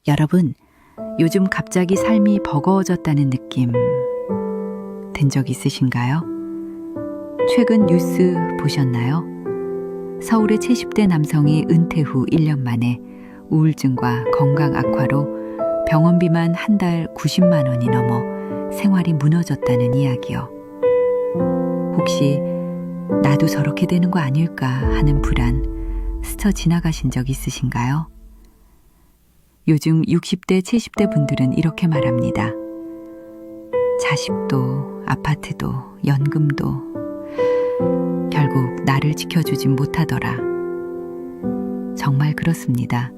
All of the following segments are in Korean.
여러분, 요즘 갑자기 삶이 버거워졌다는 느낌 든 적 있으신가요? 최근 뉴스 보셨나요? 서울의 70대 남성이 은퇴 후 1년 만에 우울증과 건강 악화로 병원비만 한 달 90만 원이 넘어 생활이 무너졌다는 이야기요. 혹시 나도 저렇게 되는 거 아닐까 하는 불안 스쳐 지나가신 적 있으신가요? 요즘 60대, 70대 분들은 이렇게 말합니다. 자식도, 아파트도, 연금도 결국 나를 지켜주진 못하더라. 정말 그렇습니다.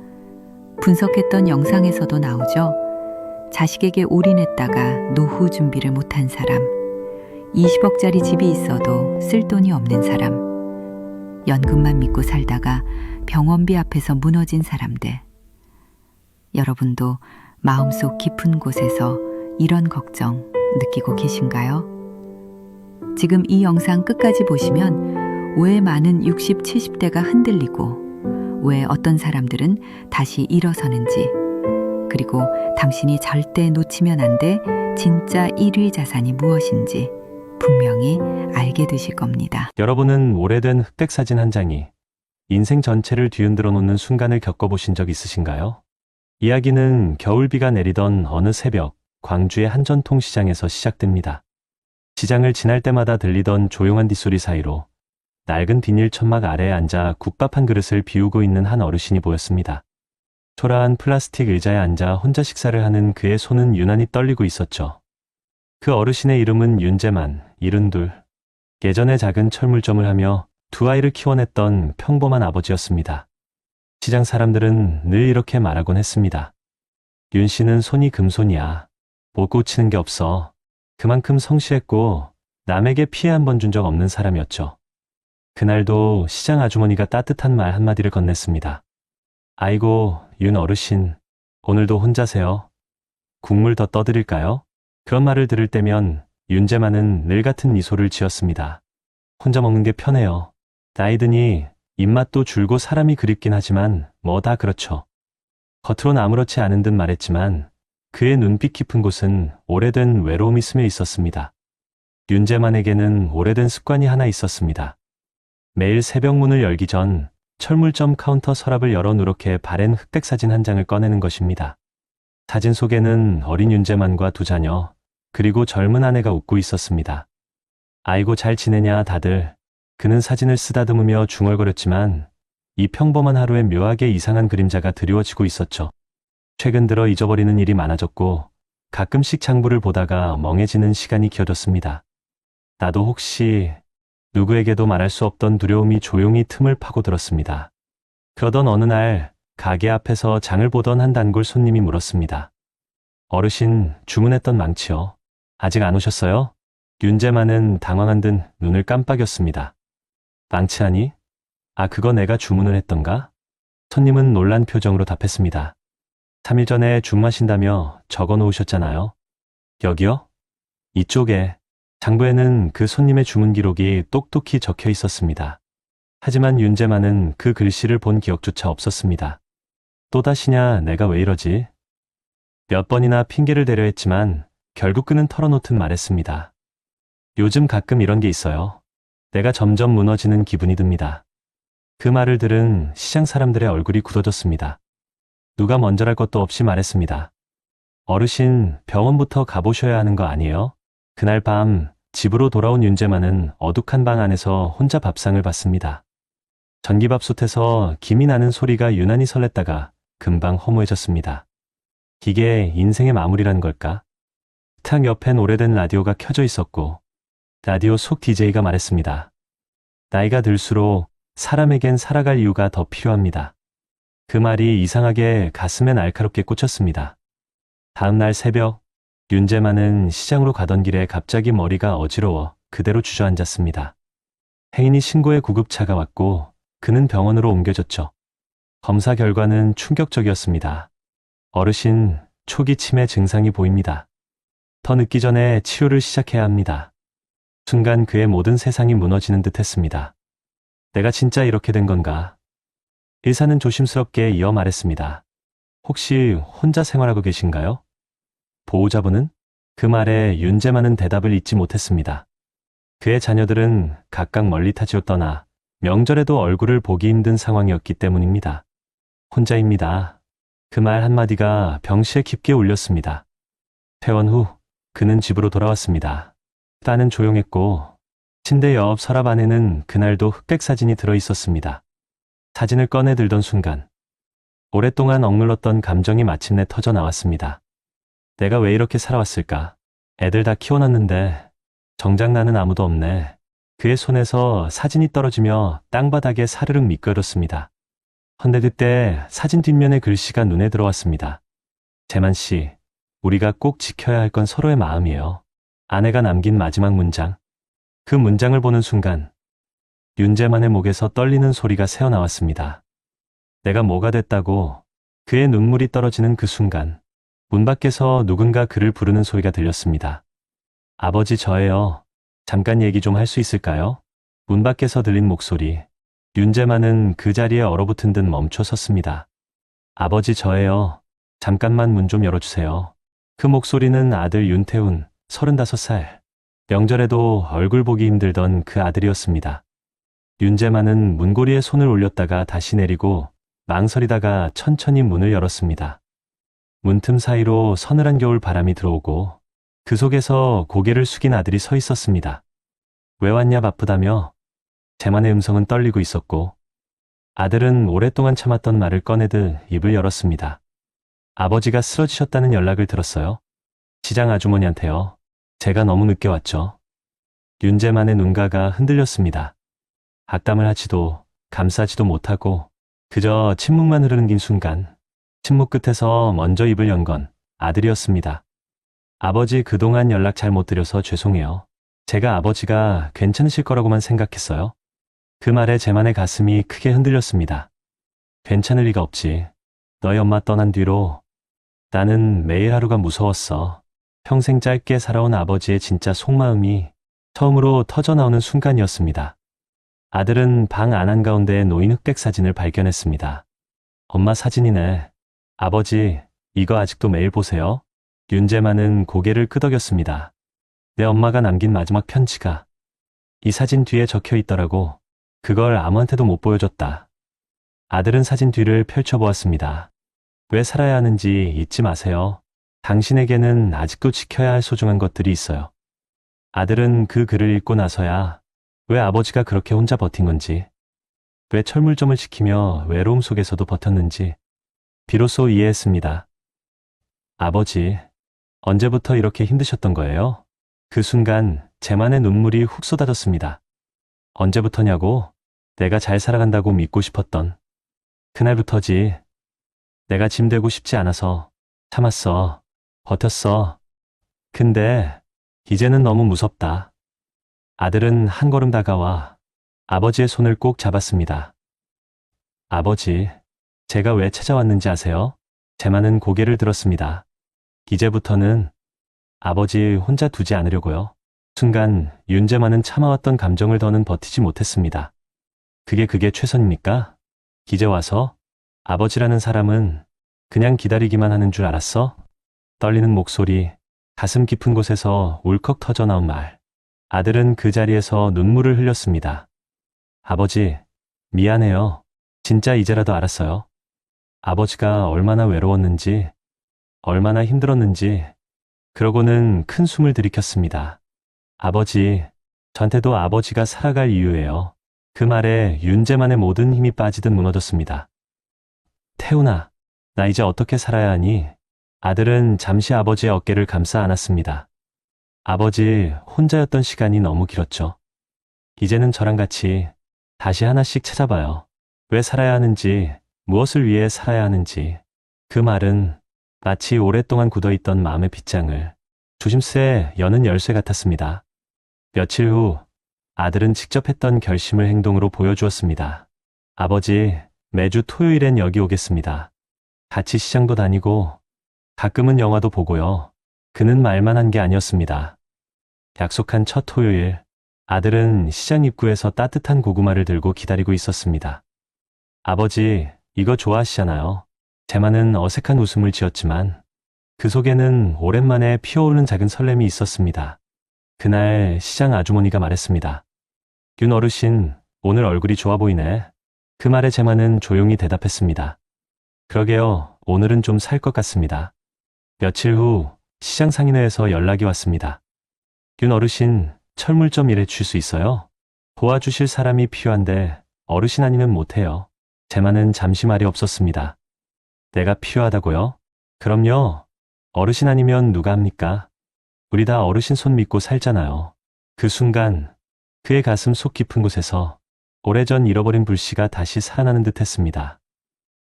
분석했던 영상에서도 나오죠. 자식에게 올인했다가 노후 준비를 못한 사람, 20억짜리 집이 있어도 쓸 돈이 없는 사람, 연금만 믿고 살다가 병원비 앞에서 무너진 사람들. 여러분도 마음속 깊은 곳에서 이런 걱정 느끼고 계신가요? 지금 이 영상 끝까지 보시면 왜 많은 60, 70대가 흔들리고 왜 어떤 사람들은 다시 일어서는지, 그리고 당신이 절대 놓치면 안 돼 진짜 1위 자산이 무엇인지 분명히 알게 되실 겁니다. 여러분은 오래된 흑백 사진 한 장이 인생 전체를 뒤흔들어 놓는 순간을 겪어보신 적 있으신가요? 이야기는 겨울비가 내리던 어느 새벽 광주의 한 전통시장에서 시작됩니다. 시장을 지날 때마다 들리던 조용한 뒷소리 사이로 낡은 비닐 천막 아래에 앉아 국밥 한 그릇을 비우고 있는 한 어르신이 보였습니다. 초라한 플라스틱 의자에 앉아 혼자 식사를 하는 그의 손은 유난히 떨리고 있었죠. 그 어르신의 이름은 윤재만, 72. 예전에 작은 철물점을 하며 두 아이를 키워냈던 평범한 아버지였습니다. 시장 사람들은 늘 이렇게 말하곤 했습니다. 윤 씨는 손이 금손이야. 못 고치는 게 없어. 그만큼 성실했고 남에게 피해 한 번 준 적 없는 사람이었죠. 그날도 시장 아주머니가 따뜻한 말 한마디를 건넸습니다. 아이고, 윤 어르신, 오늘도 혼자세요? 국물 더 떠드릴까요? 그런 말을 들을 때면 윤재만은 늘 같은 미소를 지었습니다. 혼자 먹는 게 편해요. 나이 드니 입맛도 줄고 사람이 그립긴 하지만 뭐 다 그렇죠. 겉으론 아무렇지 않은 듯 말했지만 그의 눈빛 깊은 곳은 오래된 외로움이 스며 있었습니다. 윤재만에게는 오래된 습관이 하나 있었습니다. 매일 새벽 문을 열기 전 철물점 카운터 서랍을 열어 누렇게 바랜 흑백 사진 한 장을 꺼내는 것입니다. 사진 속에는 어린 윤재만과 두 자녀, 그리고 젊은 아내가 웃고 있었습니다. 아이고 잘 지내냐 다들. 그는 사진을 쓰다듬으며 중얼거렸지만 이 평범한 하루에 묘하게 이상한 그림자가 드리워지고 있었죠. 최근 들어 잊어버리는 일이 많아졌고 가끔씩 장부를 보다가 멍해지는 시간이 길어졌습니다. 나도 혹시 누구에게도 말할 수 없던 두려움이 조용히 틈을 파고들었습니다. 그러던 어느 날 가게 앞에서 장을 보던 한 단골 손님이 물었습니다. 어르신, 주문했던 망치요. 아직 안 오셨어요? 윤재만은 당황한 듯 눈을 깜빡였습니다. 망치하니? 아, 그거 내가 주문을 했던가? 손님은 놀란 표정으로 답했습니다. 3일 전에 주문하신다며 적어 놓으셨잖아요. 여기요? 이쪽에. 장부에는 그 손님의 주문 기록이 똑똑히 적혀 있었습니다. 하지만 윤재만은 그 글씨를 본 기억조차 없었습니다. 또다시냐, 내가 왜 이러지? 몇 번이나 핑계를 대려 했지만 결국 그는 털어놓듯 말했습니다. 요즘 가끔 이런 게 있어요. 내가 점점 무너지는 기분이 듭니다. 그 말을 들은 시장 사람들의 얼굴이 굳어졌습니다. 누가 먼저랄 것도 없이 말했습니다. 어르신, 병원부터 가보셔야 하는 거 아니에요? 그날 밤 집으로 돌아온 윤재만은 어둑한 방 안에서 혼자 밥상을 봤습니다. 전기밥솥에서 김이 나는 소리가 유난히 설렜다가 금방 허무해졌습니다. 이게 인생의 마무리라는 걸까? 식탁 옆엔 오래된 라디오가 켜져 있었고 라디오 속 DJ가 말했습니다. 나이가 들수록 사람에겐 살아갈 이유가 더 필요합니다. 그 말이 이상하게 가슴에 날카롭게 꽂혔습니다. 다음 날 새벽 윤재만은 시장으로 가던 길에 갑자기 머리가 어지러워 그대로 주저앉았습니다. 행인이 신고해 구급차가 왔고 그는 병원으로 옮겨졌죠. 검사 결과는 충격적이었습니다. 어르신, 초기 치매 증상이 보입니다. 더 늦기 전에 치료를 시작해야 합니다. 순간 그의 모든 세상이 무너지는 듯 했습니다. 내가 진짜 이렇게 된 건가? 의사는 조심스럽게 이어 말했습니다. 혹시 혼자 생활하고 계신가요? 보호자분은? 그 말에 윤재만은 대답을 잊지 못했습니다. 그의 자녀들은 각각 멀리 타지로 떠나 명절에도 얼굴을 보기 힘든 상황이었기 때문입니다. 혼자입니다. 그 말 한마디가 병시에 깊게 울렸습니다. 퇴원 후 그는 집으로 돌아왔습니다. 딴은 조용했고 침대 옆 서랍 안에는 그날도 흑백 사진이 들어 있었습니다. 사진을 꺼내 들던 순간 오랫동안 억눌렀던 감정이 마침내 터져 나왔습니다. 내가 왜 이렇게 살아왔을까? 애들 다 키워놨는데 정작 나는 아무도 없네. 그의 손에서 사진이 떨어지며 땅바닥에 사르륵 미끄러졌습니다. 헌데 그때 사진 뒷면의 글씨가 눈에 들어왔습니다. 재만 씨, 우리가 꼭 지켜야 할 건 서로의 마음이에요. 아내가 남긴 마지막 문장. 그 문장을 보는 순간 윤재만의 목에서 떨리는 소리가 새어나왔습니다. 내가 뭐가 됐다고. 그의 눈물이 떨어지는 그 순간 문 밖에서 누군가 그를 부르는 소리가 들렸습니다. 아버지 저예요. 잠깐 얘기 좀 할 수 있을까요? 문 밖에서 들린 목소리. 윤재만은 그 자리에 얼어붙은 듯 멈춰 섰습니다. 아버지 저예요. 잠깐만 문 좀 열어주세요. 그 목소리는 아들 윤태훈, 35살. 명절에도 얼굴 보기 힘들던 그 아들이었습니다. 윤재만은 문고리에 손을 올렸다가 다시 내리고 망설이다가 천천히 문을 열었습니다. 문틈 사이로 서늘한 겨울 바람이 들어오고 그 속에서 고개를 숙인 아들이 서 있었습니다. 왜 왔냐 바쁘다며? 재만의 음성은 떨리고 있었고 아들은 오랫동안 참았던 말을 꺼내듯 입을 열었습니다. 아버지가 쓰러지셨다는 연락을 들었어요. 시장 아주머니한테요. 제가 너무 늦게 왔죠. 윤재만의 눈가가 흔들렸습니다. 악담을 하지도 감싸지도 못하고 그저 침묵만 흐르는 긴 순간 침묵 끝에서 먼저 입을 연 건 아들이었습니다. 아버지 그동안 연락 잘 못 드려서 죄송해요. 제가 아버지가 괜찮으실 거라고만 생각했어요. 그 말에 재만의 가슴이 크게 흔들렸습니다. 괜찮을 리가 없지. 너희 엄마 떠난 뒤로 나는 매일 하루가 무서웠어. 평생 짧게 살아온 아버지의 진짜 속마음이 처음으로 터져나오는 순간이었습니다. 아들은 방 안 한가운데에 놓인 흑백 사진을 발견했습니다. 엄마 사진이네. 아버지, 이거 아직도 매일 보세요? 윤재만은 고개를 끄덕였습니다. 내 엄마가 남긴 마지막 편지가 이 사진 뒤에 적혀 있더라고. 그걸 아무한테도 못 보여줬다. 아들은 사진 뒤를 펼쳐보았습니다. 왜 살아야 하는지 잊지 마세요. 당신에게는 아직도 지켜야 할 소중한 것들이 있어요. 아들은 그 글을 읽고 나서야 왜 아버지가 그렇게 혼자 버틴 건지, 왜 철물점을 지키며 외로움 속에서도 버텼는지 비로소 이해했습니다. 아버지, 언제부터 이렇게 힘드셨던 거예요? 그 순간 재만의 눈물이 훅 쏟아졌습니다. 언제부터냐고? 내가 잘 살아간다고 믿고 싶었던 그날부터지. 내가 짐 되고 싶지 않아서 참았어. 버텼어. 근데 이제는 너무 무섭다. 아들은 한 걸음 다가와 아버지의 손을 꼭 잡았습니다. 아버지, 제가 왜 찾아왔는지 아세요? 재만은 고개를 들었습니다. 이제부터는 아버지 혼자 두지 않으려고요. 순간 윤재만은 참아왔던 감정을 더는 버티지 못했습니다. 그게 최선입니까? 이제 와서 아버지라는 사람은 그냥 기다리기만 하는 줄 알았어? 떨리는 목소리, 가슴 깊은 곳에서 울컥 터져나온 말. 아들은 그 자리에서 눈물을 흘렸습니다. 아버지, 미안해요. 진짜 이제라도 알았어요. 아버지가 얼마나 외로웠는지, 얼마나 힘들었는지. 그러고는 큰 숨을 들이켰습니다. 아버지, 전태도 아버지가 살아갈 이유예요. 그 말에 윤재만의 모든 힘이 빠지듯 무너졌습니다. 태훈아, 나 이제 어떻게 살아야 하니? 아들은 잠시 아버지의 어깨를 감싸 안았습니다. 아버지 혼자였던 시간이 너무 길었죠. 이제는 저랑 같이 다시 하나씩 찾아봐요. 왜 살아야 하는지, 무엇을 위해 살아야 하는지. 그 말은 마치 오랫동안 굳어있던 마음의 빗장을 조심스레 여는 열쇠 같았습니다. 며칠 후 아들은 직접 했던 결심을 행동으로 보여주었습니다. 아버지, 매주 토요일엔 여기 오겠습니다. 같이 시장도 다니고 가끔은 영화도 보고요. 그는 말만 한 게 아니었습니다. 약속한 첫 토요일, 아들은 시장 입구에서 따뜻한 고구마를 들고 기다리고 있었습니다. 아버지, 이거 좋아하시잖아요. 제마는 어색한 웃음을 지었지만 그 속에는 오랜만에 피어오르는 작은 설렘이 있었습니다. 그날 시장 아주머니가 말했습니다. 윤 어르신, 오늘 얼굴이 좋아 보이네. 그 말에 제마는 조용히 대답했습니다. 그러게요, 오늘은 좀 살 것 같습니다. 며칠 후 시장 상인회에서 연락이 왔습니다. 윤 어르신, 철물 좀 일해 주실 수 있어요? 도와주실 사람이 필요한데 어르신 아니면 못해요. 제마는 잠시 말이 없었습니다. 내가 필요하다고요? 그럼요. 어르신 아니면 누가 합니까? 우리 다 어르신 손 믿고 살잖아요. 그 순간 그의 가슴 속 깊은 곳에서 오래전 잃어버린 불씨가 다시 살아나는 듯 했습니다.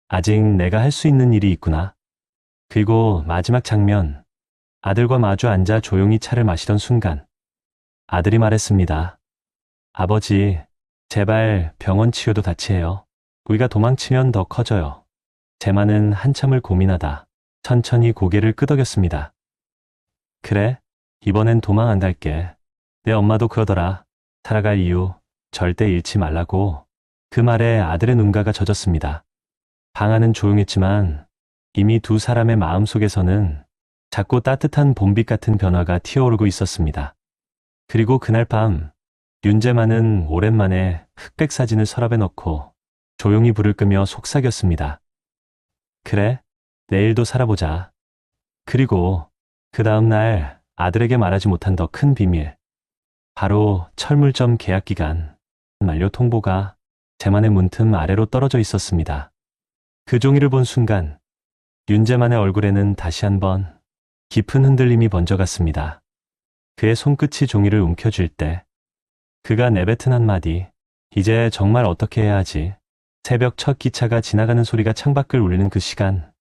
아직 내가 할 수 있는 일이 있구나. 그리고 마지막 장면, 아들과 마주 앉아 조용히 차를 마시던 순간 아들이 말했습니다. 아버지, 제발 병원 치료도 같이 해요. 우리가 도망치면 더 커져요. 제마는 한참을 고민하다 천천히 고개를 끄덕였습니다. 그래, 이번엔 도망 안 갈게. 내 엄마도 그러더라. 살아갈 이유 절대 잃지 말라고. 그 말에 아들의 눈가가 젖었습니다. 방 안은 조용했지만 이미 두 사람의 마음속에서는 작고 따뜻한 봄빛 같은 변화가 튀어오르고 있었습니다. 그리고 그날 밤 윤재만은 오랜만에 흑백 사진을 서랍에 넣고 조용히 불을 끄며 속삭였습니다. 그래, 내일도 살아보자. 그리고 그 다음 날 아들에게 말하지 못한 더 큰 비밀. 바로 철물점 계약 기간 만료 통보가 제만의 문틈 아래로 떨어져 있었습니다. 그 종이를 본 순간 윤재만의 얼굴에는 다시 한번 깊은 흔들림이 번져갔습니다. 그의 손끝이 종이를 움켜쥘 때 그가 내뱉은 한마디, 이제 정말 어떻게 해야 하지? 새벽 첫 기차가 지나가는 소리가 창밖을 울리는 그 시간,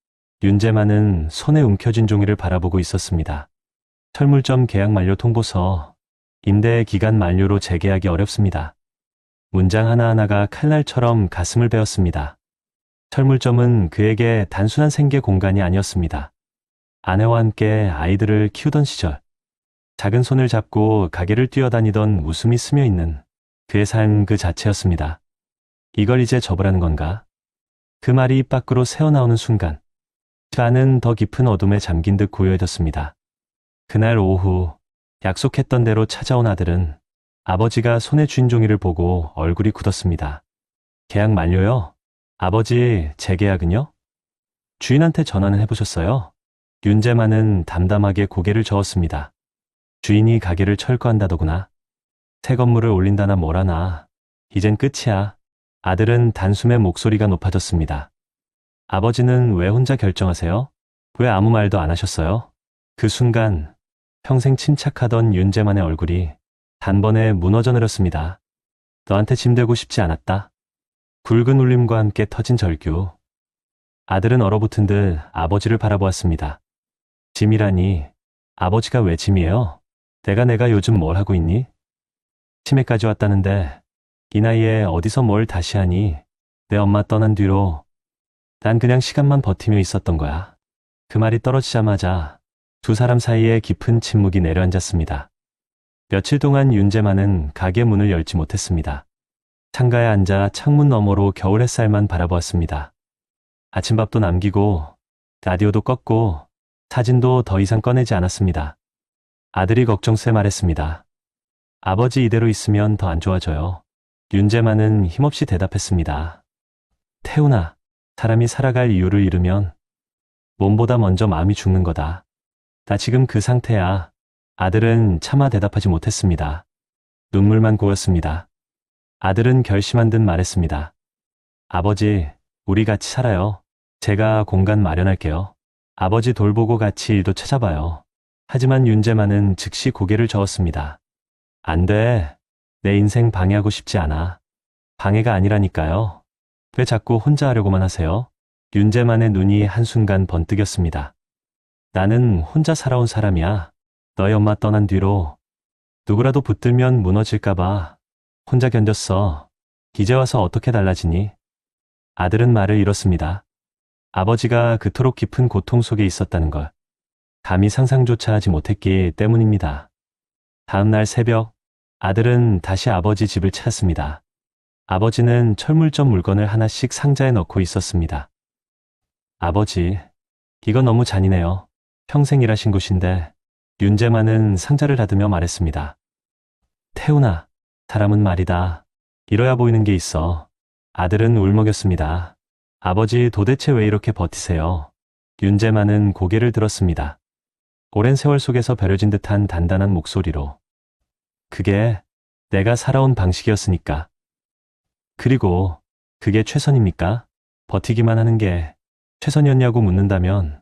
윤재만은 손에 움켜쥔 종이를 바라보고 있었습니다. 철물점 계약 만료 통보서, 임대 기간 만료로 재계약이 어렵습니다. 문장 하나하나가 칼날처럼 가슴을 베었습니다. 철물점은 그에게 단순한 생계 공간이 아니었습니다. 아내와 함께 아이들을 키우던 시절, 작은 손을 잡고 가게를 뛰어다니던 웃음이 스며있는 그의 삶 그 자체였습니다. 이걸 이제 접으라는 건가? 그 말이 입 밖으로 새어나오는 순간 그 안은 더 깊은 어둠에 잠긴 듯 고요해졌습니다. 그날 오후 약속했던 대로 찾아온 아들은 아버지가 손에 쥔 종이를 보고 얼굴이 굳었습니다. 계약 만료요? 아버지, 재계약은요? 주인한테 전화는 해보셨어요? 윤재만은 담담하게 고개를 저었습니다. 주인이 가게를 철거한다더구나. 새 건물을 올린다나 뭐라나. 이젠 끝이야. 아들은 단숨에 목소리가 높아졌습니다. 아버지는 왜 혼자 결정하세요? 왜 아무 말도 안 하셨어요? 그 순간 평생 침착하던 윤재만의 얼굴이 단번에 무너져 내렸습니다. 너한테 짐되고 싶지 않았다. 굵은 울림과 함께 터진 절규. 아들은 얼어붙은 듯 아버지를 바라보았습니다. 짐이라니, 아버지가 왜 짐이에요? 내가 요즘 뭘 하고 있니? 치매까지 왔다는데 이 나이에 어디서 뭘 다시 하니? 내 엄마 떠난 뒤로 난 그냥 시간만 버티며 있었던 거야. 그 말이 떨어지자마자 두 사람 사이에 깊은 침묵이 내려앉았습니다. 며칠 동안 윤재만은 가게 문을 열지 못했습니다. 창가에 앉아 창문 너머로 겨울 햇살만 바라보았습니다. 아침밥도 남기고 라디오도 껐고 사진도 더 이상 꺼내지 않았습니다. 아들이 걱정세 말했습니다. 아버지 이대로 있으면 더 안 좋아져요. 윤재만은 힘없이 대답했습니다. 태훈아, 사람이 살아갈 이유를 잃으면 몸보다 먼저 마음이 죽는 거다. 나 지금 그 상태야. 아들은 차마 대답하지 못했습니다. 눈물만 고였습니다. 아들은 결심한 듯 말했습니다. 아버지, 우리 같이 살아요. 제가 공간 마련할게요. 아버지 돌보고 같이 일도 찾아봐요. 하지만 윤재만은 즉시 고개를 저었습니다. 안 돼. 내 인생 방해하고 싶지 않아. 방해가 아니라니까요. 왜 자꾸 혼자 하려고만 하세요? 윤재만의 눈이 한순간 번뜩였습니다. 나는 혼자 살아온 사람이야. 너희 엄마 떠난 뒤로 누구라도 붙들면 무너질까봐 혼자 견뎠어. 이제 와서 어떻게 달라지니? 아들은 말을 잃었습니다. 아버지가 그토록 깊은 고통 속에 있었다는 걸 감히 상상조차 하지 못했기 때문입니다. 다음 날 새벽, 아들은 다시 아버지 집을 찾았습니다. 아버지는 철물점 물건을 하나씩 상자에 넣고 있었습니다. 아버지, 이건 너무 잔인해요. 평생 일하신 곳인데. 윤재만은 상자를 닫으며 말했습니다. 태훈아, 사람은 말이다. 이뤄야 보이는 게 있어. 아들은 울먹였습니다. 아버지, 도대체 왜 이렇게 버티세요? 윤재만은 고개를 들었습니다. 오랜 세월 속에서 버려진 듯한 단단한 목소리로. 그게 내가 살아온 방식이었으니까. 그리고 그게 최선입니까? 버티기만 하는 게 최선이었냐고 묻는다면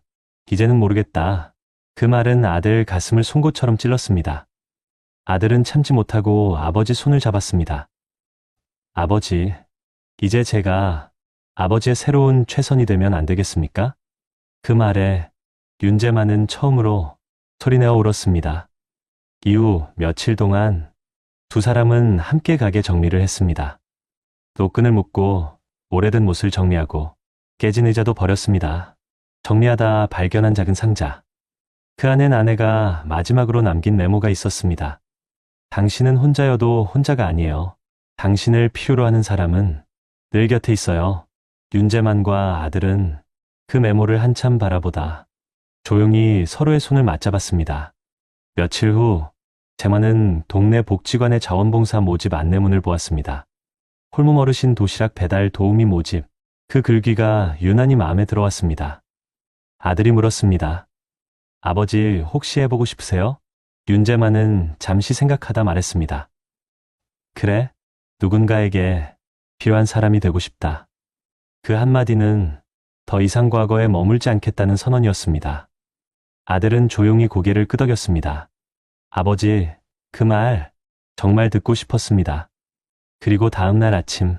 이제는 모르겠다. 그 말은 아들 가슴을 송곳처럼 찔렀습니다. 아들은 참지 못하고 아버지 손을 잡았습니다. 아버지, 이제 제가 아버지의 새로운 최선이 되면 안 되겠습니까? 그 말에 윤재만은 처음으로 소리내어 울었습니다. 이후 며칠 동안 두 사람은 함께 가게 정리를 했습니다. 노끈을 묶고 오래된 못을 정리하고 깨진 의자도 버렸습니다. 정리하다 발견한 작은 상자. 그 안엔 아내가 마지막으로 남긴 메모가 있었습니다. 당신은 혼자여도 혼자가 아니에요. 당신을 필요로 하는 사람은 늘 곁에 있어요. 윤재만과 아들은 그 메모를 한참 바라보다 조용히 서로의 손을 맞잡았습니다. 며칠 후 재만은 동네 복지관의 자원봉사 모집 안내문을 보았습니다. 홀몸 어르신 도시락 배달 도우미 모집. 그 글귀가 유난히 마음에 들어왔습니다. 아들이 물었습니다. 아버지, 혹시 해보고 싶으세요? 윤재만은 잠시 생각하다 말했습니다. 그래, 누군가에게 필요한 사람이 되고 싶다. 그 한마디는 더 이상 과거에 머물지 않겠다는 선언이었습니다. 아들은 조용히 고개를 끄덕였습니다. 아버지, 그 말 정말 듣고 싶었습니다. 그리고 다음 날 아침,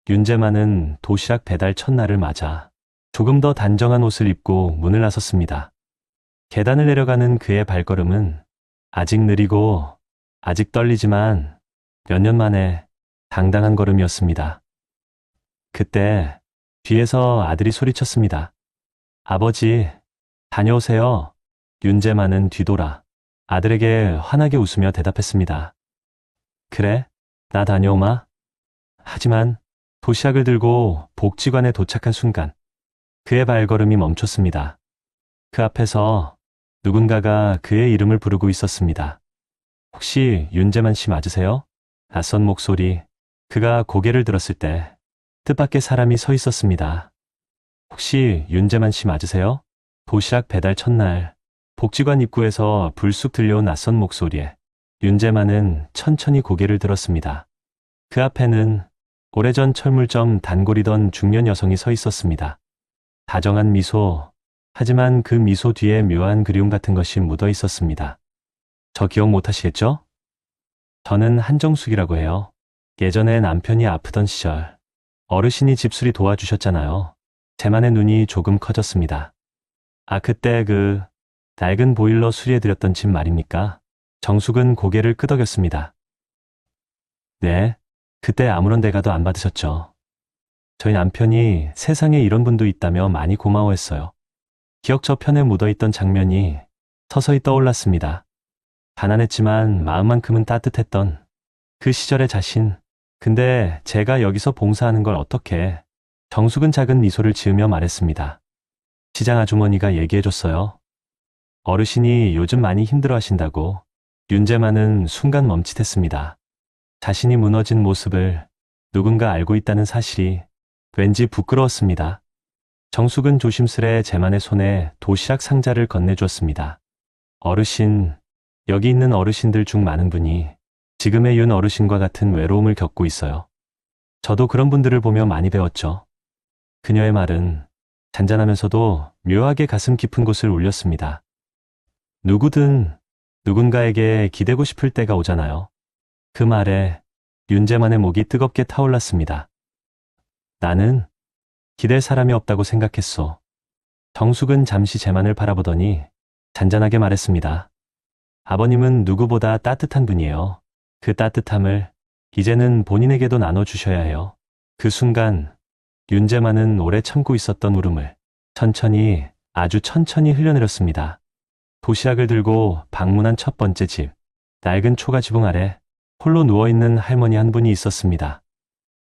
윤재만은 도시락 배달 첫날을 맞아 조금 더 단정한 옷을 입고 문을 나섰습니다. 계단을 내려가는 그의 발걸음은 아직 느리고 아직 떨리지만 몇 년 만에 당당한 걸음이었습니다. 그때 뒤에서 아들이 소리쳤습니다. 아버지, 다녀오세요. 윤재만은 뒤돌아 아들에게 환하게 웃으며 대답했습니다. 그래, 나 다녀오마. 하지만 도시락을 들고 복지관에 도착한 순간 그의 발걸음이 멈췄습니다. 그 앞에서 누군가가 그의 이름을 부르고 있었습니다. 혹시 윤재만 씨 맞으세요? 낯선 목소리. 그가 고개를 들었을 때 뜻밖의 사람이 서 있었습니다. 혹시 윤재만 씨 맞으세요? 도시락 배달 첫날 복지관 입구에서 불쑥 들려온 낯선 목소리에 윤재만은 천천히 고개를 들었습니다. 그 앞에는 오래전 철물점 단골이던 중년 여성이 서 있었습니다. 다정한 미소, 하지만 그 미소 뒤에 묘한 그리움 같은 것이 묻어 있었습니다. 저 기억 못 하시겠죠? 저는 한정숙이라고 해요. 예전에 남편이 아프던 시절 어르신이 집수리 도와주셨잖아요. 재만의 눈이 조금 커졌습니다. 아, 그때 그 낡은 보일러 수리해드렸던 집 말입니까? 정숙은 고개를 끄덕였습니다. 네, 그때 아무런 대가도 안 받으셨죠. 저희 남편이 세상에 이런 분도 있다며 많이 고마워했어요. 기억 저편에 묻어있던 장면이 서서히 떠올랐습니다. 가난했지만 마음만큼은 따뜻했던 그 시절의 자신. 근데 제가 여기서 봉사하는 걸 어떻게? 정숙은 작은 미소를 지으며 말했습니다. 시장 아주머니가 얘기해줬어요. 어르신이 요즘 많이 힘들어하신다고. 윤재만은 순간 멈칫했습니다. 자신이 무너진 모습을 누군가 알고 있다는 사실이 왠지 부끄러웠습니다. 정숙은 조심스레 재만의 손에 도시락 상자를 건네주었습니다. 어르신, 여기 있는 어르신들 중 많은 분이 지금의 윤 어르신과 같은 외로움을 겪고 있어요. 저도 그런 분들을 보며 많이 배웠죠. 그녀의 말은 잔잔하면서도 묘하게 가슴 깊은 곳을 울렸습니다. 누구든 누군가에게 기대고 싶을 때가 오잖아요. 그 말에 윤재만의 목이 뜨겁게 타올랐습니다. 나는 기댈 사람이 없다고 생각했소. 정숙은 잠시 재만을 바라보더니 잔잔하게 말했습니다. 아버님은 누구보다 따뜻한 분이에요. 그 따뜻함을 이제는 본인에게도 나눠주셔야 해요. 그 순간 윤재만은 오래 참고 있었던 울음을 천천히, 아주 천천히 흘려내렸습니다. 도시락을 들고 방문한 첫 번째 집. 낡은 초가 지붕 아래 홀로 누워있는 할머니 한 분이 있었습니다.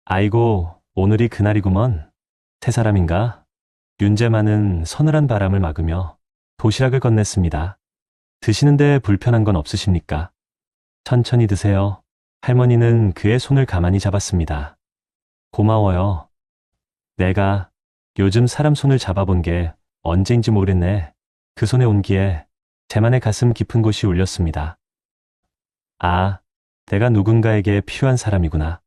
아이고, 오늘이 그날이구먼. 새 사람인가? 윤재만은 서늘한 바람을 막으며 도시락을 건넸습니다. 드시는데 불편한 건 없으십니까? 천천히 드세요. 할머니는 그의 손을 가만히 잡았습니다. 고마워요. 내가 요즘 사람 손을 잡아본 게 언제인지 모르겠네. 그 손의 온기에 제만의 가슴 깊은 곳이 울렸습니다. 아, 내가 누군가에게 필요한 사람이구나.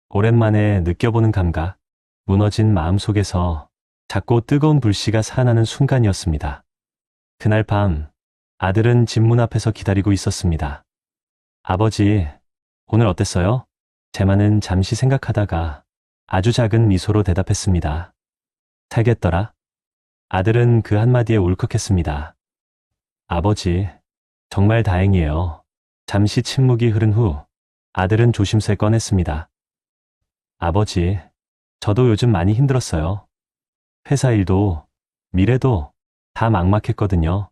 오랜만에 느껴보는 감각, 무너진 마음 속에서 작고 뜨거운 불씨가 살아나는 순간이었습니다. 그날 밤, 아들은 집 문 앞에서 기다리고 있었습니다. 아버지, 오늘 어땠어요? 제만은 잠시 생각하다가 아주 작은 미소로 대답했습니다. 살겠더라. 아들은 그 한마디에 울컥했습니다. 아버지, 정말 다행이에요. 잠시 침묵이 흐른 후 아들은 조심스레 꺼냈습니다. 아버지, 저도 요즘 많이 힘들었어요. 회사 일도, 미래도 다 막막했거든요.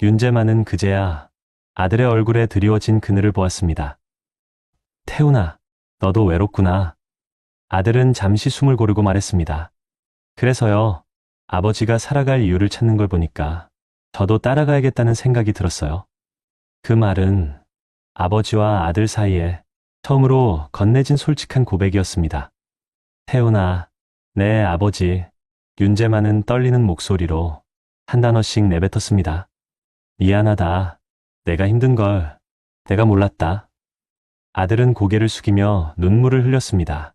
윤재만은 그제야 아들의 얼굴에 드리워진 그늘을 보았습니다. 태훈아, 너도 외롭구나. 아들은 잠시 숨을 고르고 말했습니다. 그래서요, 아버지가 살아갈 이유를 찾는 걸 보니까 저도 따라가야겠다는 생각이 들었어요. 그 말은 아버지와 아들 사이에 처음으로 건네진 솔직한 고백이었습니다. 태훈아, 네 아버지. 윤재만은 떨리는 목소리로 한 단어씩 내뱉었습니다. 미안하다. 내가 힘든 걸 내가 몰랐다. 아들은 고개를 숙이며 눈물을 흘렸습니다.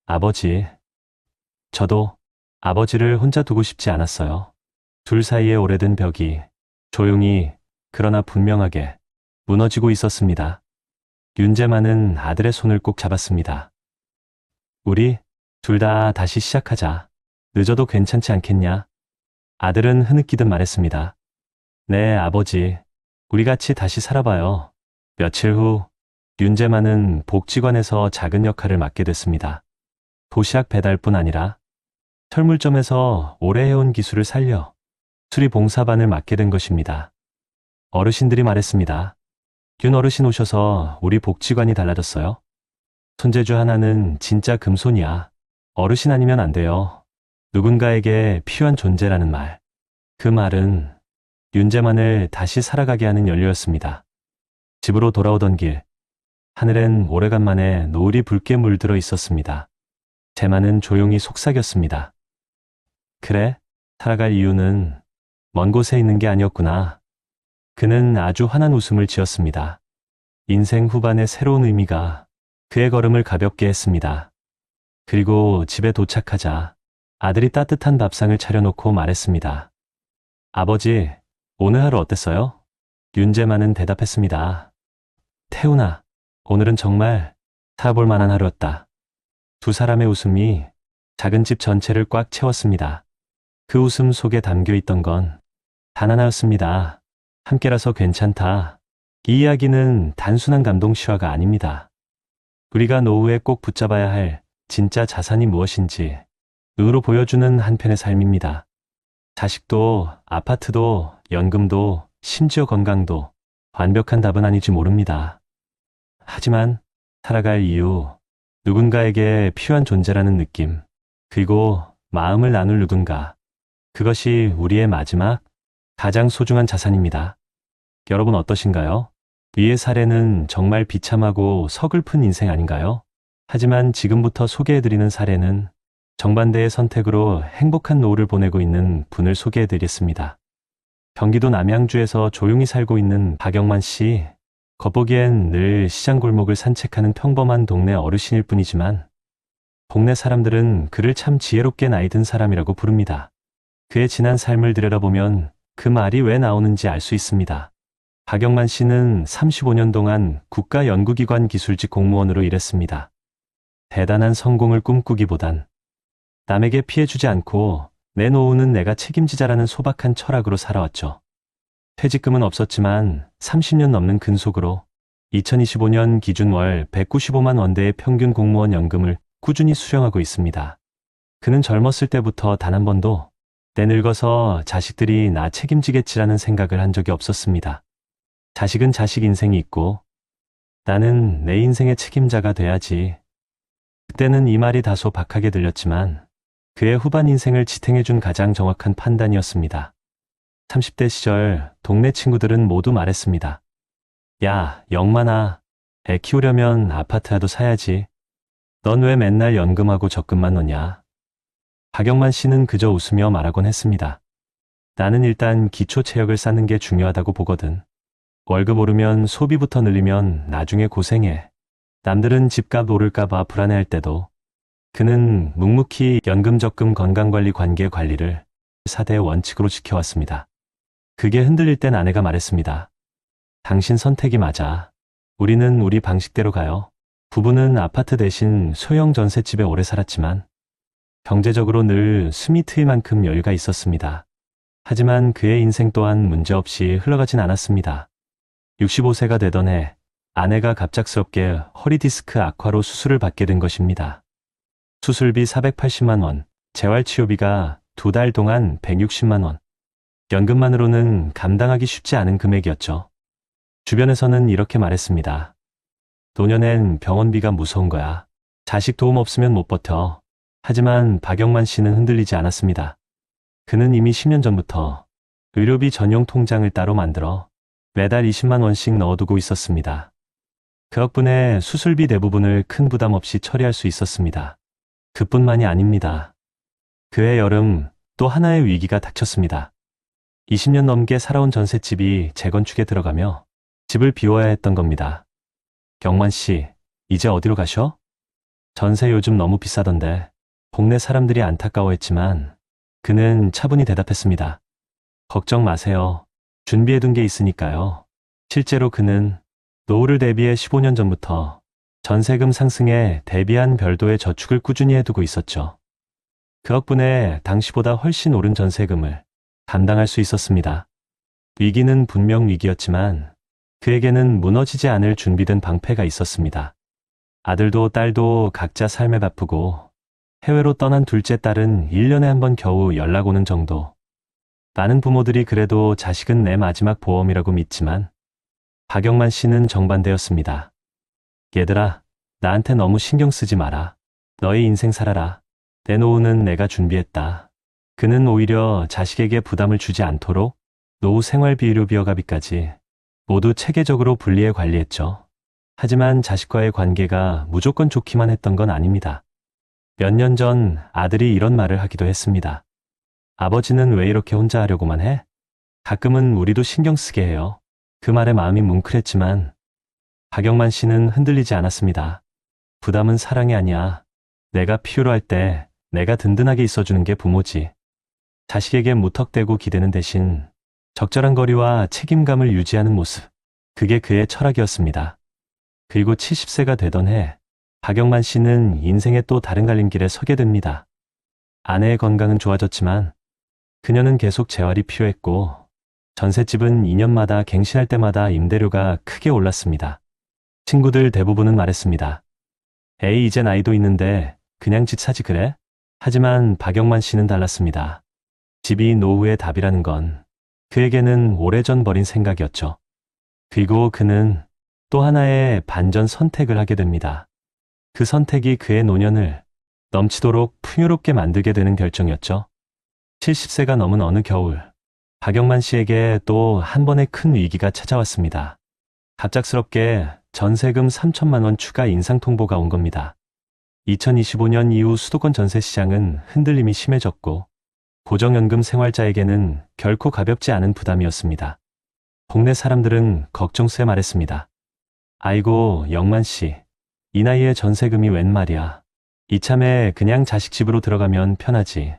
아버지, 저도 아버지를 혼자 두고 싶지 않았어요. 둘 사이에 오래된 벽이 조용히 그러나 분명하게 무너지고 있었습니다. 윤재만은 아들의 손을 꼭 잡았습니다. 우리 둘 다 다시 시작하자. 늦어도 괜찮지 않겠냐? 아들은 흐느끼듯 말했습니다. 네, 아버지. 우리 같이 다시 살아봐요. 며칠 후 윤재만은 복지관에서 작은 역할을 맡게 됐습니다. 도시락 배달뿐 아니라 철물점에서 오래 해온 기술을 살려 수리 봉사반을 맡게 된 것입니다. 어르신들이 말했습니다. 윤 어르신 오셔서 우리 복지관이 달라졌어요. 손재주 하나는 진짜 금손이야. 어르신 아니면 안 돼요. 누군가에게 필요한 존재라는 말. 그 말은 윤재만을 다시 살아가게 하는 연료였습니다. 집으로 돌아오던 길, 하늘엔 오래간만에 노을이 붉게 물들어 있었습니다. 재만은 조용히 속삭였습니다. 그래, 살아갈 이유는 먼 곳에 있는 게 아니었구나. 그는 아주 환한 웃음을 지었습니다. 인생 후반의 새로운 의미가 그의 걸음을 가볍게 했습니다. 그리고 집에 도착하자 아들이 따뜻한 밥상을 차려놓고 말했습니다. 아버지, 오늘 하루 어땠어요? 윤재만은 대답했습니다. 태훈아, 오늘은 정말 살아볼 만한 하루였다. 두 사람의 웃음이 작은 집 전체를 꽉 채웠습니다. 그 웃음 속에 담겨 있던 건 단 하나였습니다. 함께라서 괜찮다. 이 이야기는 단순한 감동 실화가 아닙니다. 우리가 노후에 꼭 붙잡아야 할 진짜 자산이 무엇인지 의로 보여주는 한편의 삶입니다. 자식도, 아파트도, 연금도, 심지어 건강도 완벽한 답은 아닐지 모릅니다. 하지만 살아갈 이유, 누군가에게 필요한 존재라는 느낌, 그리고 마음을 나눌 누군가, 그것이 우리의 마지막, 가장 소중한 자산입니다. 여러분 어떠신가요? 위의 사례는 정말 비참하고 서글픈 인생 아닌가요? 하지만 지금부터 소개해드리는 사례는 정반대의 선택으로 행복한 노후를 보내고 있는 분을 소개해드리겠습니다. 경기도 남양주에서 조용히 살고 있는 박영만 씨. 겉보기엔 늘 시장 골목을 산책하는 평범한 동네 어르신일 뿐이지만 동네 사람들은 그를 참 지혜롭게 나이 든 사람이라고 부릅니다. 그의 지난 삶을 들여다보면 그 말이 왜 나오는지 알 수 있습니다. 박영만 씨는 35년 동안 국가연구기관 기술직 공무원으로 일했습니다. 대단한 성공을 꿈꾸기보단 남에게 피해주지 않고 내 노후는 내가 책임지자라는 소박한 철학으로 살아왔죠. 퇴직금은 없었지만 30년 넘는 근속으로 2025년 기준 월 195만 원대의 평균 공무원 연금을 꾸준히 수령하고 있습니다. 그는 젊었을 때부터 단 한 번도 내 늙어서 자식들이 나 책임지겠지라는 생각을 한 적이 없었습니다. 자식은 자식 인생이 있고 나는 내 인생의 책임자가 돼야지. 그때는 이 말이 다소 박하게 들렸지만 그의 후반 인생을 지탱해준 가장 정확한 판단이었습니다. 30대 시절 동네 친구들은 모두 말했습니다. 야, 영만아, 애 키우려면 아파트라도 사야지. 넌 왜 맨날 연금하고 적금만 넣냐? 박영만 씨는 그저 웃으며 말하곤 했습니다. 나는 일단 기초 체력을 쌓는 게 중요하다고 보거든. 월급 오르면 소비부터 늘리면 나중에 고생해. 남들은 집값 오를까봐 불안해할 때도 그는 묵묵히 연금 적금 건강관리 관계 관리를 4대 원칙으로 지켜왔습니다. 그게 흔들릴 땐 아내가 말했습니다. 당신 선택이 맞아. 우리는 우리 방식대로 가요. 부부는 아파트 대신 소형 전셋집에 오래 살았지만 경제적으로 늘 숨이 트일 만큼 여유가 있었습니다. 하지만 그의 인생 또한 문제없이 흘러가진 않았습니다. 65세가 되던 해 아내가 갑작스럽게 허리 디스크 악화로 수술을 받게 된 것입니다. 수술비 480만 원, 재활치료비가 2달 동안 160만 원. 연금만으로는 감당하기 쉽지 않은 금액이었죠. 주변에서는 이렇게 말했습니다. 노년엔 병원비가 무서운 거야. 자식 도움 없으면 못 버텨. 하지만 박영만 씨는 흔들리지 않았습니다. 그는 이미 10년 전부터 의료비 전용 통장을 따로 만들어 매달 20만 원씩 넣어두고 있었습니다. 그 덕분에 수술비 대부분을 큰 부담 없이 처리할 수 있었습니다. 그뿐만이 아닙니다. 그해 여름 또 하나의 위기가 닥쳤습니다. 20년 넘게 살아온 전셋집이 재건축에 들어가며 집을 비워야 했던 겁니다. 경만 씨, 이제 어디로 가셔? 전세 요즘 너무 비싸던데. 동네 사람들이 안타까워했지만 그는 차분히 대답했습니다. 걱정 마세요. 준비해둔 게 있으니까요. 실제로 그는 노후를 대비해 15년 전부터 전세금 상승에 대비한 별도의 저축을 꾸준히 해두고 있었죠. 그 덕분에 당시보다 훨씬 오른 전세금을 감당할 수 있었습니다. 위기는 분명 위기였지만 그에게는 무너지지 않을 준비된 방패가 있었습니다. 아들도 딸도 각자 삶에 바쁘고 해외로 떠난 둘째 딸은 1년에 한 번 겨우 연락 오는 정도. 많은 부모들이 그래도 자식은 내 마지막 보험이라고 믿지만 박영만 씨는 정반대였습니다. 얘들아, 나한테 너무 신경 쓰지 마라. 너의 인생 살아라. 내 노후는 내가 준비했다. 그는 오히려 자식에게 부담을 주지 않도록 노후 생활비 의료비어가비까지 모두 체계적으로 분리해 관리했죠. 하지만 자식과의 관계가 무조건 좋기만 했던 건 아닙니다. 몇 년 전 아들이 이런 말을 하기도 했습니다. 아버지는 왜 이렇게 혼자 하려고만 해? 가끔은 우리도 신경 쓰게 해요. 그 말에 마음이 뭉클했지만 박영만 씨는 흔들리지 않았습니다. 부담은 사랑이 아니야. 내가 필요로 할 때 내가 든든하게 있어주는 게 부모지. 자식에게 무턱대고 기대는 대신 적절한 거리와 책임감을 유지하는 모습. 그게 그의 철학이었습니다. 그리고 70세가 되던 해 박영만 씨는 인생의 또 다른 갈림길에 서게 됩니다. 아내의 건강은 좋아졌지만 그녀는 계속 재활이 필요했고 전셋집은 2년마다 갱신할 때마다 임대료가 크게 올랐습니다. 친구들 대부분은 말했습니다. 에이, 이제 나이도 있는데 그냥 집 사지 그래? 하지만 박영만 씨는 달랐습니다. 집이 노후의 답이라는 건 그에게는 오래전 버린 생각이었죠. 그리고 그는 또 하나의 반전 선택을 하게 됩니다. 그 선택이 그의 노년을 넘치도록 풍요롭게 만들게 되는 결정이었죠. 70세가 넘은 어느 겨울, 박영만 씨에게 또 한 번의 큰 위기가 찾아왔습니다. 갑작스럽게 전세금 3천만 원 추가 인상 통보가 온 겁니다. 2025년 이후 수도권 전세 시장은 흔들림이 심해졌고 고정연금 생활자에게는 결코 가볍지 않은 부담이었습니다. 동네 사람들은 걱정스레 말했습니다. 아이고, 영만 씨, 이 나이에 전세금이 웬 말이야. 이참에 그냥 자식 집으로 들어가면 편하지.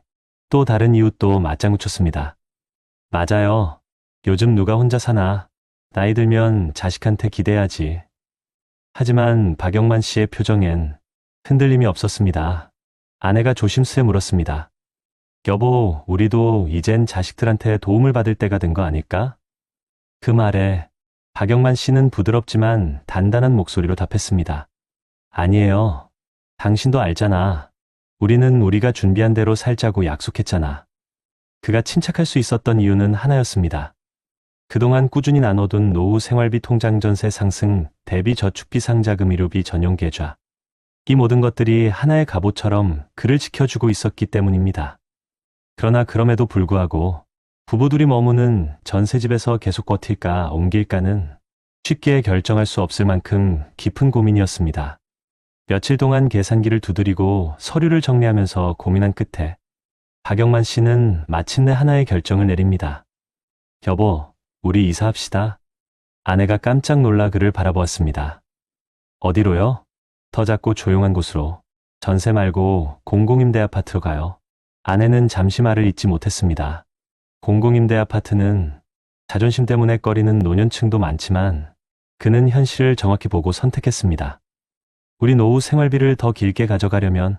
또 다른 이웃도 맞장구 쳤습니다. 맞아요. 요즘 누가 혼자 사나. 나이 들면 자식한테 기대야지. 하지만 박영만 씨의 표정엔 흔들림이 없었습니다. 아내가 조심스레 물었습니다. 여보, 우리도 이젠 자식들한테 도움을 받을 때가 된 거 아닐까? 그 말에 박영만 씨는 부드럽지만 단단한 목소리로 답했습니다. 아니에요. 당신도 알잖아. 우리는 우리가 준비한 대로 살자고 약속했잖아. 그가 침착할 수 있었던 이유는 하나였습니다. 그동안 꾸준히 나눠둔 노후 생활비 통장 전세 상승 대비 저축비 상자금 의료비 전용 계좌. 이 모든 것들이 하나의 갑옷처럼 그를 지켜주고 있었기 때문입니다. 그러나 그럼에도 불구하고 부부들이 머무는 전셋집에서 계속 버틸까 옮길까는 쉽게 결정할 수 없을 만큼 깊은 고민이었습니다. 며칠 동안 계산기를 두드리고 서류를 정리하면서 고민한 끝에 박영만 씨는 마침내 하나의 결정을 내립니다. 여보, 우리 이사합시다. 아내가 깜짝 놀라 그를 바라보았습니다. 어디로요? 더 작고 조용한 곳으로. 전세 말고 공공임대 아파트로 가요. 아내는 잠시 말을 잇지 못했습니다. 공공임대 아파트는 자존심 때문에 꺼리는 노년층도 많지만 그는 현실을 정확히 보고 선택했습니다. 우리 노후 생활비를 더 길게 가져가려면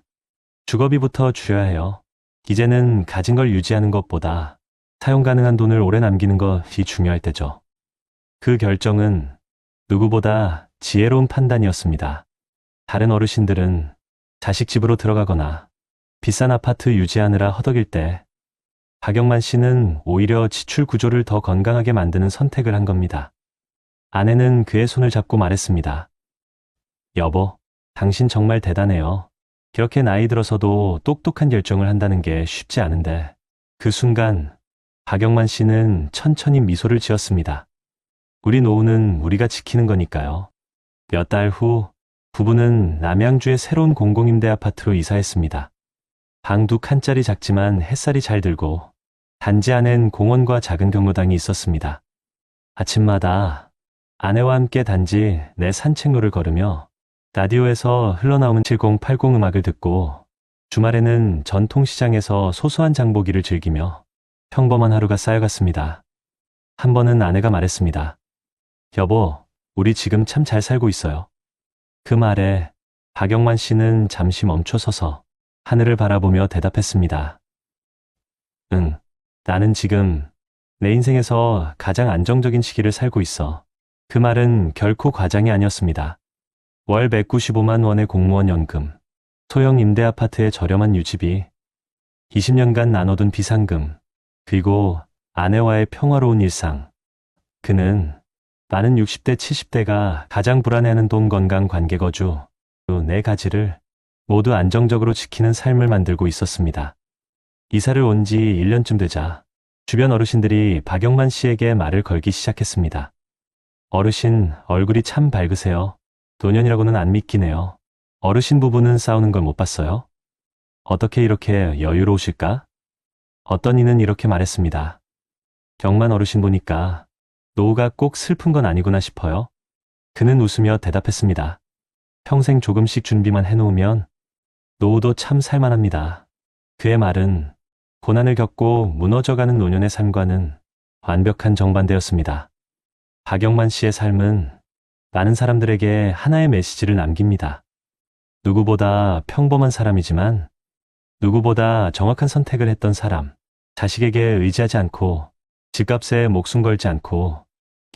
주거비부터 줄여야 해요. 이제는 가진 걸 유지하는 것보다 사용 가능한 돈을 오래 남기는 것이 중요할 때죠. 그 결정은 누구보다 지혜로운 판단이었습니다. 다른 어르신들은 자식 집으로 들어가거나 비싼 아파트 유지하느라 허덕일 때 박영만 씨는 오히려 지출 구조를 더 건강하게 만드는 선택을 한 겁니다. 아내는 그의 손을 잡고 말했습니다. 여보, 당신 정말 대단해요. 이렇게 나이 들어서도 똑똑한 결정을 한다는 게 쉽지 않은데. 그 순간 박영만 씨는 천천히 미소를 지었습니다. 우리 노후는 우리가 지키는 거니까요. 몇 달 후 부부는 남양주의 새로운 공공임대 아파트로 이사했습니다. 방 2칸짜리 작지만 햇살이 잘 들고 단지 안엔 공원과 작은 경로당이 있었습니다. 아침마다 아내와 함께 단지 내 산책로를 걸으며 라디오에서 흘러나오는 7080 음악을 듣고 주말에는 전통시장에서 소소한 장보기를 즐기며 평범한 하루가 쌓여갔습니다. 한 번은 아내가 말했습니다. 여보, 우리 지금 참 잘 살고 있어요. 그 말에 박영만 씨는 잠시 멈춰서서 하늘을 바라보며 대답했습니다. 응, 나는 지금 내 인생에서 가장 안정적인 시기를 살고 있어. 그 말은 결코 과장이 아니었습니다. 월 195만 원의 공무원 연금, 소형 임대 아파트의 저렴한 유지비, 20년간 나눠둔 비상금, 그리고 아내와의 평화로운 일상. 그는 많은 60대, 70대가 가장 불안해하는 돈, 건강, 관계, 거주, 그 4가지를 모두 안정적으로 지키는 삶을 만들고 있었습니다. 이사를 온 지 1년쯤 되자 주변 어르신들이 박영만 씨에게 말을 걸기 시작했습니다. 어르신, 얼굴이 참 밝으세요. 노년이라고는 안 믿기네요. 어르신 부부는 싸우는 걸 못 봤어요? 어떻게 이렇게 여유로우실까? 어떤 이는 이렇게 말했습니다. 경만 어르신 보니까 노후가 꼭 슬픈 건 아니구나 싶어요. 그는 웃으며 대답했습니다. 평생 조금씩 준비만 해놓으면 노후도 참 살만합니다. 그의 말은 고난을 겪고 무너져가는 노년의 삶과는 완벽한 정반대였습니다. 박영만 씨의 삶은 많은 사람들에게 하나의 메시지를 남깁니다. 누구보다 평범한 사람이지만 누구보다 정확한 선택을 했던 사람, 자식에게 의지하지 않고 집값에 목숨 걸지 않고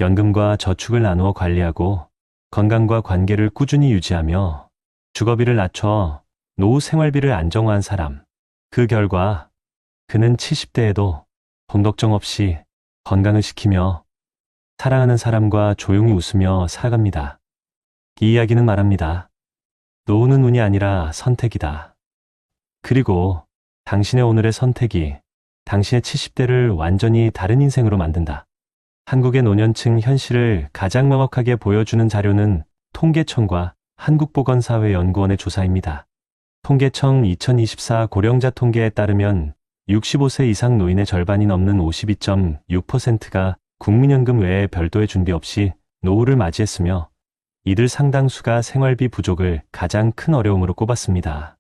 연금과 저축을 나누어 관리하고 건강과 관계를 꾸준히 유지하며 주거비를 낮춰 노후 생활비를 안정화한 사람. 그 결과 그는 70대에도 돈 걱정 없이 건강을 지키며 사랑하는 사람과 조용히 웃으며 살아갑니다. 이 이야기는 말합니다. 노후는 운이 아니라 선택이다. 그리고 당신의 오늘의 선택이 당신의 70대를 완전히 다른 인생으로 만든다. 한국의 노년층 현실을 가장 명확하게 보여주는 자료는 통계청과 한국보건사회연구원의 조사입니다. 통계청 2024 고령자 통계에 따르면 65세 이상 노인의 절반이 넘는 52.6%가 국민연금 외에 별도의 준비 없이 노후를 맞이했으며 이들 상당수가 생활비 부족을 가장 큰 어려움으로 꼽았습니다.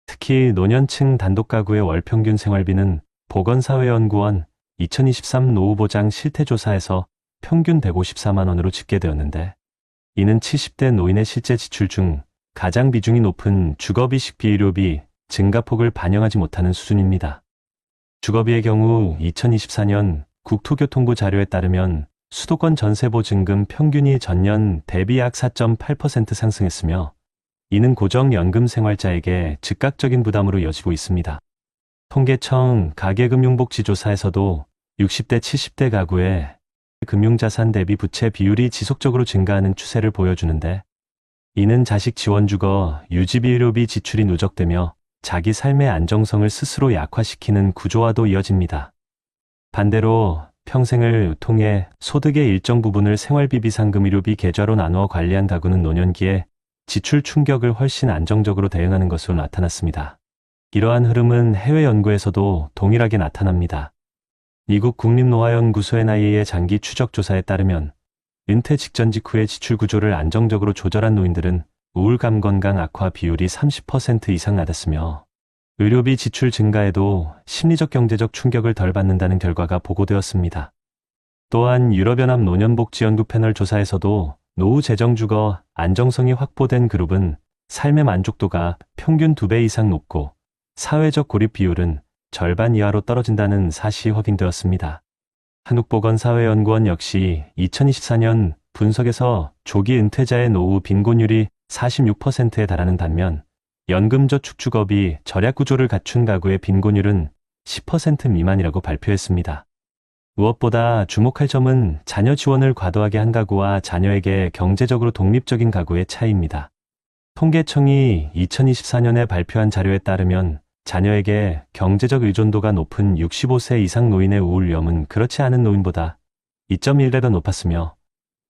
특히 노년층 단독가구의 월 평균 생활비는 보건사회연구원 2023 노후보장 실태조사에서 평균 154만 원으로 집계되었는데 이는 70대 노인의 실제 지출 중 가장 비중이 높은 주거비 식비의료비 증가폭을 반영하지 못하는 수준입니다. 주거비의 경우 2024년 국토교통부 자료에 따르면 수도권 전세보증금 평균이 전년 대비 약 4.8% 상승했으며 이는 고정연금 생활자에게 즉각적인 부담으로 이어지고 있습니다. 통계청 가계금융복지조사에서도 60대 70대 가구의 금융자산 대비 부채 비율이 지속적으로 증가하는 추세를 보여주는데 이는 자식 지원주거 유지비 의료비 지출이 누적되며 자기 삶의 안정성을 스스로 약화시키는 구조와도 이어집니다. 반대로 평생을 통해 소득의 일정 부분을 생활비 비상금 의료비 계좌로 나누어 관리한 가구는 노년기에 지출 충격을 훨씬 안정적으로 대응하는 것으로 나타났습니다. 이러한 흐름은 해외 연구에서도 동일하게 나타납니다. 미국 국립노화연구소 NIA의 장기 추적 조사에 따르면 은퇴 직전 직후의 지출 구조를 안정적으로 조절한 노인들은 우울감 건강 악화 비율이 30% 이상 낮았으며 의료비 지출 증가에도 심리적 경제적 충격을 덜 받는다는 결과가 보고되었습니다. 또한 유럽연합 노년복지연구 패널 조사에서도 노후 재정주거 안정성이 확보된 그룹은 삶의 만족도가 평균 2배 이상 높고 사회적 고립 비율은 절반 이하로 떨어진다는 사실이 확인되었습니다. 한국보건사회연구원 역시 2024년 분석에서 조기 은퇴자의 노후 빈곤율이 46%에 달하는 반면 연금저축주거비 절약구조를 갖춘 가구의 빈곤율은 10% 미만이라고 발표했습니다. 무엇보다 주목할 점은 자녀 지원을 과도하게 한 가구와 자녀에게 경제적으로 독립적인 가구의 차이입니다. 통계청이 2024년에 발표한 자료에 따르면 자녀에게 경제적 의존도가 높은 65세 이상 노인의 우울 위험은 그렇지 않은 노인보다 2.1배가 높았으며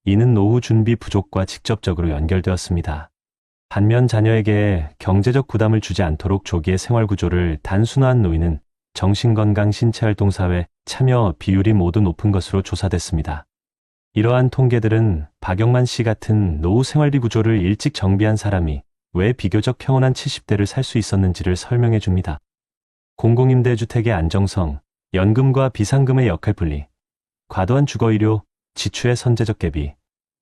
이는 노후 준비 부족과 직접적으로 연결되었습니다. 반면 자녀에게 경제적 부담을 주지 않도록 조기의 생활 구조를 단순화한 노인은 정신건강 신체활동사회 참여 비율이 모두 높은 것으로 조사됐습니다. 이러한 통계들은 박영만 씨 같은 노후 생활비 구조를 일찍 정비한 사람이 왜 비교적 평온한 70대를 살 수 있었는지를 설명해 줍니다. 공공임대주택의 안정성, 연금과 비상금의 역할 분리, 과도한 주거의료, 지출의 선제적 대비,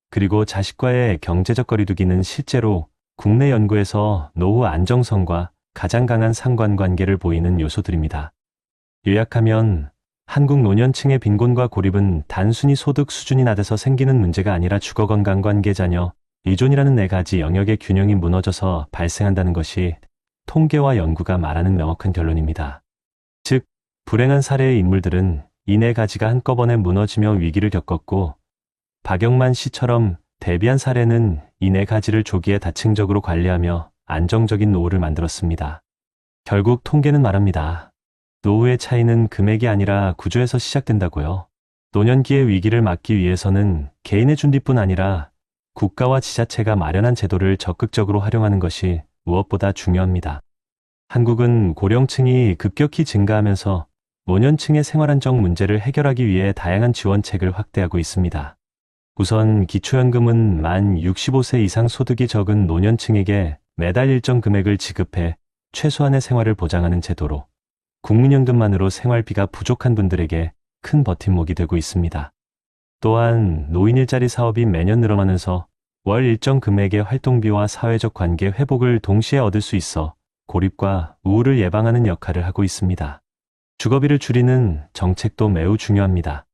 그리고 자식과의 경제적 거리두기는 실제로 국내 연구에서 노후 안정성과 가장 강한 상관관계를 보이는 요소들입니다. 요약하면 한국 노년층의 빈곤과 고립은 단순히 소득 수준이 낮아서 생기는 문제가 아니라 주거 건강 관계 자녀, 의존이라는 4가지 영역의 균형이 무너져서 발생한다는 것이 통계와 연구가 말하는 명확한 결론입니다. 즉, 불행한 사례의 인물들은 이 4가지가 한꺼번에 무너지며 위기를 겪었고 박영만 씨처럼 대비한 사례는 이 4가지를 조기에 다층적으로 관리하며 안정적인 노후를 만들었습니다. 결국 통계는 말합니다. 노후의 차이는 금액이 아니라 구조에서 시작된다고요. 노년기의 위기를 막기 위해서는 개인의 준비뿐 아니라 국가와 지자체가 마련한 제도를 적극적으로 활용하는 것이 무엇보다 중요합니다. 한국은 고령층이 급격히 증가하면서 노년층의 생활안정 문제를 해결하기 위해 다양한 지원책을 확대하고 있습니다. 우선 기초연금은 만 65세 이상 소득이 적은 노년층에게 매달 일정 금액을 지급해 최소한의 생활을 보장하는 제도로 국민연금만으로 생활비가 부족한 분들에게 큰 버팀목이 되고 있습니다. 또한 노인 일자리 사업이 매년 늘어나면서 월 일정 금액의 활동비와 사회적 관계 회복을 동시에 얻을 수 있어 고립과 우울을 예방하는 역할을 하고 있습니다. 주거비를 줄이는 정책도 매우 중요합니다.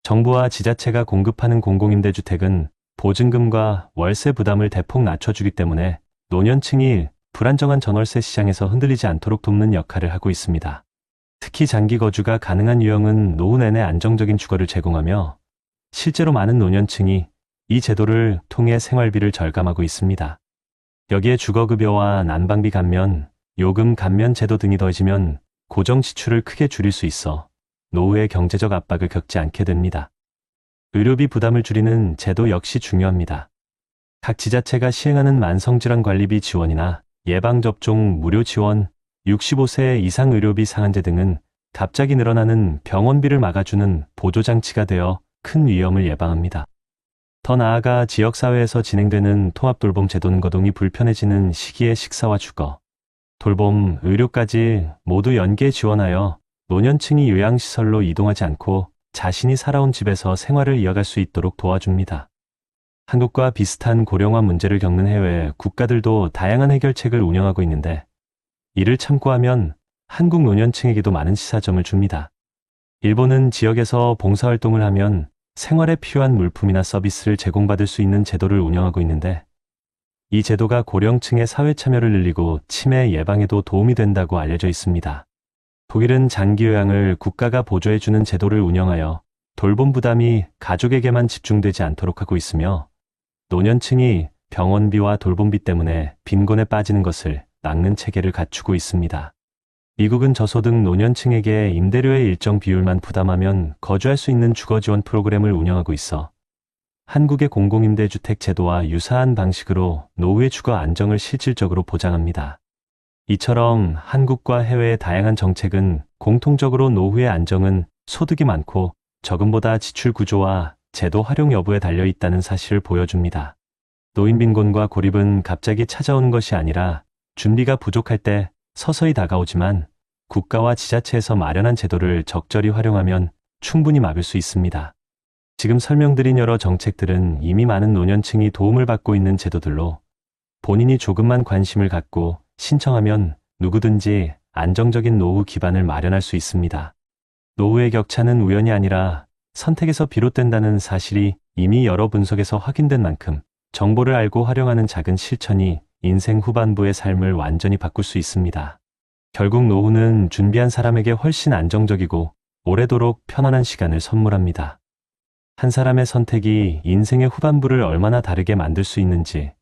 정부와 지자체가 공급하는 공공임대주택은 보증금과 월세 부담을 대폭 낮춰주기 때문에 노년층이 불안정한 전월세 시장에서 흔들리지 않도록 돕는 역할을 하고 있습니다. 특히 장기 거주가 가능한 유형은 노후 내내 안정적인 주거를 제공하며 실제로 많은 노년층이 이 제도를 통해 생활비를 절감하고 있습니다. 여기에 주거급여와 난방비 감면, 요금 감면 제도 등이 더해지면 고정 지출을 크게 줄일 수 있어 노후의 경제적 압박을 겪지 않게 됩니다. 의료비 부담을 줄이는 제도 역시 중요합니다. 각 지자체가 시행하는 만성질환 관리비 지원이나 예방접종 무료 지원, 65세 이상 의료비 상한제 등은 갑자기 늘어나는 병원비를 막아주는 보조장치가 되어 큰 위험을 예방합니다. 더 나아가 지역사회에서 진행되는 통합돌봄 제도는 거동이 불편해지는 시기에 식사와 주거, 돌봄, 의료까지 모두 연계해 지원하여 노년층이 요양시설로 이동하지 않고 자신이 살아온 집에서 생활을 이어갈 수 있도록 도와줍니다. 한국과 비슷한 고령화 문제를 겪는 해외 국가들도 다양한 해결책을 운영하고 있는데 이를 참고하면 한국 노년층에게도 많은 시사점을 줍니다. 일본은 지역에서 봉사활동을 하면 생활에 필요한 물품이나 서비스를 제공받을 수 있는 제도를 운영하고 있는데 이 제도가 고령층의 사회 참여를 늘리고 치매 예방에도 도움이 된다고 알려져 있습니다. 독일은 장기요양을 국가가 보조해주는 제도를 운영하여 돌봄 부담이 가족에게만 집중되지 않도록 하고 있으며 노년층이 병원비와 돌봄비 때문에 빈곤에 빠지는 것을 막는 체계를 갖추고 있습니다. 미국은 저소득 노년층에게 임대료의 일정 비율만 부담하면 거주할 수 있는 주거 지원 프로그램을 운영하고 있어 한국의 공공임대주택 제도와 유사한 방식으로 노후의 주거 안정을 실질적으로 보장합니다. 이처럼 한국과 해외의 다양한 정책은 공통적으로 노후의 안정은 소득이 많고 적금보다 지출 구조와 제도 활용 여부에 달려 있다는 사실을 보여줍니다. 노인 빈곤과 고립은 갑자기 찾아오는 것이 아니라 준비가 부족할 때 서서히 다가오지만 국가와 지자체에서 마련한 제도를 적절히 활용하면 충분히 막을 수 있습니다. 지금 설명드린 여러 정책들은 이미 많은 노년층이 도움을 받고 있는 제도들로 본인이 조금만 관심을 갖고 신청하면 누구든지 안정적인 노후 기반을 마련할 수 있습니다. 노후의 격차는 우연이 아니라 선택에서 비롯된다는 사실이 이미 여러 분석에서 확인된 만큼 정보를 알고 활용하는 작은 실천이 인생 후반부의 삶을 완전히 바꿀 수 있습니다. 결국 노후는 준비한 사람에게 훨씬 안정적이고 오래도록 편안한 시간을 선물합니다. 한 사람의 선택이 인생의 후반부를 얼마나 다르게 만들 수 있는지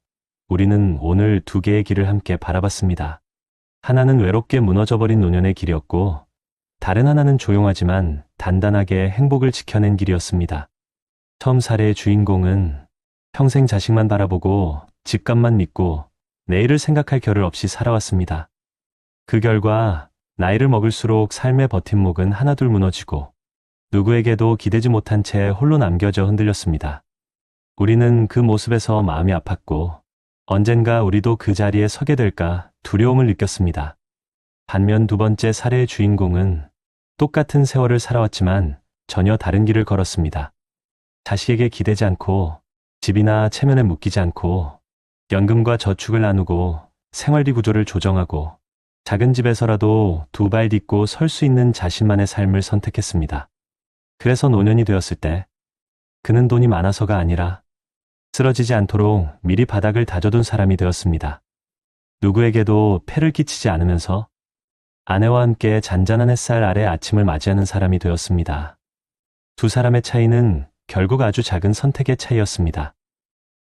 우리는 오늘 두 개의 길을 함께 바라봤습니다. 하나는 외롭게 무너져버린 노년의 길이었고 다른 하나는 조용하지만 단단하게 행복을 지켜낸 길이었습니다. 처음 사례의 주인공은 평생 자식만 바라보고 집값만 믿고 내일을 생각할 겨를 없이 살아왔습니다. 그 결과 나이를 먹을수록 삶의 버팀목은 하나둘 무너지고 누구에게도 기대지 못한 채 홀로 남겨져 흔들렸습니다. 우리는 그 모습에서 마음이 아팠고 언젠가 우리도 그 자리에 서게 될까 두려움을 느꼈습니다. 반면 두 번째 사례의 주인공은 똑같은 세월을 살아왔지만 전혀 다른 길을 걸었습니다. 자식에게 기대지 않고 집이나 체면에 묶이지 않고 연금과 저축을 나누고 생활비 구조를 조정하고 작은 집에서라도 두 발 딛고 설 수 있는 자신만의 삶을 선택했습니다. 그래서 노년이 되었을 때 그는 돈이 많아서가 아니라 쓰러지지 않도록 미리 바닥을 다져둔 사람이 되었습니다. 누구에게도 폐를 끼치지 않으면서 아내와 함께 잔잔한 햇살 아래 아침을 맞이하는 사람이 되었습니다. 두 사람의 차이는 결국 아주 작은 선택의 차이였습니다.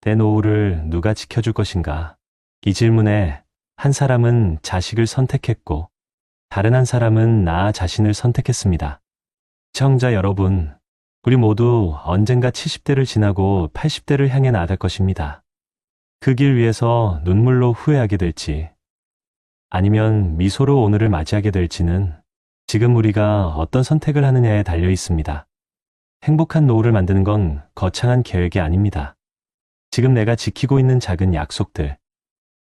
내 노후를 누가 지켜줄 것인가? 이 질문에 한 사람은 자식을 선택했고 다른 한 사람은 나 자신을 선택했습니다. 시청자 여러분, 우리 모두 언젠가 70대를 지나고 80대를 향해 나아갈 것입니다. 그 길 위에서 눈물로 후회하게 될지 아니면 미소로 오늘을 맞이하게 될지는 지금 우리가 어떤 선택을 하느냐에 달려 있습니다. 행복한 노후를 만드는 건 거창한 계획이 아닙니다. 지금 내가 지키고 있는 작은 약속들,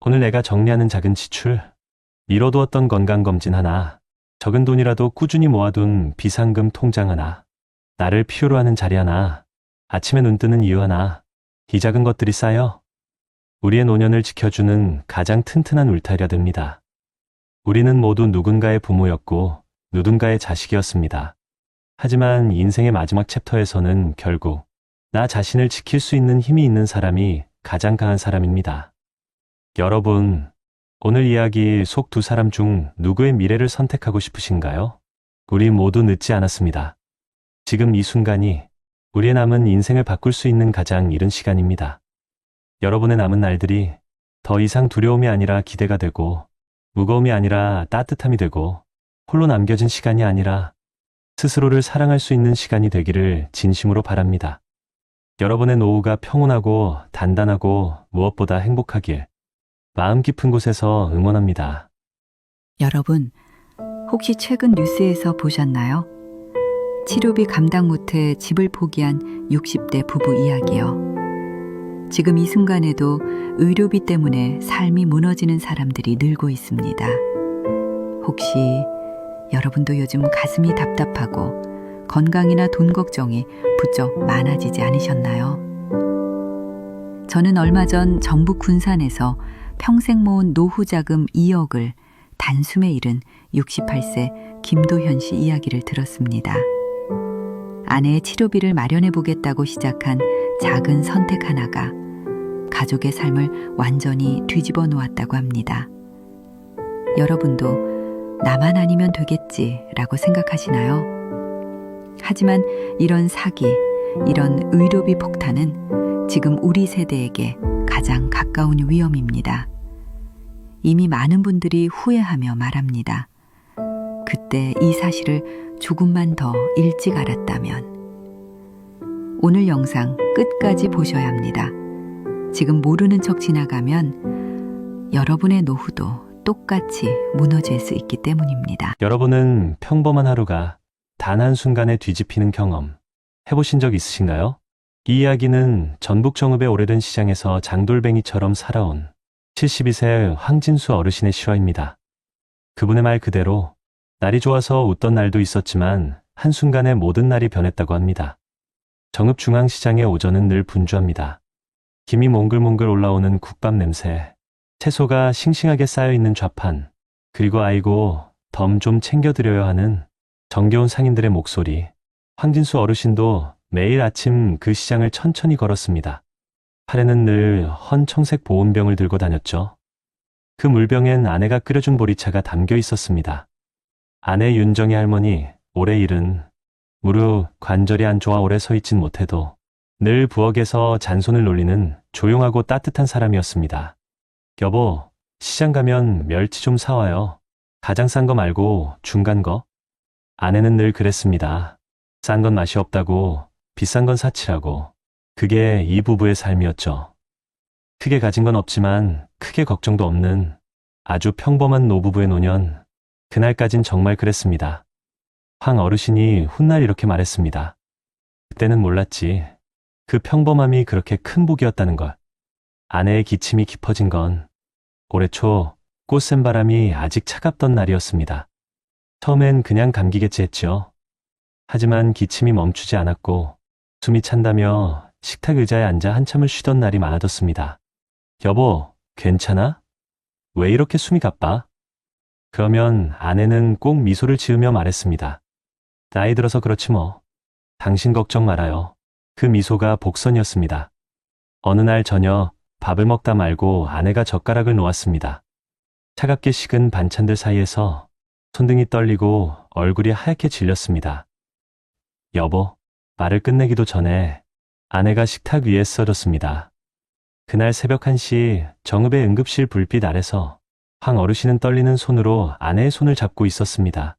오늘 내가 정리하는 작은 지출, 미뤄두었던 건강검진 하나, 적은 돈이라도 꾸준히 모아둔 비상금 통장 하나, 나를 필요로 하는 자리 하나, 아침에 눈 뜨는 이유 하나, 이 작은 것들이 쌓여 우리의 노년을 지켜주는 가장 튼튼한 울타리가 됩니다. 우리는 모두 누군가의 부모였고 누군가의 자식이었습니다. 하지만 인생의 마지막 챕터에서는 결국 나 자신을 지킬 수 있는 힘이 있는 사람이 가장 강한 사람입니다. 여러분, 오늘 이야기 속 두 사람 중 누구의 미래를 선택하고 싶으신가요? 우리 모두 늦지 않았습니다. 지금 이 순간이 우리의 남은 인생을 바꿀 수 있는 가장 이른 시간입니다. 여러분의 남은 날들이 더 이상 두려움이 아니라 기대가 되고 무거움이 아니라 따뜻함이 되고 홀로 남겨진 시간이 아니라 스스로를 사랑할 수 있는 시간이 되기를 진심으로 바랍니다. 여러분의 노후가 평온하고 단단하고 무엇보다 행복하길 마음 깊은 곳에서 응원합니다. 여러분, 혹시 최근 뉴스에서 보셨나요? 치료비 감당 못해 집을 포기한 60대 부부 이야기요. 지금 이 순간에도 의료비 때문에 삶이 무너지는 사람들이 늘고 있습니다. 혹시 여러분도 요즘 가슴이 답답하고 건강이나 돈 걱정이 부쩍 많아지지 않으셨나요? 저는 얼마 전 전북 군산에서 평생 모은 노후 자금 2억을 단숨에 잃은 68세 김도현 씨 이야기를 들었습니다. 아내의 치료비를 마련해 보겠다고 시작한 작은 선택 하나가 가족의 삶을 완전히 뒤집어 놓았다고 합니다. 여러분도 나만 아니면 되겠지라고 생각하시나요? 하지만 이런 사기, 이런 의료비 폭탄은 지금 우리 세대에게 가장 가장 가까운 위험입니다. 이미 많은 분들이 후회하며 말합니다. 그때 이 사실을 조금만 더 일찍 알았다면. 오늘 영상 끝까지 보셔야 합니다. 지금 모르는 척 지나가면 여러분의 노후도 똑같이 무너질 수 있기 때문입니다. 여러분은 평범한 하루가 단 한순간에 뒤집히는 경험 해보신 적 있으신가요? 이 이야기는 전북 정읍의 오래된 시장에서 장돌뱅이처럼 살아온 72세 황진수 어르신의 실화입니다. 그분의 말 그대로 날이 좋아서 웃던 날도 있었지만 한순간에 모든 날이 변했다고 합니다. 정읍 중앙시장의 오전은 늘 분주합니다. 김이 몽글몽글 올라오는 국밥 냄새, 채소가 싱싱하게 쌓여있는 좌판, 그리고 아이고 덤 좀 챙겨드려야 하는 정겨운 상인들의 목소리. 황진수 어르신도 매일 아침 그 시장을 천천히 걸었습니다. 팔에는 늘 헌 청색 보온병을 들고 다녔죠. 그 물병엔 아내가 끓여준 보리차가 담겨 있었습니다. 아내 윤정희 할머니, 올해 일은 무릎 관절이 안 좋아 오래 서 있진 못해도 늘 부엌에서 잔손을 놀리는 조용하고 따뜻한 사람이었습니다. 여보, 시장 가면 멸치 좀 사와요. 가장 싼 거 말고 중간 거. 아내는 늘 그랬습니다. 싼 건 맛이 없다고, 비싼 건 사치라고. 그게 이 부부의 삶이었죠. 크게 가진 건 없지만 크게 걱정도 없는 아주 평범한 노부부의 노년. 그날까진 정말 그랬습니다. 황 어르신이 훗날 이렇게 말했습니다. 그때는 몰랐지. 그 평범함이 그렇게 큰 복이었다는 걸. 아내의 기침이 깊어진 건 올해 초 꽃샘 바람이 아직 차갑던 날이었습니다. 처음엔 그냥 감기겠지 했죠. 하지만 기침이 멈추지 않았고 숨이 찬다며 식탁 의자에 앉아 한참을 쉬던 날이 많아졌습니다. 여보, 괜찮아? 왜 이렇게 숨이 가빠? 그러면 아내는 꼭 미소를 지으며 말했습니다. 나이 들어서 그렇지 뭐. 당신 걱정 말아요. 그 미소가 복선이었습니다. 어느 날 저녁 밥을 먹다 말고 아내가 젓가락을 놓았습니다. 차갑게 식은 반찬들 사이에서 손등이 떨리고 얼굴이 하얗게 질렸습니다. 여보, 말을 끝내기도 전에 아내가 식탁 위에 쓰러졌습니다. 그날 새벽 1시 정읍의 응급실 불빛 아래서 황 어르신은 떨리는 손으로 아내의 손을 잡고 있었습니다.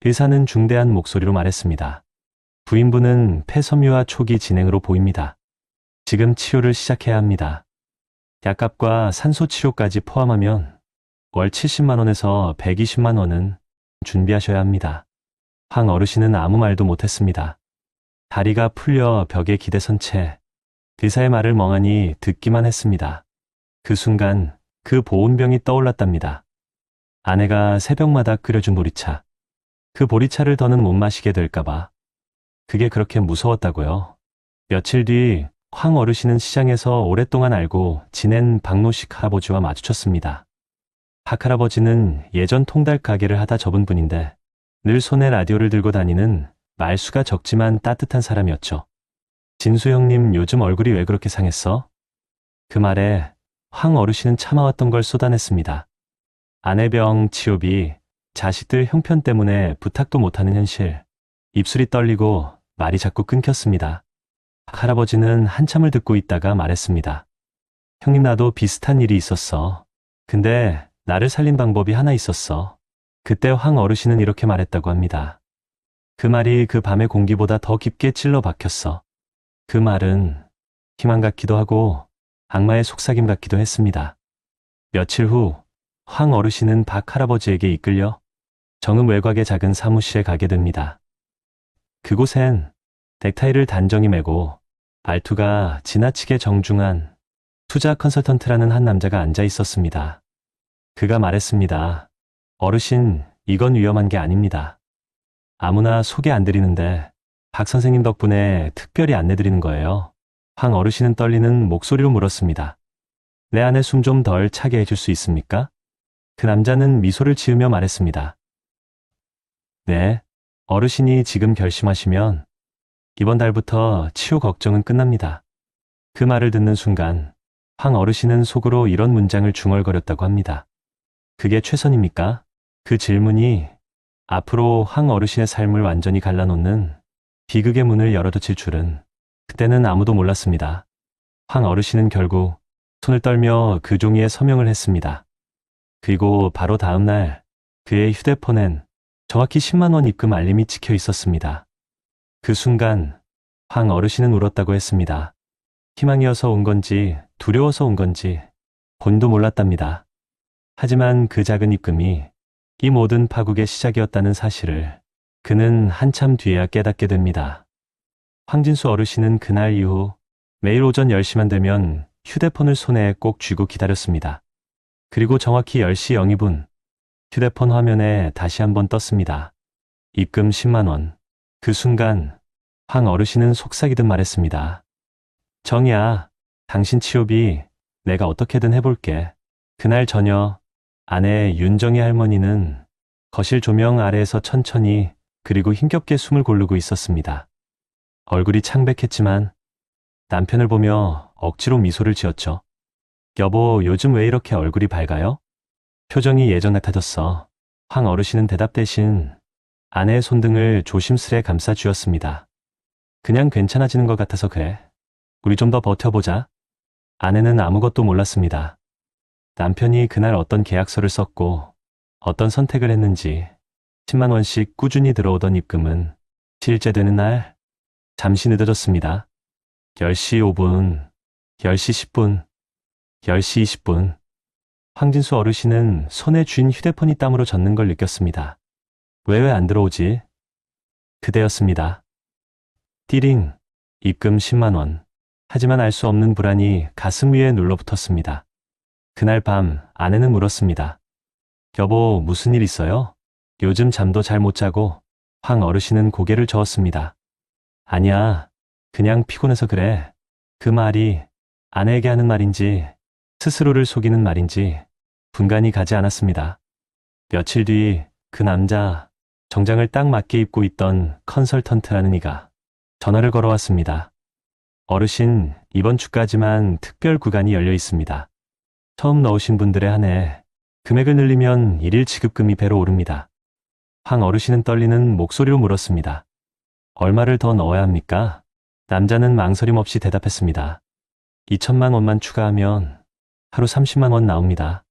의사는 중대한 목소리로 말했습니다. 부인분은 폐섬유화 초기 진행으로 보입니다. 지금 치료를 시작해야 합니다. 약값과 산소 치료까지 포함하면 월 70만 원에서 120만 원은 준비하셔야 합니다. 황 어르신은 아무 말도 못했습니다. 다리가 풀려 벽에 기대선 채 의사의 말을 멍하니 듣기만 했습니다. 그 순간 그 보온병이 떠올랐답니다. 아내가 새벽마다 끓여준 보리차. 그 보리차를 더는 못 마시게 될까봐. 그게 그렇게 무서웠다고요. 며칠 뒤 황 어르신은 시장에서 오랫동안 알고 지낸 박노식 할아버지와 마주쳤습니다. 박 할아버지는 예전 통닭 가게를 하다 접은 분인데 늘 손에 라디오를 들고 다니는 말수가 적지만 따뜻한 사람이었죠. 진수 형님, 요즘 얼굴이 왜 그렇게 상했어? 그 말에 황 어르신은 참아왔던 걸 쏟아냈습니다. 아내병, 치료비, 자식들 형편 때문에 부탁도 못하는 현실. 입술이 떨리고 말이 자꾸 끊겼습니다. 할아버지는 한참을 듣고 있다가 말했습니다. 형님, 나도 비슷한 일이 있었어. 근데 나를 살린 방법이 하나 있었어. 그때 황 어르신은 이렇게 말했다고 합니다. 그 말이 그 밤의 공기보다 더 깊게 찔러 박혔어. 그 말은 희망 같기도 하고 악마의 속삭임 같기도 했습니다. 며칠 후 황 어르신은 박 할아버지에게 이끌려 정읍 외곽의 작은 사무실에 가게 됩니다. 그곳엔 넥타이를 단정히 매고 말투가 지나치게 정중한 투자 컨설턴트라는 한 남자가 앉아 있었습니다. 그가 말했습니다. 어르신, 이건 위험한 게 아닙니다. 아무나 소개 안 드리는데 박 선생님 덕분에 특별히 안내드리는 거예요. 황 어르신은 떨리는 목소리로 물었습니다. 내 안에 숨 좀 덜 차게 해줄 수 있습니까? 그 남자는 미소를 지으며 말했습니다. 네, 어르신이 지금 결심하시면 이번 달부터 치료 걱정은 끝납니다. 그 말을 듣는 순간 황 어르신은 속으로 이런 문장을 중얼거렸다고 합니다. 그게 최선입니까? 그 질문이 앞으로 황 어르신의 삶을 완전히 갈라놓는 비극의 문을 열어젖힐 줄은 그때는 아무도 몰랐습니다. 황 어르신은 결국 손을 떨며 그 종이에 서명을 했습니다. 그리고 바로 다음 날 그의 휴대폰엔 정확히 10만 원 입금 알림이 찍혀 있었습니다. 그 순간 황 어르신은 울었다고 했습니다. 희망이어서 온 건지 두려워서 온 건지 본인도 몰랐답니다. 하지만 그 작은 입금이 이 모든 파국의 시작이었다는 사실을 그는 한참 뒤에야 깨닫게 됩니다. 황진수 어르신은 그날 이후 매일 오전 10시만 되면 휴대폰을 손에 꼭 쥐고 기다렸습니다. 그리고 정확히 10시 02분 휴대폰 화면에 다시 한번 떴습니다. 입금 10만 원. 그 순간 황 어르신은 속삭이듯 말했습니다. 정이야, 당신 취업이 내가 어떻게든 해볼게. 그날 저녁 아내 윤정희 할머니는 거실 조명 아래에서 천천히 그리고 힘겹게 숨을 고르고 있었습니다. 얼굴이 창백했지만 남편을 보며 억지로 미소를 지었죠. 여보, 요즘 왜 이렇게 얼굴이 밝아요? 표정이 예전 같아졌어. 황 어르신은 대답 대신 아내의 손등을 조심스레 감싸 주었습니다. 그냥 괜찮아지는 것 같아서 그래. 우리 좀 더 버텨보자. 아내는 아무것도 몰랐습니다. 남편이 그날 어떤 계약서를 썼고 어떤 선택을 했는지 10만 원씩 꾸준히 들어오던 입금은 실제 되는 날 잠시 늦어졌습니다. 10시 5분, 10시 10분, 10시 20분. 황진수 어르신은 손에 쥔 휴대폰이 땀으로 젖는 걸 느꼈습니다. 왜 안 들어오지? 그대였습니다. 띠링, 입금 10만 원. 하지만 알 수 없는 불안이 가슴 위에 눌러붙었습니다. 그날 밤 아내는 물었습니다. 여보, 무슨 일 있어요? 요즘 잠도 잘 못 자고. 황 어르신은 고개를 저었습니다. 아니야, 그냥 피곤해서 그래. 그 말이 아내에게 하는 말인지 스스로를 속이는 말인지 분간이 가지 않았습니다. 며칠 뒤 그 남자, 정장을 딱 맞게 입고 있던 컨설턴트라는 이가 전화를 걸어왔습니다. 어르신, 이번 주까지만 특별 구간이 열려 있습니다. 처음 넣으신 분들에 한해 금액을 늘리면 일일 지급금이 배로 오릅니다. 황 어르신은 떨리는 목소리로 물었습니다. 얼마를 더 넣어야 합니까? 남자는 망설임 없이 대답했습니다. 2천만 원만 추가하면 하루 30만 원 나옵니다.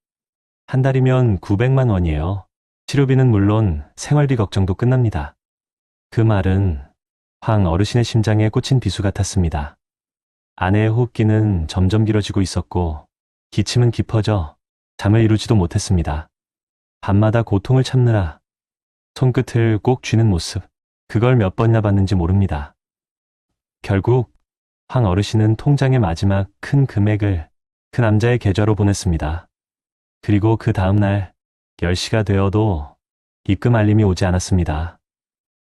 한 달이면 900만 원이에요. 치료비는 물론 생활비 걱정도 끝납니다. 그 말은 황 어르신의 심장에 꽂힌 비수 같았습니다. 아내의 호흡기는 점점 길어지고 있었고 기침은 깊어져 잠을 이루지도 못했습니다. 밤마다 고통을 참느라 손끝을 꼭 쥐는 모습, 그걸 몇 번이나 봤는지 모릅니다. 결국 황 어르신은 통장의 마지막 큰 금액을 그 남자의 계좌로 보냈습니다. 그리고 그 다음날 10시가 되어도 입금 알림이 오지 않았습니다.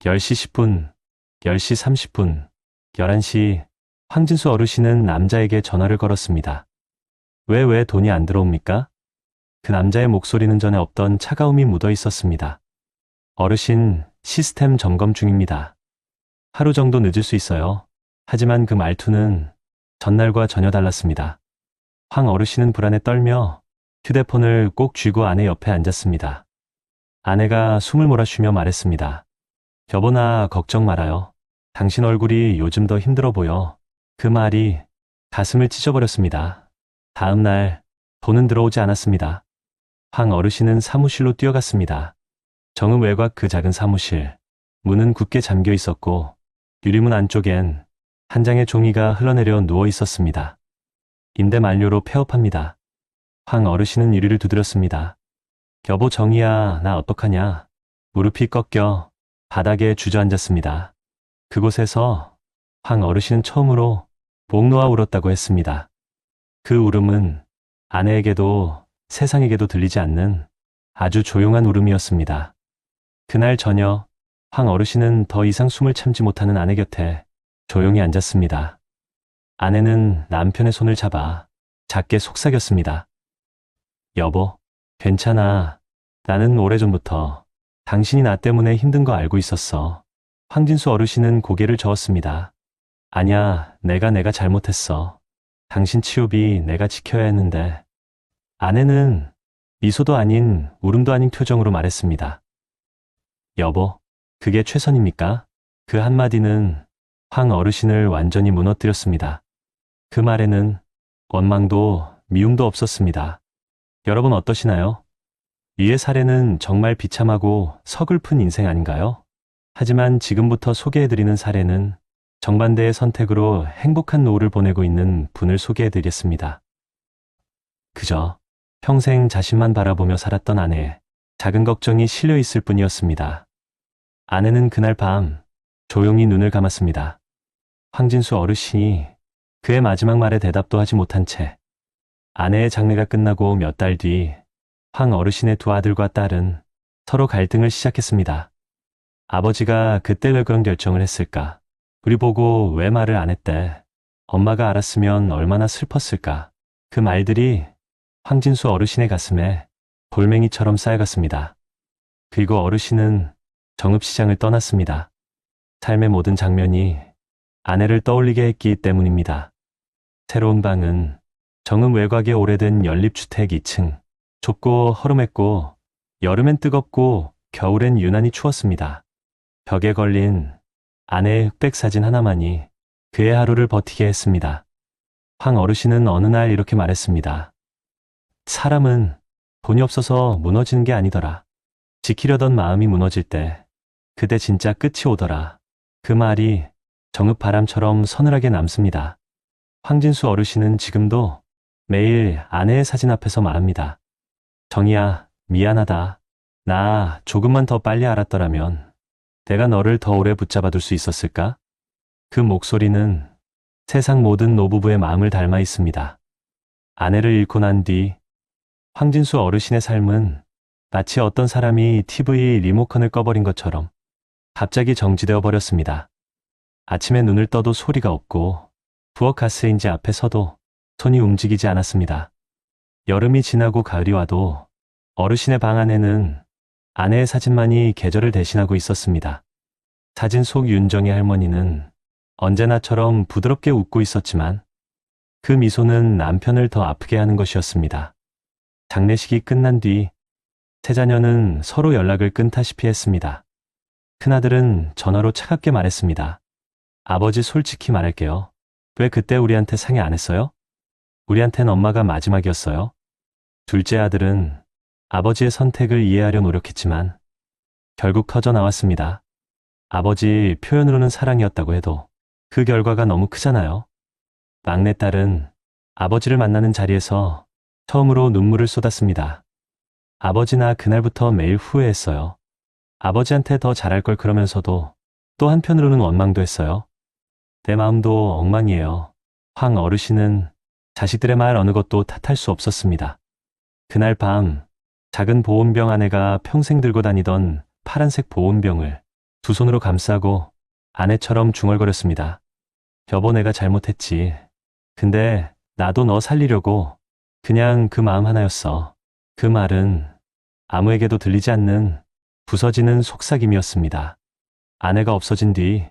10시 10분, 10시 30분, 11시 황진수 어르신은 남자에게 전화를 걸었습니다. 왜 돈이 안 들어옵니까? 그 남자의 목소리는 전에 없던 차가움이 묻어 있었습니다. 어르신, 시스템 점검 중입니다. 하루 정도 늦을 수 있어요. 하지만 그 말투는 전날과 전혀 달랐습니다. 황 어르신은 불안에 떨며 휴대폰을 꼭 쥐고 아내 옆에 앉았습니다. 아내가 숨을 몰아쉬며 말했습니다. 여보, 나 걱정 말아요. 당신 얼굴이 요즘 더 힘들어 보여. 그 말이 가슴을 찢어버렸습니다. 다음 날 돈은 들어오지 않았습니다. 황 어르신은 사무실로 뛰어갔습니다. 정음 외곽 그 작은 사무실. 문은 굳게 잠겨 있었고 유리문 안쪽엔 한 장의 종이가 흘러내려 누워 있었습니다. 임대 만료로 폐업합니다. 황 어르신은 유리를 두드렸습니다. 여보, 정이야, 나 어떡하냐. 무릎이 꺾여 바닥에 주저앉았습니다. 그곳에서 황 어르신은 처음으로 목 놓아 울었다고 했습니다. 그 울음은 아내에게도 세상에게도 들리지 않는 아주 조용한 울음이었습니다. 그날 저녁 황 어르신은 더 이상 숨을 참지 못하는 아내 곁에 조용히 앉았습니다. 아내는 남편의 손을 잡아 작게 속삭였습니다. 여보, 괜찮아. 나는 오래전부터 당신이 나 때문에 힘든 거 알고 있었어. 황진수 어르신은 고개를 저었습니다. 아니야, 내가 잘못했어. 당신 치료비 내가 지켜야 했는데. 아내는 미소도 아닌 울음도 아닌 표정으로 말했습니다. 여보, 그게 최선입니까? 그 한마디는 황 어르신을 완전히 무너뜨렸습니다. 그 말에는 원망도 미움도 없었습니다. 여러분 어떠시나요? 이의 사례는 정말 비참하고 서글픈 인생 아닌가요? 하지만 지금부터 소개해드리는 사례는 정반대의 선택으로 행복한 노후를 보내고 있는 분을 소개해드리겠습니다. 그저 평생 자신만 바라보며 살았던 아내의 작은 걱정이 실려 있을 뿐이었습니다. 아내는 그날 밤 조용히 눈을 감았습니다. 황진수 어르신이 그의 마지막 말에 대답도 하지 못한 채 아내의 장례가 끝나고 몇 달 뒤 황 어르신의 두 아들과 딸은 서로 갈등을 시작했습니다. 아버지가 그때 왜 그런 결정을 했을까? 우리 보고 왜 말을 안 했대? 엄마가 알았으면 얼마나 슬펐을까? 그 말들이 황진수 어르신의 가슴에 돌멩이처럼 쌓여갔습니다. 그리고 어르신은 정읍시장을 떠났습니다. 삶의 모든 장면이 아내를 떠올리게 했기 때문입니다. 새로운 방은 정읍 외곽의 오래된 연립주택 2층. 좁고 허름했고 여름엔 뜨겁고 겨울엔 유난히 추웠습니다. 벽에 걸린 아내의 흑백 사진 하나만이 그의 하루를 버티게 했습니다. 황 어르신은 어느 날 이렇게 말했습니다. 사람은 돈이 없어서 무너지는 게 아니더라. 지키려던 마음이 무너질 때 그때 진짜 끝이 오더라. 그 말이 정읍 바람처럼 서늘하게 남습니다. 황진수 어르신은 지금도 매일 아내의 사진 앞에서 말합니다. 정희야, 미안하다. 나 조금만 더 빨리 알았더라면 내가 너를 더 오래 붙잡아둘 수 있었을까? 그 목소리는 세상 모든 노부부의 마음을 닮아 있습니다. 아내를 잃고 난 뒤 황진수 어르신의 삶은 마치 어떤 사람이 TV 리모컨을 꺼버린 것처럼 갑자기 정지되어 버렸습니다. 아침에 눈을 떠도 소리가 없고 부엌 가스레인지 앞에 서도 손이 움직이지 않았습니다. 여름이 지나고 가을이 와도 어르신의 방 안에는 아내의 사진만이 계절을 대신하고 있었습니다. 사진 속 윤정희 할머니는 언제나처럼 부드럽게 웃고 있었지만 그 미소는 남편을 더 아프게 하는 것이었습니다. 장례식이 끝난 뒤 세 자녀는 서로 연락을 끊다시피 했습니다. 큰아들은 전화로 차갑게 말했습니다. 아버지 솔직히 말할게요. 왜 그때 우리한테 상의 안 했어요? 우리한텐 엄마가 마지막이었어요. 둘째 아들은 아버지의 선택을 이해하려 노력했지만 결국 터져 나왔습니다. 아버지 표현으로는 사랑이었다고 해도 그 결과가 너무 크잖아요. 막내딸은 아버지를 만나는 자리에서 처음으로 눈물을 쏟았습니다. 아버지나 그날부터 매일 후회했어요. 아버지한테 더 잘할 걸 그러면서도 또 한편으로는 원망도 했어요. 내 마음도 엉망이에요. 황 어르신은 자식들의 말 어느 것도 탓할 수 없었습니다. 그날 밤 작은 보온병 아내가 평생 들고 다니던 파란색 보온병을 두 손으로 감싸고 아내처럼 중얼거렸습니다. 여보, 내가 잘못했지. 근데 나도 너 살리려고 그냥 그 마음 하나였어. 그 말은 아무에게도 들리지 않는 부서지는 속삭임이었습니다. 아내가 없어진 뒤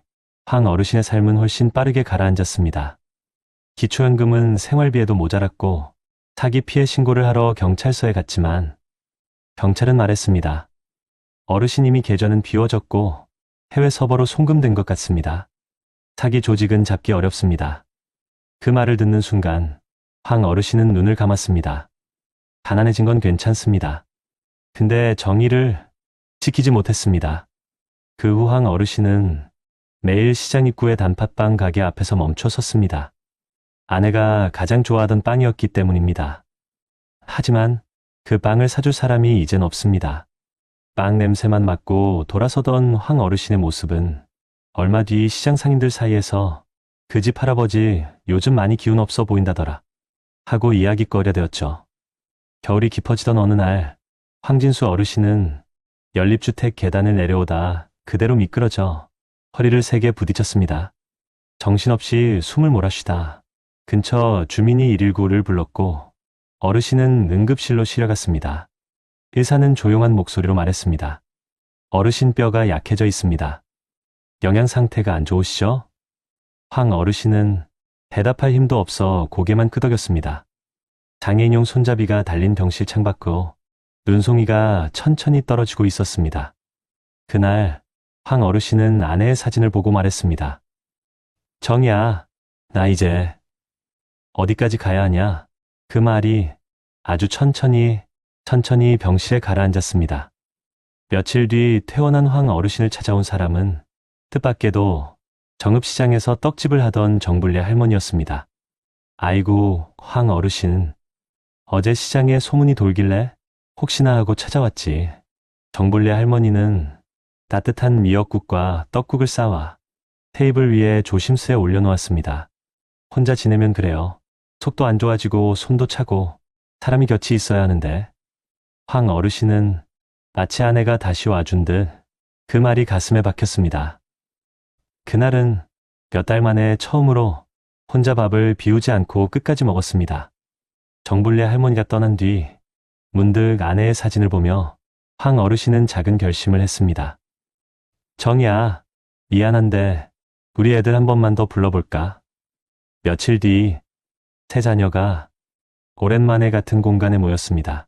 황 어르신의 삶은 훨씬 빠르게 가라앉았습니다. 기초연금은 생활비에도 모자랐고 사기 피해 신고를 하러 경찰서에 갔지만 경찰은 말했습니다. 어르신 이미 계좌는 비워졌고 해외 서버로 송금된 것 같습니다. 사기 조직은 잡기 어렵습니다. 그 말을 듣는 순간 황 어르신은 눈을 감았습니다. 가난해진 건 괜찮습니다. 근데 정의를 지키지 못했습니다. 그 후 황 어르신은 매일 시장 입구의 단팥빵 가게 앞에서 멈춰 섰습니다. 아내가 가장 좋아하던 빵이었기 때문입니다. 하지만 그 빵을 사줄 사람이 이젠 없습니다. 빵 냄새만 맡고 돌아서던 황 어르신의 모습은 얼마 뒤 시장 상인들 사이에서 그 집 할아버지 요즘 많이 기운 없어 보인다더라 하고 이야깃거리가 되었죠. 겨울이 깊어지던 어느 날 황진수 어르신은 연립주택 계단을 내려오다 그대로 미끄러져 허리를 세게 부딪혔습니다. 정신없이 숨을 몰아쉬다 근처 주민이 119를 불렀고 어르신은 응급실로 실려갔습니다. 의사는 조용한 목소리로 말했습니다. 어르신 뼈가 약해져 있습니다. 영양 상태가 안 좋으시죠? 황 어르신은 대답할 힘도 없어 고개만 끄덕였습니다. 장애인용 손잡이가 달린 병실 창밖으로 눈송이가 천천히 떨어지고 있었습니다. 그날 황 어르신은 아내의 사진을 보고 말했습니다. 정이야, 나 이제 어디까지 가야 하냐? 그 말이 아주 천천히 병실에 가라앉았습니다. 며칠 뒤 퇴원한 황 어르신을 찾아온 사람은 뜻밖에도 정읍시장에서 떡집을 하던 정불례 할머니였습니다. 아이고, 황 어르신. 어제 시장에 소문이 돌길래 혹시나 하고 찾아왔지. 정불례 할머니는 따뜻한 미역국과 떡국을 싸와 테이블 위에 조심스레 올려놓았습니다. 혼자 지내면 그래요. 속도 안 좋아지고 손도 차고 사람이 곁이 있어야 하는데. 황 어르신은 마치 아내가 다시 와준 듯 그 말이 가슴에 박혔습니다. 그날은 몇 달 만에 처음으로 혼자 밥을 비우지 않고 끝까지 먹었습니다. 정불례 할머니가 떠난 뒤 문득 아내의 사진을 보며 황 어르신은 작은 결심을 했습니다. 정이야, 미안한데 우리 애들 한 번만 더 불러볼까? 며칠 뒤 세 자녀가 오랜만에 같은 공간에 모였습니다.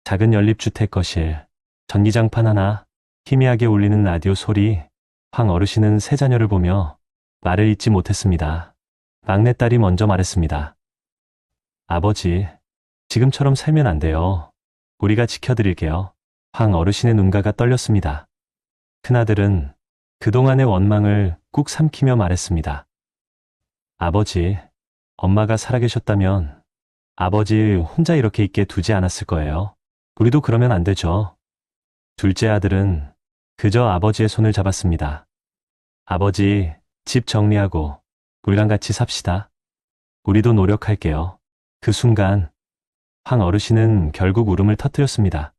작은 연립주택 거실, 전기장판 하나, 희미하게 울리는 라디오 소리. 황 어르신은 세 자녀를 보며 말을 잇지 못했습니다. 막내딸이 먼저 말했습니다. 아버지, 지금처럼 살면 안 돼요. 우리가 지켜드릴게요. 황 어르신의 눈가가 떨렸습니다. 큰아들은 그동안의 원망을 꾹 삼키며 말했습니다. 아버지, 엄마가 살아계셨다면 아버지 혼자 이렇게 있게 두지 않았을 거예요. 우리도 그러면 안 되죠. 둘째 아들은 그저 아버지의 손을 잡았습니다. 아버지, 집 정리하고 우리랑 같이 삽시다. 우리도 노력할게요. 그 순간 황 어르신은 결국 울음을 터뜨렸습니다.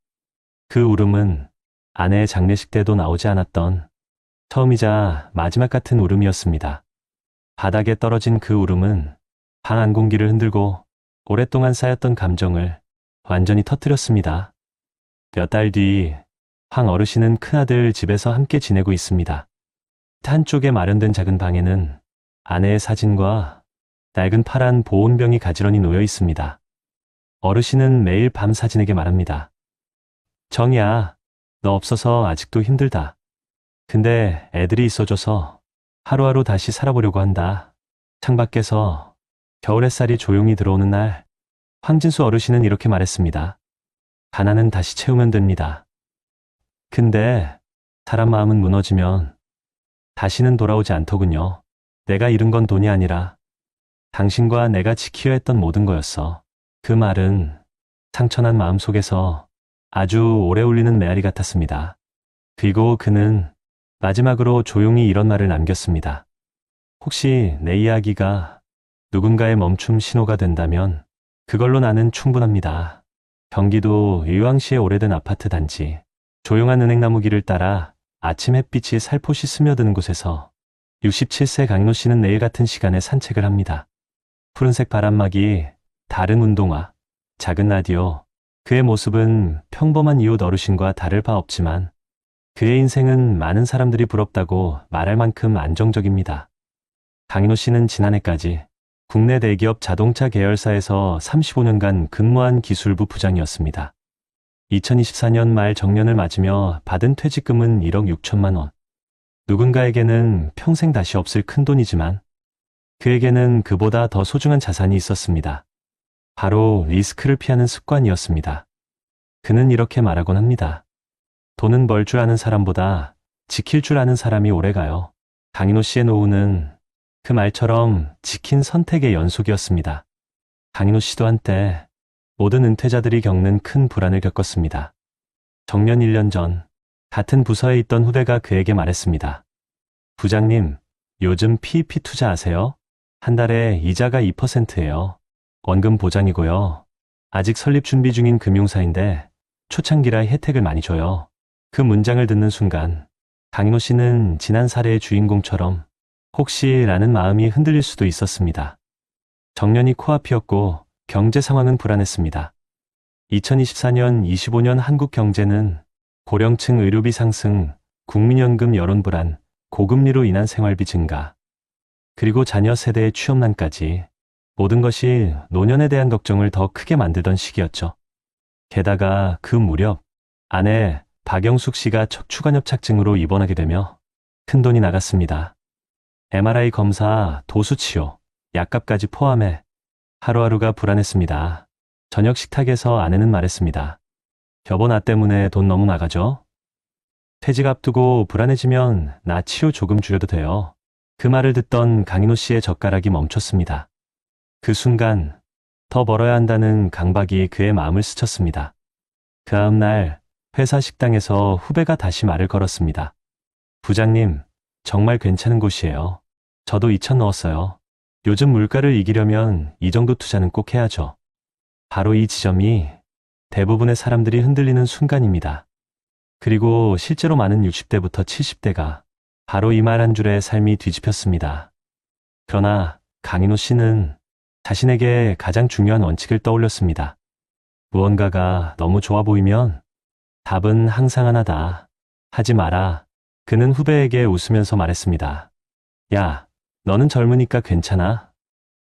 그 울음은 아내의 장례식 때도 나오지 않았던 처음이자 마지막 같은 울음이었습니다. 바닥에 떨어진 그 울음은 방 안 공기를 흔들고 오랫동안 쌓였던 감정을 완전히 터뜨렸습니다. 몇 달 뒤 황 어르신은 큰아들 집에서 함께 지내고 있습니다. 한쪽에 마련된 작은 방에는 아내의 사진과 낡은 파란 보온병이 가지런히 놓여 있습니다. 어르신은 매일 밤 사진에게 말합니다. 정이야, 너 없어서 아직도 힘들다. 근데 애들이 있어줘서 하루하루 다시 살아보려고 한다. 창밖에서 겨울 햇살이 조용히 들어오는 날, 황진수 어르신은 이렇게 말했습니다. 가난은 다시 채우면 됩니다. 근데 사람 마음은 무너지면 다시는 돌아오지 않더군요. 내가 잃은 건 돈이 아니라 당신과 내가 지키려 했던 모든 거였어. 그 말은 상처난 마음 속에서 아주 오래 울리는 메아리 같았습니다. 그리고 그는 마지막으로 조용히 이런 말을 남겼습니다. 혹시 내 이야기가 누군가의 멈춤 신호가 된다면 그걸로 나는 충분합니다. 경기도 의왕시의 오래된 아파트 단지, 조용한 은행나무 길을 따라 아침 햇빛이 살포시 스며드는 곳에서 67세 강인호 씨는 내일 같은 시간에 산책을 합니다. 푸른색 바람막이, 다른 운동화, 작은 라디오, 그의 모습은 평범한 이웃 어르신과 다를 바 없지만 그의 인생은 많은 사람들이 부럽다고 말할 만큼 안정적입니다. 강인호 씨는 지난해까지 국내 대기업 자동차 계열사에서 35년간 근무한 기술부 부장이었습니다. 2024년 말 정년을 맞으며 받은 퇴직금은 1억 6천만 원. 누군가에게는 평생 다시 없을 큰돈이지만 그에게는 그보다 더 소중한 자산이 있었습니다. 바로 리스크를 피하는 습관이었습니다. 그는 이렇게 말하곤 합니다. 돈은 벌 줄 아는 사람보다 지킬 줄 아는 사람이 오래가요. 강인호 씨의 노후는 그 말처럼 지킨 선택의 연속이었습니다. 강인호 씨도 한때 모든 은퇴자들이 겪는 큰 불안을 겪었습니다. 정년 1년 전 같은 부서에 있던 후배가 그에게 말했습니다. 부장님, 요즘 PEP 투자 아세요? 한 달에 이자가 2%예요. 원금 보장이고요. 아직 설립 준비 중인 금융사인데 초창기라 혜택을 많이 줘요. 그 문장을 듣는 순간 강인호 씨는 지난 사례의 주인공처럼 혹시라는 마음이 흔들릴 수도 있었습니다. 정년이 코앞이었고 경제 상황은 불안했습니다. 2024년, 25년 한국 경제는 고령층 의료비 상승, 국민연금 여론 불안, 고금리로 인한 생활비 증가, 그리고 자녀 세대의 취업난까지 모든 것이 노년에 대한 걱정을 더 크게 만들던 시기였죠. 게다가 그 무렵 아내 박영숙 씨가 척추관엽착증으로 입원하게 되며 큰돈이 나갔습니다. MRI 검사, 도수치료, 약값까지 포함해 하루하루가 불안했습니다. 저녁 식탁에서 아내는 말했습니다. 여보, 나 때문에 돈 너무 나가죠? 퇴직 앞두고 불안해지면 나 치료 조금 줄여도 돼요. 그 말을 듣던 강인호 씨의 젓가락이 멈췄습니다. 그 순간 더 벌어야 한다는 강박이 그의 마음을 스쳤습니다. 그 다음 날 회사 식당에서 후배가 다시 말을 걸었습니다. 부장님, 정말 괜찮은 곳이에요. 저도 2천 넣었어요. 요즘 물가를 이기려면 이 정도 투자는 꼭 해야죠. 바로 이 지점이 대부분의 사람들이 흔들리는 순간입니다. 그리고 실제로 많은 60대부터 70대가 바로 이 말 한 줄에 삶이 뒤집혔습니다. 그러나 강인호 씨는 자신에게 가장 중요한 원칙을 떠올렸습니다. 무언가가 너무 좋아 보이면 답은 항상 하나다. 하지 마라. 그는 후배에게 웃으면서 말했습니다. 야, 너는 젊으니까 괜찮아.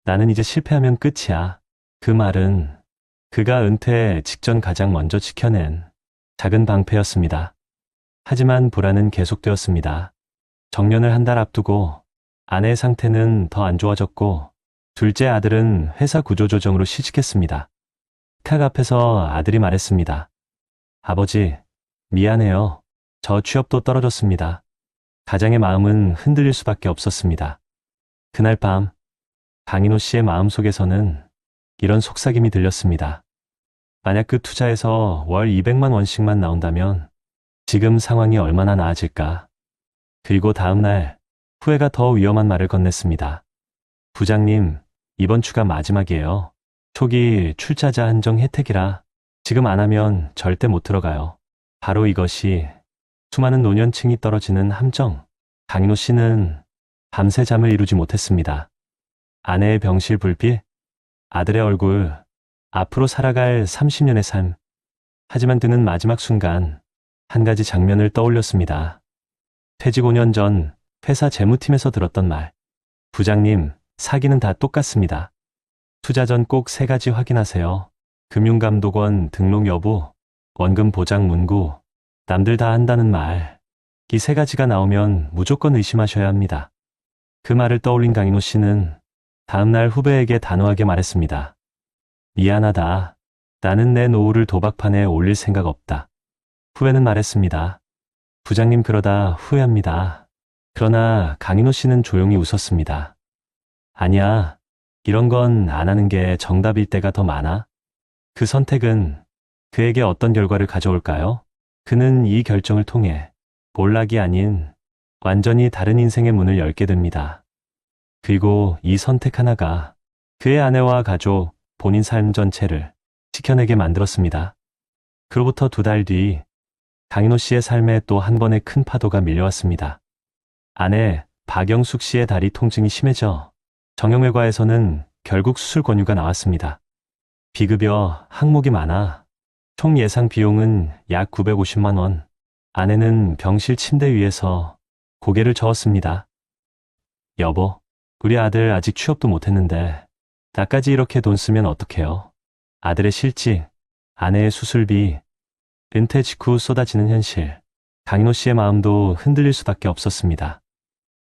나는 이제 실패하면 끝이야. 그 말은 그가 은퇴 직전 가장 먼저 지켜낸 작은 방패였습니다. 하지만 불안은 계속되었습니다. 정년을 한 달 앞두고 아내의 상태는 더 안 좋아졌고 둘째 아들은 회사 구조조정으로 취직했습니다. 식탁 앞에서 아들이 말했습니다. 아버지, 미안해요. 저 취업도 떨어졌습니다. 가장의 마음은 흔들릴 수밖에 없었습니다. 그날 밤 강인호 씨의 마음속에서는 이런 속삭임이 들렸습니다. 만약 그 투자에서 월 200만 원씩만 나온다면 지금 상황이 얼마나 나아질까? 그리고 다음 날 후회가 더 위험한 말을 건넸습니다. 부장님, 이번 주가 마지막이에요. 초기 출자자 한정 혜택이라 지금 안 하면 절대 못 들어가요. 바로 이것이 수많은 노년층이 떨어지는 함정. 강인호 씨는 밤새 잠을 이루지 못했습니다. 아내의 병실 불빛, 아들의 얼굴, 앞으로 살아갈 30년의 삶. 하지만 드는 마지막 순간 한 가지 장면을 떠올렸습니다. 퇴직 5년 전 회사 재무팀에서 들었던 말. 부장님, 사기는 다 똑같습니다. 투자 전 꼭 3가지 확인하세요. 금융감독원 등록 여부, 원금 보장 문구, 남들 다 한다는 말. 이 3가지가 나오면 무조건 의심하셔야 합니다. 그 말을 떠올린 강인호 씨는 다음날 후배에게 단호하게 말했습니다. 미안하다. 나는 내 노후를 도박판에 올릴 생각 없다. 후배는 말했습니다. 부장님, 그러다 후회합니다. 그러나 강인호 씨는 조용히 웃었습니다. 아니야. 이런 건 안 하는 게 정답일 때가 더 많아. 그 선택은 그에게 어떤 결과를 가져올까요? 그는 이 결정을 통해 몰락이 아닌 완전히 다른 인생의 문을 열게 됩니다. 그리고 이 선택 하나가 그의 아내와 가족, 본인 삶 전체를 지켜내게 만들었습니다. 그로부터 2달 뒤 강인호 씨의 삶에 또 한 번의 큰 파도가 밀려왔습니다. 아내 박영숙 씨의 다리 통증이 심해져 정형외과에서는 결국 수술 권유가 나왔습니다. 비급여 항목이 많아 총 예상 비용은 약 950만 원. 아내는 병실 침대 위에서 고개를 저었습니다. 여보, 우리 아들 아직 취업도 못했는데 나까지 이렇게 돈 쓰면 어떡해요? 아들의 실직, 아내의 수술비, 은퇴 직후 쏟아지는 현실. 강인호 씨의 마음도 흔들릴 수밖에 없었습니다.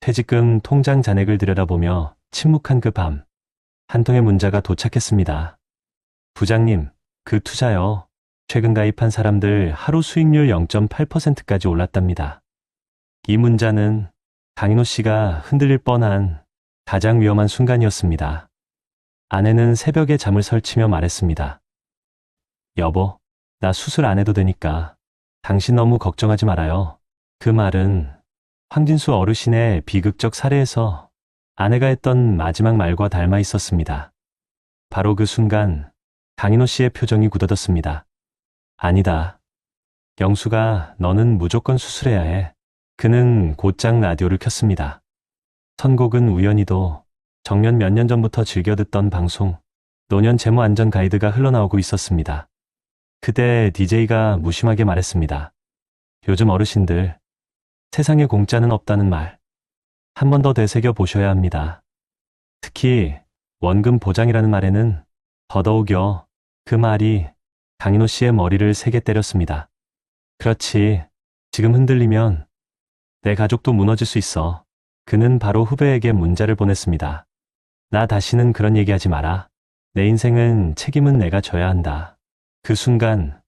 퇴직금 통장 잔액을 들여다보며 침묵한 그 밤, 한 통의 문자가 도착했습니다. 부장님, 그 투자요. 최근 가입한 사람들 하루 수익률 0.8%까지 올랐답니다. 이 문자는 강인호 씨가 흔들릴 뻔한 가장 위험한 순간이었습니다. 아내는 새벽에 잠을 설치며 말했습니다. 여보, 나 수술 안 해도 되니까 당신 너무 걱정하지 말아요. 그 말은 황진수 어르신의 비극적 사례에서 아내가 했던 마지막 말과 닮아 있었습니다. 바로 그 순간 강인호 씨의 표정이 굳어졌습니다. 아니다. 영수가 너는 무조건 수술해야 해. 그는 곧장 라디오를 켰습니다. 선곡은 우연히도 정년 몇 년 전부터 즐겨 듣던 방송 노년 재무안전 가이드가 흘러나오고 있었습니다. 그때 DJ가 무심하게 말했습니다. 요즘 어르신들 세상에 공짜는 없다는 말 한 번 더 되새겨 보셔야 합니다. 특히 원금 보장이라는 말에는 더더욱요. 그 말이 강인호 씨의 머리를 세게 때렸습니다. 그렇지. 지금 흔들리면 내 가족도 무너질 수 있어. 그는 바로 후배에게 문자를 보냈습니다. 나 다시는 그런 얘기하지 마라. 내 인생은 책임은 내가 져야 한다. 그 순간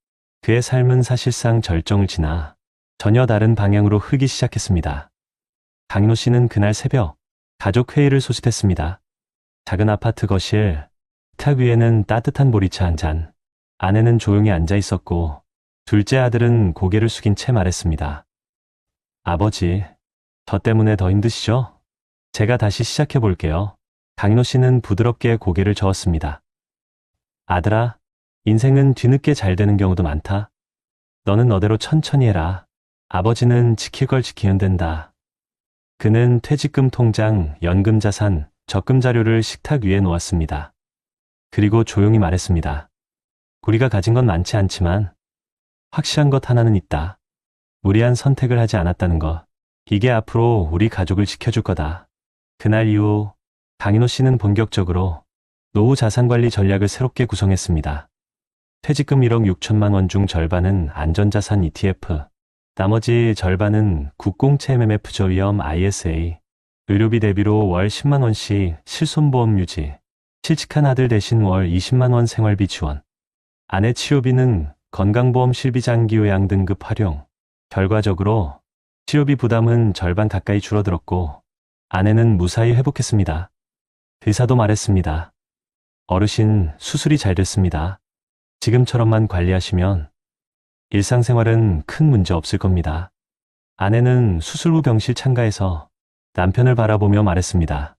그의 삶은 사실상 절정을 지나 전혀 다른 방향으로 흐르기 시작했습니다. 강인호 씨는 그날 새벽 가족 회의를 소집했습니다. 작은 아파트 거실, 탁 위에는 따뜻한 보리차 한 잔, 아내는 조용히 앉아 있었고 둘째 아들은 고개를 숙인 채 말했습니다. 아버지, 저 때문에 더 힘드시죠? 제가 다시 시작해 볼게요. 강인호 씨는 부드럽게 고개를 저었습니다. 아들아, 인생은 뒤늦게 잘 되는 경우도 많다. 너는 너대로 천천히 해라. 아버지는 지킬 걸 지키면 된다. 그는 퇴직금 통장, 연금 자산, 적금 자료를 식탁 위에 놓았습니다. 그리고 조용히 말했습니다. 우리가 가진 건 많지 않지만 확실한 것 하나는 있다. 무리한 선택을 하지 않았다는 것. 이게 앞으로 우리 가족을 지켜줄 거다. 그날 이후 강인호 씨는 본격적으로 노후 자산관리 전략을 새롭게 구성했습니다. 퇴직금 1억 6천만 원 중 절반은 안전자산 ETF, 나머지 절반은 국공채 MMF 저위험 ISA, 의료비 대비로 월 10만 원씩 실손보험 유지, 실직한 아들 대신 월 20만 원 생활비 지원, 아내 치료비는 건강보험 실비 장기 요양 등급 활용. 결과적으로 치료비 부담은 절반 가까이 줄어들었고 아내는 무사히 회복했습니다. 의사도 말했습니다. 어르신, 수술이 잘 됐습니다. 지금처럼만 관리하시면 일상생활은 큰 문제 없을 겁니다. 아내는 수술 후 병실 창가에서 남편을 바라보며 말했습니다.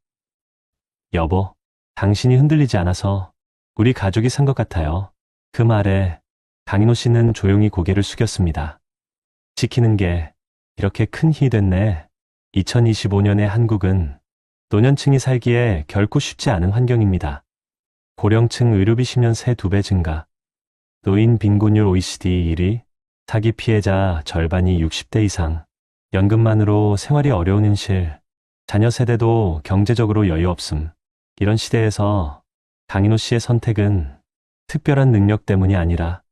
여보, 당신이 흔들리지 않아서 우리 가족이 산 것 같아요. 그 말에 강인호 씨는 조용히 고개를 숙였습니다. 지키는 게 이렇게 큰 힘이 됐네. 2025년의 한국은 노년층이 살기에 결코 쉽지 않은 환경입니다. 고령층 의료비 10년 새 2배 증가, 노인 빈곤율 OECD 1위, 사기 피해자 절반이 60대 이상, 연금만으로 생활이 어려운 현실, 자녀 세대도 경제적으로 여유 없음. 이런 시대에서 강인호 씨의 선택은 특별한 능력 때문이 아니라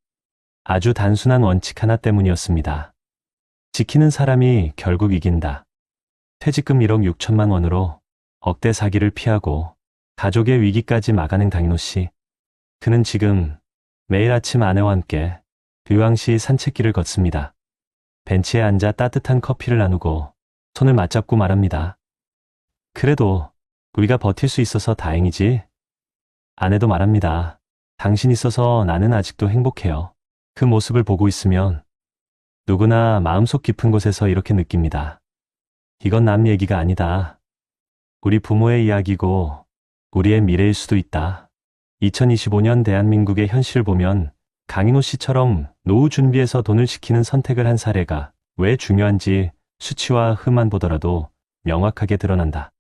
아주 단순한 원칙 하나 때문이었습니다. 지키는 사람이 결국 이긴다. 퇴직금 1억 6천만 원으로 억대 사기를 피하고 가족의 위기까지 막아낸 강인호 씨. 그는 지금 매일 아침 아내와 함께 의왕시 산책길을 걷습니다. 벤치에 앉아 따뜻한 커피를 나누고 손을 맞잡고 말합니다. 그래도 우리가 버틸 수 있어서 다행이지. 아내도 말합니다. 당신 있어서 나는 아직도 행복해요. 그 모습을 보고 있으면 누구나 마음속 깊은 곳에서 이렇게 느낍니다. 이건 남 얘기가 아니다. 우리 부모의 이야기고 우리의 미래일 수도 있다. 2025년 대한민국의 현실을 보면 강인호 씨처럼 노후 준비에서 돈을 지키는 선택을 한 사례가 왜 중요한지 수치와 흠만 보더라도 명확하게 드러난다.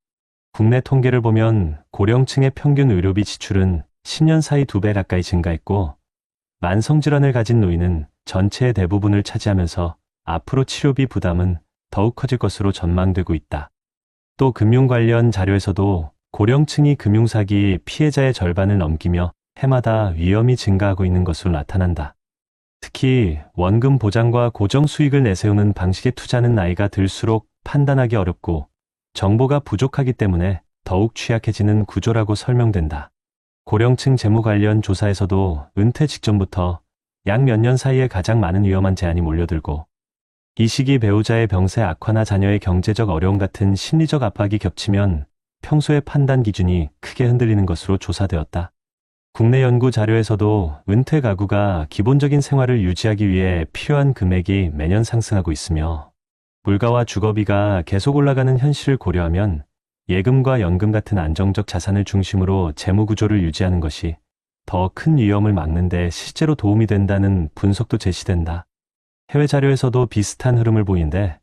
국내 통계를 보면 고령층의 평균 의료비 지출은 10년 사이 2배 가까이 증가했고 만성질환을 가진 노인은 전체의 대부분을 차지하면서 앞으로 치료비 부담은 더욱 커질 것으로 전망되고 있다. 또 금융 관련 자료에서도 고령층이 금융사기 피해자의 절반을 넘기며 해마다 위험이 증가하고 있는 것으로 나타난다. 특히 원금 보장과 고정 수익을 내세우는 방식의 투자는 나이가 들수록 판단하기 어렵고 정보가 부족하기 때문에 더욱 취약해지는 구조라고 설명된다. 고령층 재무 관련 조사에서도 은퇴 직전부터 약 몇 년 사이에 가장 많은 위험한 제한이 몰려들고 이 시기 배우자의 병세 악화나 자녀의 경제적 어려움 같은 심리적 압박이 겹치면 평소의 판단 기준이 크게 흔들리는 것으로 조사되었다. 국내 연구 자료에서도 은퇴 가구가 기본적인 생활을 유지하기 위해 필요한 금액이 매년 상승하고 있으며 물가와 주거비가 계속 올라가는 현실을 고려하면 예금과 연금 같은 안정적 자산을 중심으로 재무 구조를 유지하는 것이 더 큰 위험을 막는 데 실제로 도움이 된다는 분석도 제시된다. 해외 자료에서도 비슷한 흐름을 보이는데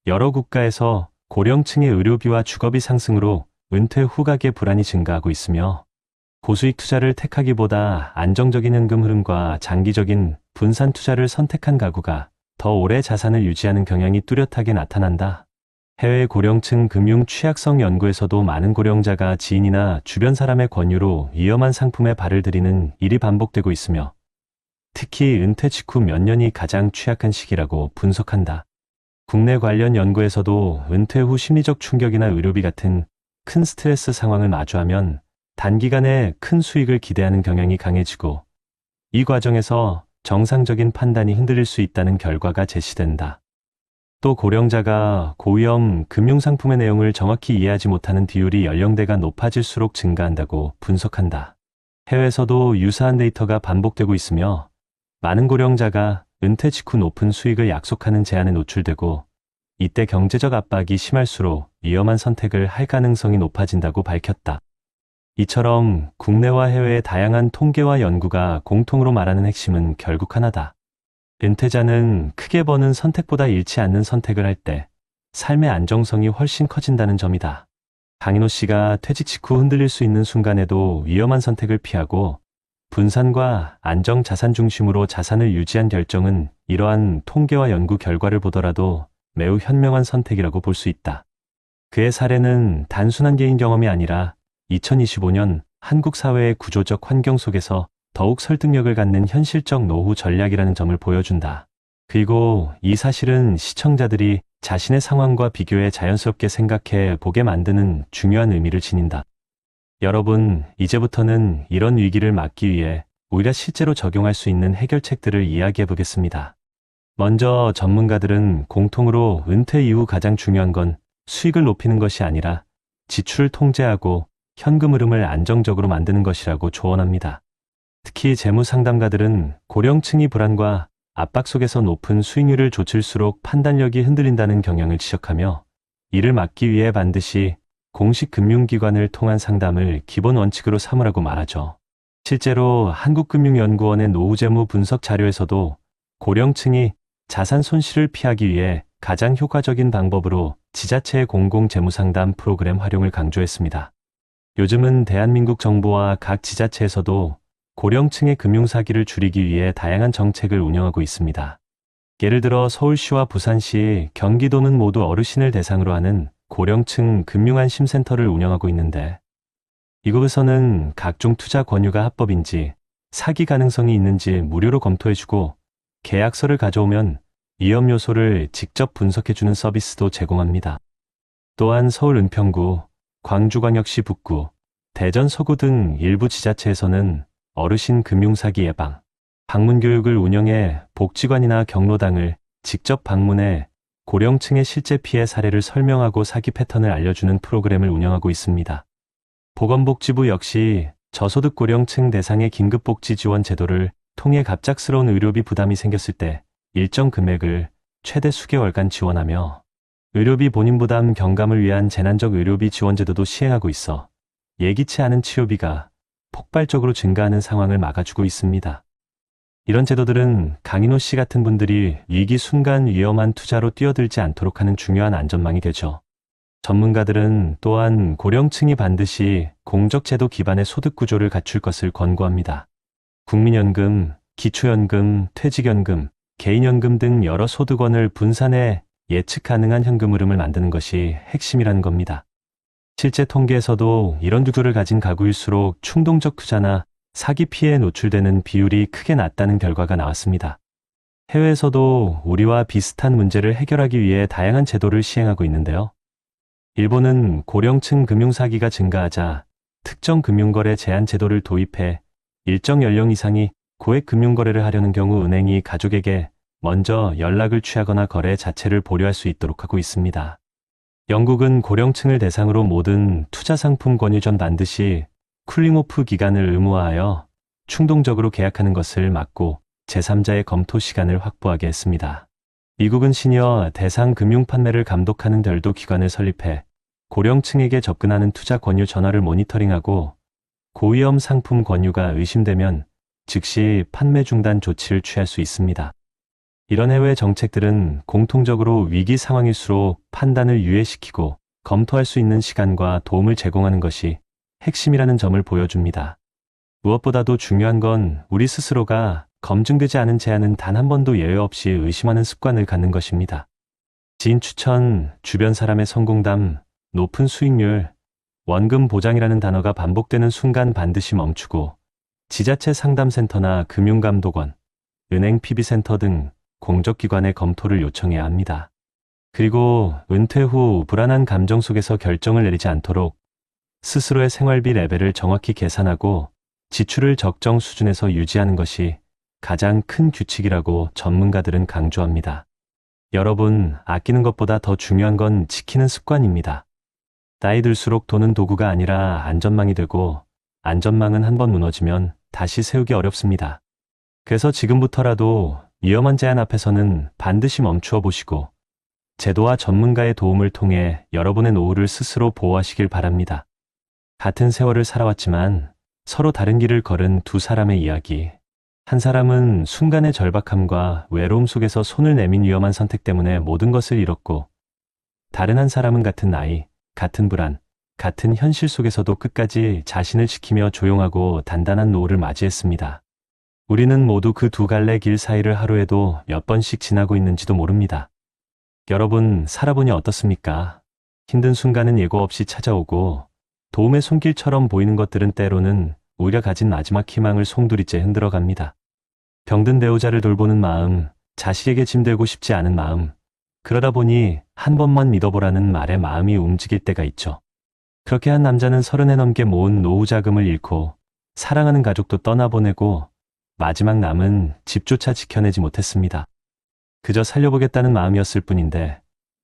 여러 국가에서 고령층의 의료비와 주거비 상승으로 은퇴 후 가계 불안이 증가하고 있으며 고수익 투자를 택하기보다 안정적인 현금 흐름과 장기적인 분산 투자를 선택한 가구가 더 오래 자산을 유지하는 경향이 뚜렷하게 나타난다. 해외 고령층 금융 취약성 연구에서도 많은 고령자가 지인이나 주변 사람의 권유로 위험한 상품에 발을 들이는 일이 반복되고 있으며 특히 은퇴 직후 몇 년이 가장 취약한 시기라고 분석한다. 국내 관련 연구에서도 은퇴 후 심리적 충격이나 의료비 같은 큰 스트레스 상황을 마주하면 단기간에 큰 수익을 기대하는 경향이 강해지고 이 과정에서 정상적인 판단이 흔들릴 수 있다는 결과가 제시된다. 또 고령자가 고위험 금융상품의 내용을 정확히 이해하지 못하는 비율이 연령대가 높아질수록 증가한다고 분석한다. 해외에서도 유사한 데이터가 반복되고 있으며 많은 고령자가 은퇴 직후 높은 수익을 약속하는 제안에 노출되고 이때 경제적 압박이 심할수록 위험한 선택을 할 가능성이 높아진다고 밝혔다. 이처럼 국내와 해외의 다양한 통계와 연구가 공통으로 말하는 핵심은 결국 하나다. 은퇴자는 크게 버는 선택보다 잃지 않는 선택을 할 때 삶의 안정성이 훨씬 커진다는 점이다. 강인호 씨가 퇴직 직후 흔들릴 수 있는 순간에도 위험한 선택을 피하고 분산과 안정 자산 중심으로 자산을 유지한 결정은 이러한 통계와 연구 결과를 보더라도 매우 현명한 선택이라고 볼 수 있다. 그의 사례는 단순한 개인 경험이 아니라 2025년 한국 사회의 구조적 환경 속에서 더욱 설득력을 갖는 현실적 노후 전략이라는 점을 보여준다. 그리고 이 사실은 시청자들이 자신의 상황과 비교해 자연스럽게 생각해 보게 만드는 중요한 의미를 지닌다. 여러분, 이제부터는 이런 위기를 막기 위해 오히려 실제로 적용할 수 있는 해결책들을 이야기해 보겠습니다. 먼저 전문가들은 공통으로 은퇴 이후 가장 중요한 건 수익을 높이는 것이 아니라 지출을 통제하고 현금 흐름을 안정적으로 만드는 것이라고 조언합니다. 특히 재무 상담가들은 고령층이 불안과 압박 속에서 높은 수익률을 좇을수록 판단력이 흔들린다는 경향을 지적하며 이를 막기 위해 반드시 공식 금융기관을 통한 상담을 기본 원칙으로 삼으라고 말하죠. 실제로 한국금융연구원의 노후재무 분석 자료에서도 고령층이 자산 손실을 피하기 위해 가장 효과적인 방법으로 지자체의 공공재무상담 프로그램 활용을 강조했습니다. 요즘은 대한민국 정부와 각 지자체에서도 고령층의 금융사기를 줄이기 위해 다양한 정책을 운영하고 있습니다. 예를 들어 서울시와 부산시, 경기도는 모두 어르신을 대상으로 하는 고령층 금융안심센터를 운영하고 있는데 이곳에서는 각종 투자 권유가 합법인지 사기 가능성이 있는지 무료로 검토해주고 계약서를 가져오면 위험 요소를 직접 분석해주는 서비스도 제공합니다. 또한 서울 은평구, 광주광역시 북구, 대전 서구 등 일부 지자체에서는 어르신 금융사기 예방, 방문 교육을 운영해 복지관이나 경로당을 직접 방문해 고령층의 실제 피해 사례를 설명하고 사기 패턴을 알려주는 프로그램을 운영하고 있습니다. 보건복지부 역시 저소득 고령층 대상의 긴급복지 지원 제도를 통해 갑작스러운 의료비 부담이 생겼을 때 일정 금액을 최대 수개월간 지원하며 의료비 본인 부담 경감을 위한 재난적 의료비 지원 제도도 시행하고 있어 예기치 않은 치료비가 폭발적으로 증가하는 상황을 막아주고 있습니다. 이런 제도들은 강인호 씨 같은 분들이 위기 순간 위험한 투자로 뛰어들지 않도록 하는 중요한 안전망이 되죠. 전문가들은 또한 고령층이 반드시 공적제도 기반의 소득 구조를 갖출 것을 권고합니다. 국민연금, 기초연금, 퇴직연금, 개인연금 등 여러 소득원을 분산해 예측 가능한 현금 흐름을 만드는 것이 핵심이라는 겁니다. 실제 통계에서도 이런 구조를 가진 가구일수록 충동적 투자나 사기 피해에 노출되는 비율이 크게 낮다는 결과가 나왔습니다. 해외에서도 우리와 비슷한 문제를 해결하기 위해 다양한 제도를 시행하고 있는데요. 일본은 고령층 금융사기가 증가하자 특정 금융거래 제한 제도를 도입해 일정 연령 이상이 고액 금융거래를 하려는 경우 은행이 가족에게 먼저 연락을 취하거나 거래 자체를 보류할 수 있도록 하고 있습니다. 영국은 고령층을 대상으로 모든 투자 상품 권유 전 반드시 쿨링오프 기간을 의무화하여 충동적으로 계약하는 것을 막고 제3자의 검토 시간을 확보하게 했습니다. 미국은 시니어 대상 금융 판매를 감독하는 별도 기관을 설립해 고령층에게 접근하는 투자 권유 전화를 모니터링하고 고위험 상품 권유가 의심되면 즉시 판매 중단 조치를 취할 수 있습니다. 이런 해외 정책들은 공통적으로 위기 상황일수록 판단을 유예시키고 검토할 수 있는 시간과 도움을 제공하는 것이 핵심이라는 점을 보여줍니다. 무엇보다도 중요한 건 우리 스스로가 검증되지 않은 제안은 단 한 번도 예외 없이 의심하는 습관을 갖는 것입니다. 지인 추천, 주변 사람의 성공담, 높은 수익률, 원금 보장이라는 단어가 반복되는 순간 반드시 멈추고 지자체 상담센터나 금융감독원, 은행 PB센터 등 공적기관의 검토를 요청해야 합니다. 그리고 은퇴 후 불안한 감정 속에서 결정을 내리지 않도록 스스로의 생활비 레벨을 정확히 계산하고 지출을 적정 수준에서 유지하는 것이 가장 큰 규칙이라고 전문가들은 강조합니다. 여러분, 아끼는 것보다 더 중요한 건 지키는 습관입니다. 나이 들수록 돈은 도구가 아니라 안전망이 되고, 안전망은 한번 무너지면 다시 세우기 어렵습니다. 그래서 지금부터라도 위험한 제한 앞에서는 반드시 멈추어 보시고, 제도와 전문가의 도움을 통해 여러분의 노후를 스스로 보호하시길 바랍니다. 같은 세월을 살아왔지만 서로 다른 길을 걸은 두 사람의 이야기. 한 사람은 순간의 절박함과 외로움 속에서 손을 내민 위험한 선택 때문에 모든 것을 잃었고, 다른 한 사람은 같은 나이, 같은 불안, 같은 현실 속에서도 끝까지 자신을 지키며 조용하고 단단한 노후를 맞이했습니다. 우리는 모두 그 두 갈래 길 사이를 하루에도 몇 번씩 지나고 있는지도 모릅니다. 여러분, 살아보니 어떻습니까? 힘든 순간은 예고 없이 찾아오고, 도움의 손길처럼 보이는 것들은 때로는 오히려 가진 마지막 희망을 송두리째 흔들어갑니다. 병든 배우자를 돌보는 마음, 자식에게 짐되고 싶지 않은 마음, 그러다 보니 한 번만 믿어보라는 말에 마음이 움직일 때가 있죠. 그렇게 한 남자는 30에 넘게 모은 노후 자금을 잃고 사랑하는 가족도 떠나보내고 마지막 남은 집조차 지켜내지 못했습니다. 그저 살려보겠다는 마음이었을 뿐인데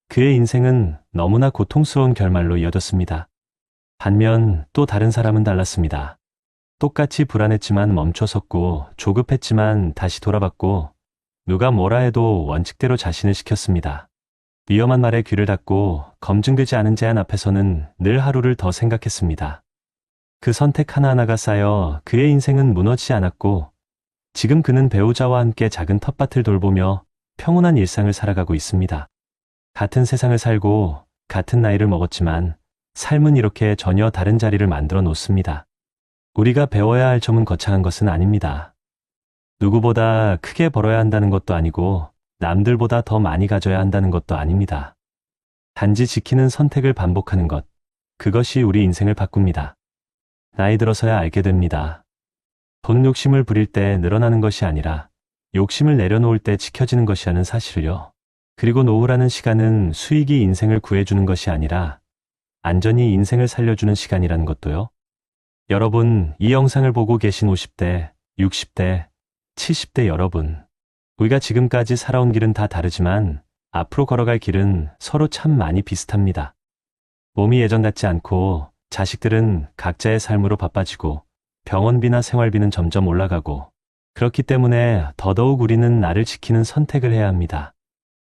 그의 인생은 너무나 고통스러운 결말로 이어졌습니다. 반면 또 다른 사람은 달랐습니다. 똑같이 불안했지만 멈춰섰고 조급했지만 다시 돌아봤고 누가 뭐라 해도 원칙대로 자신을 지켰습니다. 위험한 말에 귀를 닫고 검증되지 않은 제안 앞에서는 늘 하루를 더 생각했습니다. 그 선택 하나하나가 쌓여 그의 인생은 무너지지 않았고 지금 그는 배우자와 함께 작은 텃밭을 돌보며 평온한 일상을 살아가고 있습니다. 같은 세상을 살고 같은 나이를 먹었지만 삶은 이렇게 전혀 다른 자리를 만들어 놓습니다. 우리가 배워야 할 점은 거창한 것은 아닙니다. 누구보다 크게 벌어야 한다는 것도 아니고 남들보다 더 많이 가져야 한다는 것도 아닙니다. 단지 지키는 선택을 반복하는 것, 그것이 우리 인생을 바꿉니다. 나이 들어서야 알게 됩니다. 돈 욕심을 부릴 때 늘어나는 것이 아니라 욕심을 내려놓을 때 지켜지는 것이라는 사실을요. 그리고 노후라는 시간은 수익이 인생을 구해주는 것이 아니라 안전히 인생을 살려주는 시간이라는 것도요. 여러분, 이 영상을 보고 계신 50대, 60대, 70대 여러분, 우리가 지금까지 살아온 길은 다 다르지만 앞으로 걸어갈 길은 서로 참 많이 비슷합니다. 몸이 예전 같지 않고 자식들은 각자의 삶으로 바빠지고 병원비나 생활비는 점점 올라가고 그렇기 때문에 더더욱 우리는 나를 지키는 선택을 해야 합니다.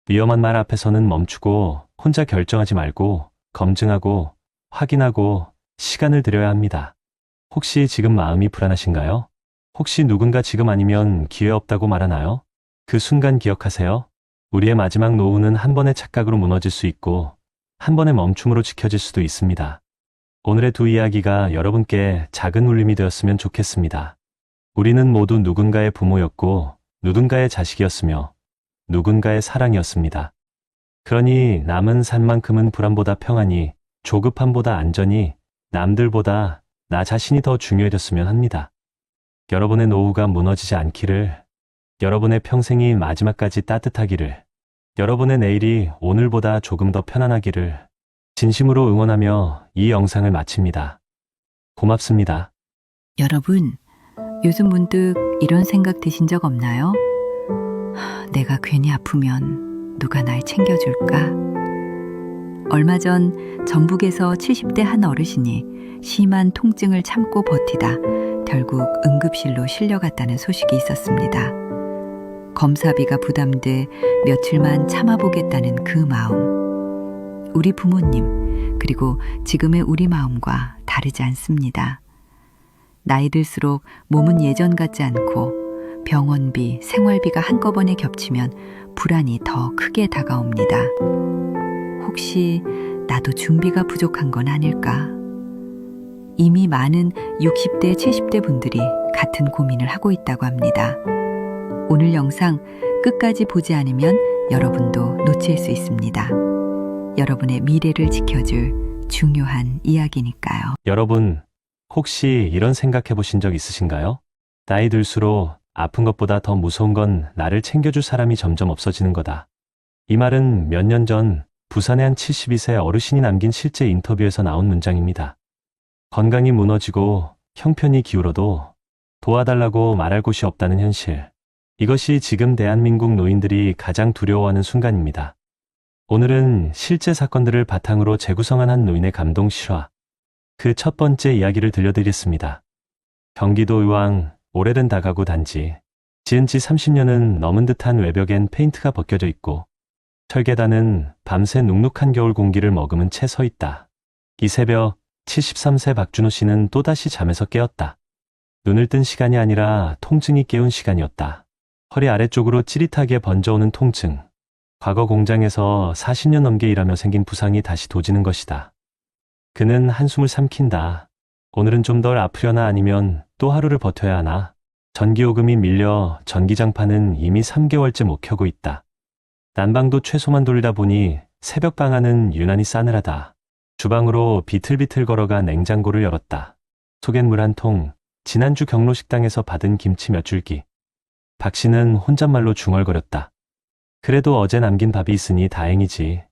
위험한 말 앞에서는 멈추고 혼자 결정하지 말고 검증하고 확인하고 시간을 들여야 합니다. 혹시 지금 마음이 불안하신가요? 혹시 누군가 지금 아니면 기회 없다고 말하나요? 그 순간 기억하세요. 우리의 마지막 노후는 한 번의 착각으로 무너질 수 있고 한 번의 멈춤으로 지켜질 수도 있습니다. 오늘의 두 이야기가 여러분께 작은 울림이 되었으면 좋겠습니다. 우리는 모두 누군가의 부모였고 누군가의 자식이었으며 누군가의 사랑이었습니다. 그러니 남은 삶만큼은 불안보다 평안이, 조급함보다 안전이, 남들보다 나 자신이 더 중요해졌으면 합니다. 여러분의 노후가 무너지지 않기를, 여러분의 평생이 마지막까지 따뜻하기를, 여러분의 내일이 오늘보다 조금 더 편안하기를 진심으로 응원하며 이 영상을 마칩니다. 고맙습니다. 여러분, 요즘 문득 이런 생각 드신 적 없나요? 내가 괜히 아프면 누가 날 챙겨줄까? 얼마 전 전북에서 70대 한 어르신이 심한 통증을 참고 버티다 결국 응급실로 실려갔다는 소식이 있었습니다. 검사비가 부담돼 며칠만 참아보겠다는 그 마음. 우리 부모님, 그리고 지금의 우리 마음과 다르지 않습니다. 나이 들수록 몸은 예전 같지 않고 병원비, 생활비가 한꺼번에 겹치면 불안이 더 크게 다가옵니다. 혹시 나도 준비가 부족한 건 아닐까? 이미 많은 60대, 70대 분들이 같은 고민을 하고 있다고 합니다. 오늘 영상 끝까지 보지 않으면 여러분도 놓칠 수 있습니다. 여러분의 미래를 지켜줄 중요한 이야기니까요. 여러분, 혹시 이런 생각해 보신 적 있으신가요? 나이 들수록 아픈 것보다 더 무서운 건 나를 챙겨줄 사람이 점점 없어지는 거다. 이 말은 몇 년 전 부산의 한 72세 어르신이 남긴 실제 인터뷰에서 나온 문장입니다. 건강이 무너지고 형편이 기울어도 도와달라고 말할 곳이 없다는 현실. 이것이 지금 대한민국 노인들이 가장 두려워하는 순간입니다. 오늘은 실제 사건들을 바탕으로 재구성한 한 노인의 감동 실화. 그 첫 번째 이야기를 들려드리겠습니다. 경기도 의왕 오래된 다가구 단지. 지은 지 30년은 넘은 듯한 외벽엔 페인트가 벗겨져 있고 철계단은 밤새 눅눅한 겨울 공기를 머금은 채 서 있다. 이 새벽 73세 박준호 씨는 또다시 잠에서 깨었다. 눈을 뜬 시간이 아니라 통증이 깨운 시간이었다. 허리 아래쪽으로 찌릿하게 번져오는 통증. 과거 공장에서 40년 넘게 일하며 생긴 부상이 다시 도지는 것이다. 그는 한숨을 삼킨다. 오늘은 좀 덜 아프려나 아니면 또 하루를 버텨야 하나. 전기요금이 밀려 전기장판은 이미 3개월째 못 켜고 있다. 난방도 최소만 돌리다 보니 새벽방 안은 유난히 싸늘하다. 주방으로 비틀비틀 걸어가 냉장고를 열었다. 속엔 물 한 통, 지난주 경로식당에서 받은 김치 몇 줄기. 박 씨는 혼잣말로 중얼거렸다. 그래도 어제 남긴 밥이 있으니 다행이지.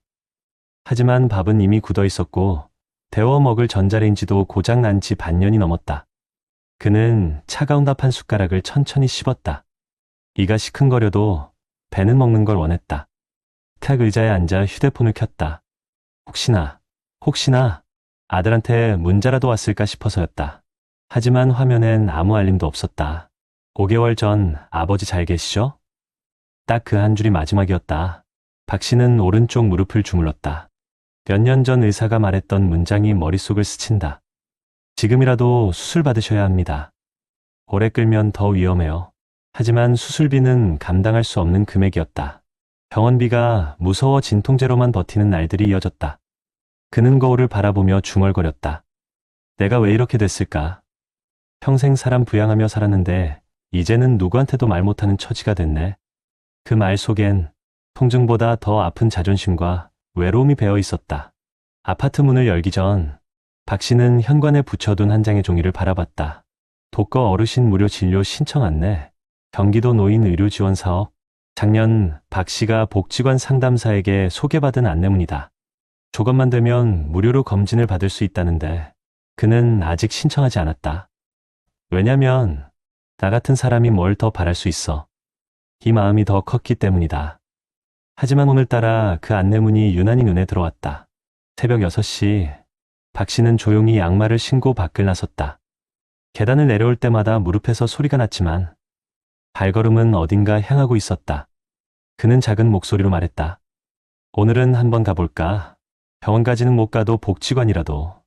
하지만 밥은 이미 굳어 있었고 데워 먹을 전자레인지도 고장난 지 반년이 넘었다. 그는 차가운 밥 한 숟가락을 천천히 씹었다. 이가 시큰거려도 배는 먹는 걸 원했다. 탁 의자에 앉아 휴대폰을 켰다. 혹시나 아들한테 문자라도 왔을까 싶어서였다. 하지만 화면엔 아무 알림도 없었다. 5개월 전 아버지 잘 계시죠? 딱 그 한 줄이 마지막이었다. 박 씨는 오른쪽 무릎을 주물렀다. 몇 년 전 의사가 말했던 문장이 머릿속을 스친다. 지금이라도 수술 받으셔야 합니다. 오래 끌면 더 위험해요. 하지만 수술비는 감당할 수 없는 금액이었다. 병원비가 무서워 진통제로만 버티는 날들이 이어졌다. 그는 거울을 바라보며 중얼거렸다. 내가 왜 이렇게 됐을까? 평생 사람 부양하며 살았는데 이제는 누구한테도 말 못하는 처지가 됐네. 그 말 속엔 통증보다 더 아픈 자존심과 외로움이 배어 있었다. 아파트 문을 열기 전 박 씨는 현관에 붙여둔 한 장의 종이를 바라봤다. 독거 어르신 무료 진료 신청 안내. 경기도 노인 의료 지원 사업. 작년 박 씨가 복지관 상담사에게 소개받은 안내문이다. 조건만 되면 무료로 검진을 받을 수 있다는데 그는 아직 신청하지 않았다. 왜냐면 나 같은 사람이 뭘 더 바랄 수 있어. 이 마음이 더 컸기 때문이다. 하지만 오늘따라 그 안내문이 유난히 눈에 들어왔다. 새벽 6시 박 씨는 조용히 양말을 신고 밖을 나섰다. 계단을 내려올 때마다 무릎에서 소리가 났지만 발걸음은 어딘가 향하고 있었다. 그는 작은 목소리로 말했다. 오늘은 한번 가볼까? 병원까지는 못 가도 복지관이라도.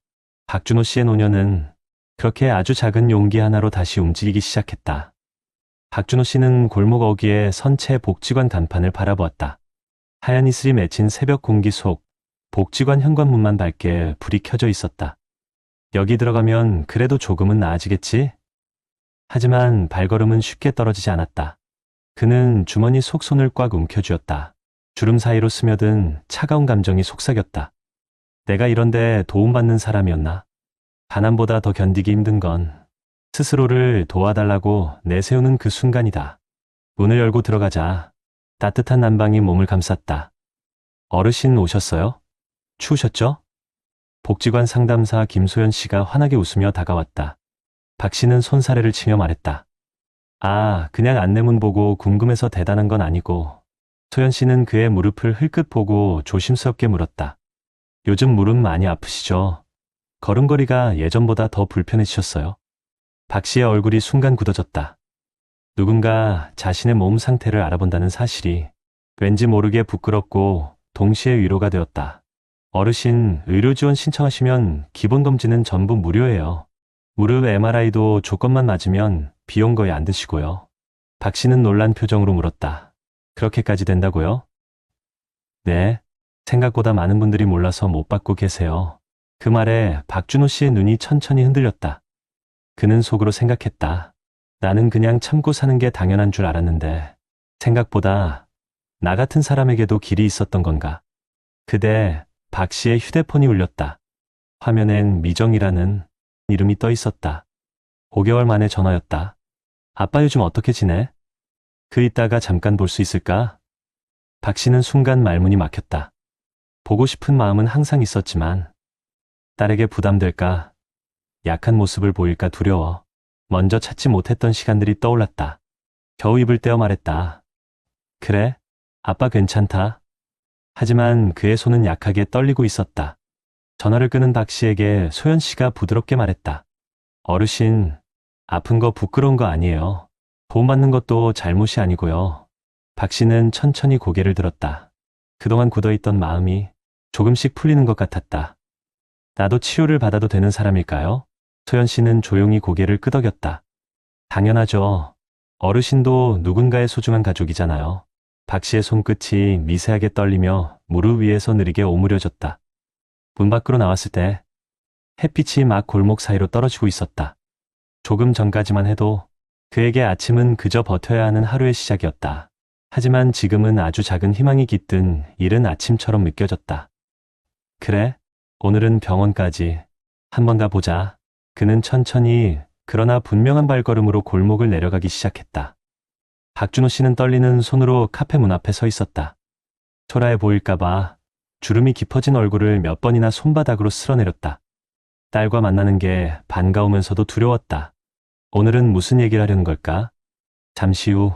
박준호 씨의 노년은 그렇게 아주 작은 용기 하나로 다시 움직이기 시작했다. 박준호 씨는 골목 어귀에 선 채 복지관 간판을 바라보았다. 하얀 이슬이 맺힌 새벽 공기 속 복지관 현관문만 밝게 불이 켜져 있었다. 여기 들어가면 그래도 조금은 나아지겠지? 하지만 발걸음은 쉽게 떨어지지 않았다. 그는 주머니 속 손을 꽉 움켜쥐었다. 주름 사이로 스며든 차가운 감정이 속삭였다. 내가 이런데 도움받는 사람이었나? 가난보다 더 견디기 힘든 건 스스로를 도와달라고 내세우는 그 순간이다. 문을 열고 들어가자 따뜻한 난방이 몸을 감쌌다. 어르신 오셨어요? 추우셨죠? 복지관 상담사 김소연 씨가 환하게 웃으며 다가왔다. 박 씨는 손사래를 치며 말했다. 아, 그냥 안내문 보고 궁금해서 대단한 건 아니고. 소연 씨는 그의 무릎을 흘끗 보고 조심스럽게 물었다. 요즘 무릎 많이 아프시죠? 걸음걸이가 예전보다 더 불편해지셨어요? 박 씨의 얼굴이 순간 굳어졌다. 누군가 자신의 몸 상태를 알아본다는 사실이 왠지 모르게 부끄럽고 동시에 위로가 되었다. 어르신, 의료지원 신청하시면 기본검진은 전부 무료예요. 무릎 MRI도 조건만 맞으면 비용 거의 안 드시고요. 박 씨는 놀란 표정으로 물었다. 그렇게까지 된다고요? 네, 생각보다 많은 분들이 몰라서 못 받고 계세요. 그 말에 박준호 씨의 눈이 천천히 흔들렸다. 그는 속으로 생각했다. 나는 그냥 참고 사는 게 당연한 줄 알았는데 생각보다 나 같은 사람에게도 길이 있었던 건가. 그때 박 씨의 휴대폰이 울렸다. 화면엔 미정이라는 이름이 떠 있었다. 5개월 만에 전화였다. 아빠 요즘 어떻게 지내? 그 이따가 잠깐 볼 수 있을까? 박 씨는 순간 말문이 막혔다. 보고 싶은 마음은 항상 있었지만 딸에게 부담될까 약한 모습을 보일까 두려워 먼저 찾지 못했던 시간들이 떠올랐다. 겨우 입을 떼어 말했다. 그래, 아빠 괜찮다. 하지만 그의 손은 약하게 떨리고 있었다. 전화를 끄는 박 씨에게 소연 씨가 부드럽게 말했다. 어르신, 아픈 거 부끄러운 거 아니에요. 도움받는 것도 잘못이 아니고요. 박 씨는 천천히 고개를 들었다. 그동안 굳어있던 마음이 조금씩 풀리는 것 같았다. 나도 치료를 받아도 되는 사람일까요? 소연 씨는 조용히 고개를 끄덕였다. 당연하죠. 어르신도 누군가의 소중한 가족이잖아요. 박 씨의 손끝이 미세하게 떨리며 무릎 위에서 느리게 오므려졌다. 문 밖으로 나왔을 때 햇빛이 막 골목 사이로 떨어지고 있었다. 조금 전까지만 해도 그에게 아침은 그저 버텨야 하는 하루의 시작이었다. 하지만 지금은 아주 작은 희망이 깃든 이른 아침처럼 느껴졌다. 그래, 오늘은 병원까지 한 번 가보자. 그는 천천히 그러나 분명한 발걸음으로 골목을 내려가기 시작했다. 박준호 씨는 떨리는 손으로 카페 문 앞에 서 있었다. 초라해 보일까봐 주름이 깊어진 얼굴을 몇 번이나 손바닥으로 쓸어내렸다. 딸과 만나는 게 반가우면서도 두려웠다. 오늘은 무슨 얘기를 하려는 걸까? 잠시 후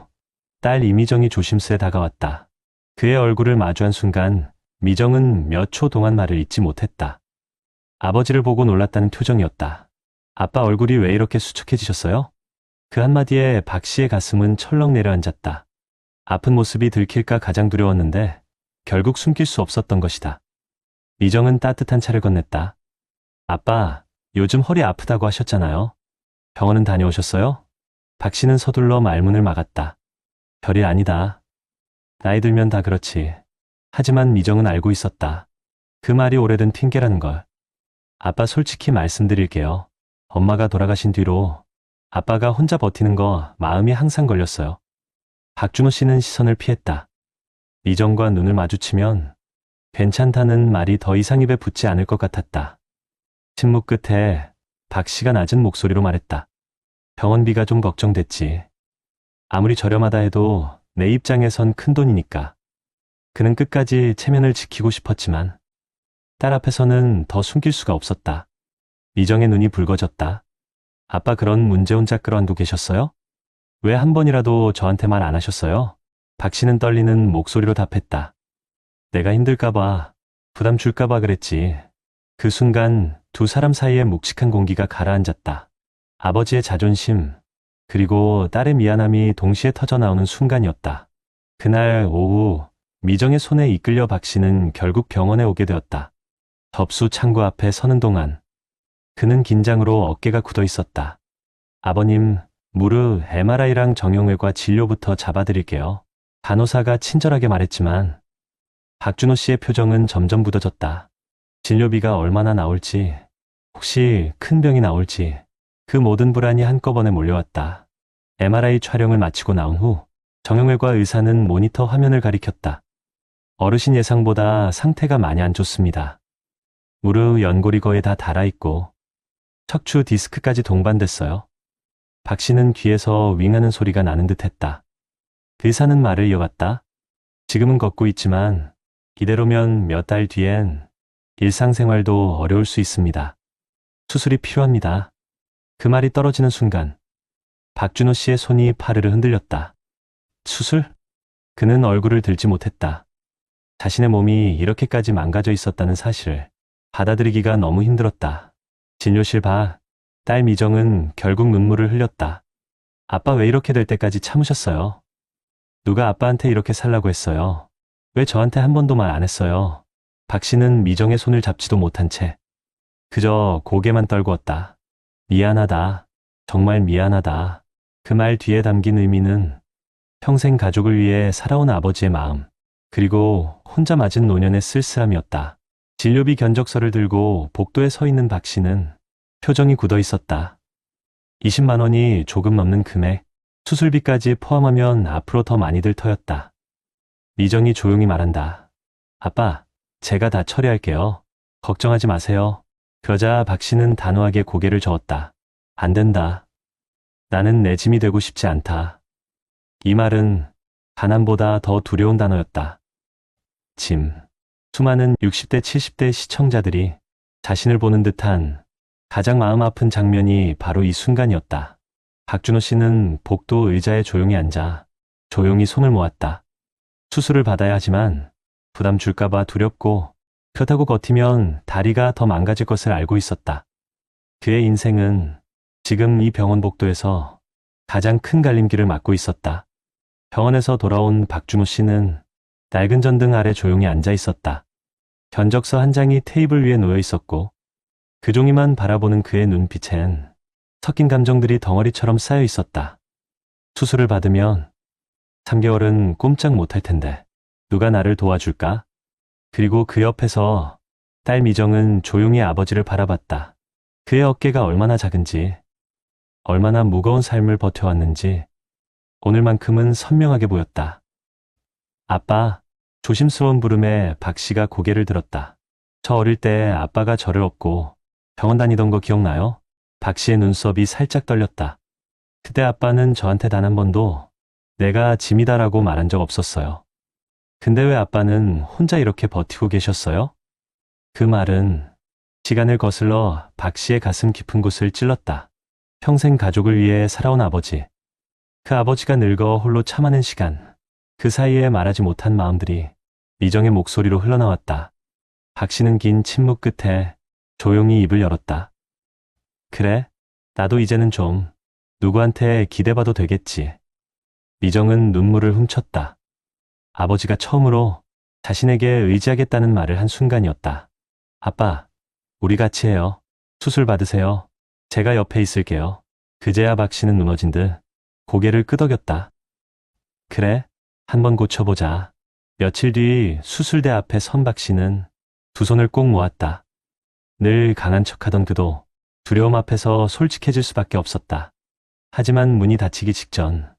딸 이미정이 조심스레 다가왔다. 그의 얼굴을 마주한 순간 미정은 몇 초 동안 말을 잇지 못했다. 아버지를 보고 놀랐다는 표정이었다. 아빠 얼굴이 왜 이렇게 수척해지셨어요? 그 한마디에 박 씨의 가슴은 철렁 내려앉았다. 아픈 모습이 들킬까 가장 두려웠는데 결국 숨길 수 없었던 것이다. 미정은 따뜻한 차를 건넸다. 아빠, 요즘 허리 아프다고 하셨잖아요. 병원은 다녀오셨어요? 박 씨는 서둘러 말문을 막았다. 별일 아니다. 나이 들면 다 그렇지. 하지만 미정은 알고 있었다. 그 말이 오래된 핑계라는 걸. 아빠 솔직히 말씀드릴게요. 엄마가 돌아가신 뒤로 아빠가 혼자 버티는 거 마음이 항상 걸렸어요. 박준호 씨는 시선을 피했다. 미정과 눈을 마주치면 괜찮다는 말이 더 이상 입에 붙지 않을 것 같았다. 침묵 끝에 박 씨가 낮은 목소리로 말했다. 병원비가 좀 걱정됐지. 아무리 저렴하다 해도 내 입장에선 큰 돈이니까. 그는 끝까지 체면을 지키고 싶었지만 딸 앞에서는 더 숨길 수가 없었다. 미정의 눈이 붉어졌다. 아빠 그런 문제 혼자 끌어안고 계셨어요? 왜 한 번이라도 저한테 말 안 하셨어요? 박 씨는 떨리는 목소리로 답했다. 내가 힘들까봐, 부담 줄까봐 그랬지. 그 순간 두 사람 사이의 묵직한 공기가 가라앉았다. 아버지의 자존심, 그리고 딸의 미안함이 동시에 터져나오는 순간이었다. 그날 오후 미정의 손에 이끌려 박 씨는 결국 병원에 오게 되었다. 접수 창구 앞에 서는 동안 그는 긴장으로 어깨가 굳어 있었다. 아버님, 무릎 MRI랑 정형외과 진료부터 잡아드릴게요. 간호사가 친절하게 말했지만 박준호 씨의 표정은 점점 굳어졌다. 진료비가 얼마나 나올지, 혹시 큰 병이 나올지 그 모든 불안이 한꺼번에 몰려왔다. MRI 촬영을 마치고 나온 후 정형외과 의사는 모니터 화면을 가리켰다. 어르신 예상보다 상태가 많이 안 좋습니다. 무릎 연골이 거의 다 닳아있고 척추 디스크까지 동반됐어요. 박 씨는 귀에서 윙하는 소리가 나는 듯 했다. 의사는 말을 이어갔다. 지금은 걷고 있지만 이대로면 몇 달 뒤엔 일상생활도 어려울 수 있습니다. 수술이 필요합니다. 그 말이 떨어지는 순간 박준호 씨의 손이 파르르 흔들렸다. 수술? 그는 얼굴을 들지 못했다. 자신의 몸이 이렇게까지 망가져 있었다는 사실을 받아들이기가 너무 힘들었다. 진료실 밖, 딸 미정은 결국 눈물을 흘렸다. 아빠 왜 이렇게 될 때까지 참으셨어요? 누가 아빠한테 이렇게 살라고 했어요? 왜 저한테 한 번도 말 안 했어요? 박 씨는 미정의 손을 잡지도 못한 채 그저 고개만 떨구었다. 미안하다. 정말 미안하다. 그 말 뒤에 담긴 의미는 평생 가족을 위해 살아온 아버지의 마음, 그리고 혼자 맞은 노년의 쓸쓸함이었다. 진료비 견적서를 들고 복도에 서 있는 박 씨는 표정이 굳어 있었다. 20만 원이 조금 넘는 금액, 수술비까지 포함하면 앞으로 더 많이 들 터였다. 미정이 조용히 말한다. 아빠, 제가 다 처리할게요. 걱정하지 마세요. 그러자 박 씨는 단호하게 고개를 저었다. 안 된다. 나는 내 짐이 되고 싶지 않다. 이 말은 가난보다 더 두려운 단어였다. 짐. 수많은 60대, 70대 시청자들이 자신을 보는 듯한 가장 마음 아픈 장면이 바로 이 순간이었다. 박준호 씨는 복도 의자에 조용히 앉아 조용히 손을 모았다. 수술을 받아야 하지만 부담 줄까봐 두렵고 그렇다고 버티면 다리가 더 망가질 것을 알고 있었다. 그의 인생은 지금 이 병원 복도에서 가장 큰 갈림길을 맞고 있었다. 병원에서 돌아온 박준호 씨는 낡은 전등 아래 조용히 앉아 있었다. 견적서 한 장이 테이블 위에 놓여 있었고 그 종이만 바라보는 그의 눈빛엔 섞인 감정들이 덩어리처럼 쌓여 있었다. 수술을 받으면 3개월은 꼼짝 못할 텐데 누가 나를 도와줄까? 그리고 그 옆에서 딸 미정은 조용히 아버지를 바라봤다. 그의 어깨가 얼마나 작은지, 얼마나 무거운 삶을 버텨왔는지 오늘만큼은 선명하게 보였다. 아빠, 조심스러운 부름에 박 씨가 고개를 들었다. 저 어릴 때 아빠가 저를 업고 병원 다니던 거 기억나요? 박 씨의 눈썹이 살짝 떨렸다. 그때 아빠는 저한테 단 한 번도 내가 짐이다라고 말한 적 없었어요. 근데 왜 아빠는 혼자 이렇게 버티고 계셨어요? 그 말은 시간을 거슬러 박 씨의 가슴 깊은 곳을 찔렀다. 평생 가족을 위해 살아온 아버지. 그 아버지가 늙어 홀로 참아낸 시간. 그 사이에 말하지 못한 마음들이 미정의 목소리로 흘러나왔다. 박 씨는 긴 침묵 끝에 조용히 입을 열었다. 그래, 나도 이제는 좀 누구한테 기대봐도 되겠지. 미정은 눈물을 훔쳤다. 아버지가 처음으로 자신에게 의지하겠다는 말을 한 순간이었다. 아빠, 우리 같이 해요. 수술 받으세요. 제가 옆에 있을게요. 그제야 박 씨는 무너진 듯 고개를 끄덕였다. 그래, 한번 고쳐보자. 며칠 뒤 수술대 앞에 선 박 씨는 두 손을 꼭 모았다. 늘 강한 척하던 그도 두려움 앞에서 솔직해질 수밖에 없었다. 하지만 문이 닫히기 직전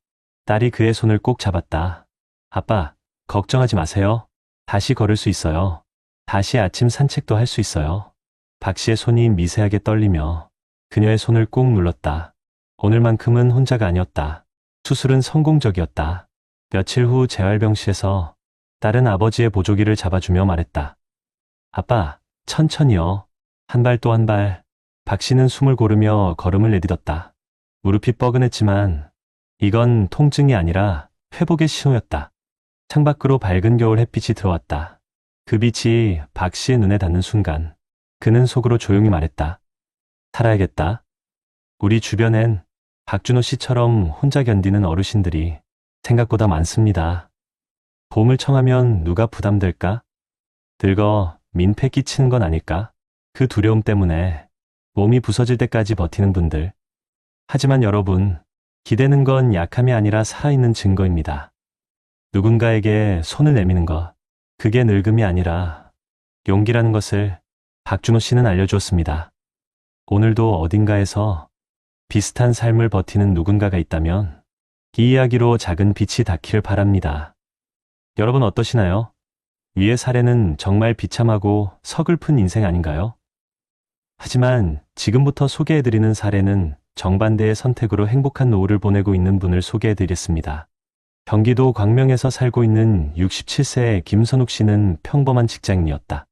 딸이 그의 손을 꼭 잡았다. 아빠, 걱정하지 마세요. 다시 걸을 수 있어요. 다시 아침 산책도 할 수 있어요. 박 씨의 손이 미세하게 떨리며 그녀의 손을 꼭 눌렀다. 오늘만큼은 혼자가 아니었다. 수술은 성공적이었다. 며칠 후 재활병실에서 딸은 아버지의 보조기를 잡아주며 말했다. 아빠, 천천히요. 한 발 또 한 발. 박 씨는 숨을 고르며 걸음을 내딛었다. 무릎이 뻐근했지만 이건 통증이 아니라 회복의 신호였다. 창밖으로 밝은 겨울 햇빛이 들어왔다. 그 빛이 박 씨의 눈에 닿는 순간 그는 속으로 조용히 말했다. 살아야겠다. 우리 주변엔 박준호 씨처럼 혼자 견디는 어르신들이 생각보다 많습니다. 도움을 청하면 누가 부담될까? 늙어 민폐 끼치는 건 아닐까? 그 두려움 때문에 몸이 부서질 때까지 버티는 분들. 하지만 여러분, 기대는 건 약함이 아니라 살아있는 증거입니다. 누군가에게 손을 내미는 것, 그게 늙음이 아니라 용기라는 것을 박준호 씨는 알려주었습니다. 오늘도 어딘가에서 비슷한 삶을 버티는 누군가가 있다면 이 이야기로 작은 빛이 닿기를 바랍니다. 여러분 어떠시나요? 위의 사례는 정말 비참하고 서글픈 인생 아닌가요? 하지만 지금부터 소개해드리는 사례는 정반대의 선택으로 행복한 노후를 보내고 있는 분을 소개해드리겠습니다. 경기도 광명에서 살고 있는 67세의 김선욱 씨는 평범한 직장인이었다.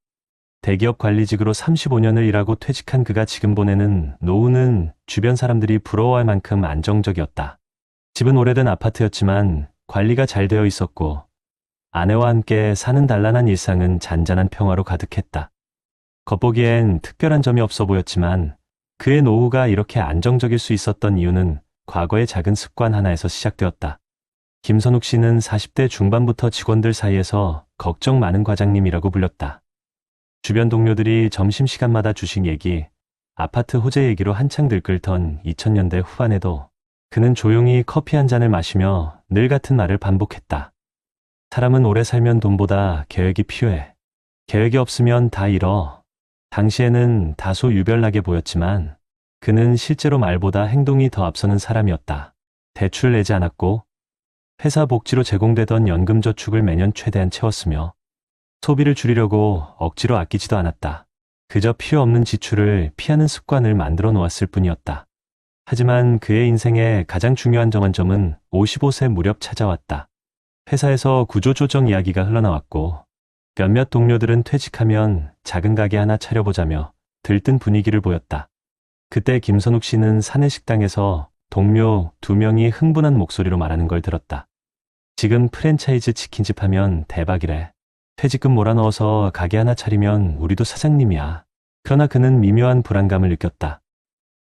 대기업 관리직으로 35년을 일하고 퇴직한 그가 지금 보내는 노후는 주변 사람들이 부러워할 만큼 안정적이었다. 집은 오래된 아파트였지만 관리가 잘 되어 있었고 아내와 함께 사는 단란한 일상은 잔잔한 평화로 가득했다. 겉보기엔 특별한 점이 없어 보였지만 그의 노후가 이렇게 안정적일 수 있었던 이유는 과거의 작은 습관 하나에서 시작되었다. 김선욱 씨는 40대 중반부터 직원들 사이에서 걱정 많은 과장님이라고 불렸다. 주변 동료들이 점심시간마다 주식 얘기, 아파트 호재 얘기로 한창 들끓던 2000년대 후반에도 그는 조용히 커피 한 잔을 마시며 늘 같은 말을 반복했다. 사람은 오래 살면 돈보다 계획이 필요해. 계획이 없으면 다 잃어. 당시에는 다소 유별나게 보였지만 그는 실제로 말보다 행동이 더 앞서는 사람이었다. 대출 내지 않았고 회사 복지로 제공되던 연금저축을 매년 최대한 채웠으며 소비를 줄이려고 억지로 아끼지도 않았다. 그저 필요 없는 지출을 피하는 습관을 만들어 놓았을 뿐이었다. 하지만 그의 인생의 가장 중요한 전환점은 55세 무렵 찾아왔다. 회사에서 구조조정 이야기가 흘러나왔고 몇몇 동료들은 퇴직하면 작은 가게 하나 차려보자며 들뜬 분위기를 보였다. 그때 김선욱 씨는 사내 식당에서 동료 2명이 흥분한 목소리로 말하는 걸 들었다. 지금 프랜차이즈 치킨집 하면 대박이래. 퇴직금 몰아넣어서 가게 하나 차리면 우리도 사장님이야. 그러나 그는 미묘한 불안감을 느꼈다.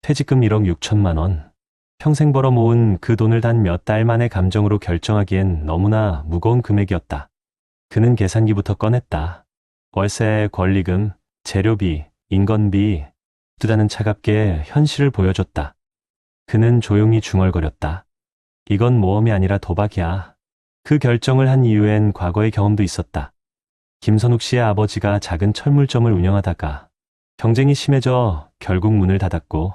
퇴직금 1억 6천만 원. 평생 벌어 모은 그 돈을 단 몇 달 만에 감정으로 결정하기엔 너무나 무거운 금액이었다. 그는 계산기부터 꺼냈다. 월세, 권리금, 재료비, 인건비, 두다는 차갑게 현실을 보여줬다. 그는 조용히 중얼거렸다. 이건 모험이 아니라 도박이야. 그 결정을 한 이유엔 과거의 경험도 있었다. 김선욱 씨의 아버지가 작은 철물점을 운영하다가 경쟁이 심해져 결국 문을 닫았고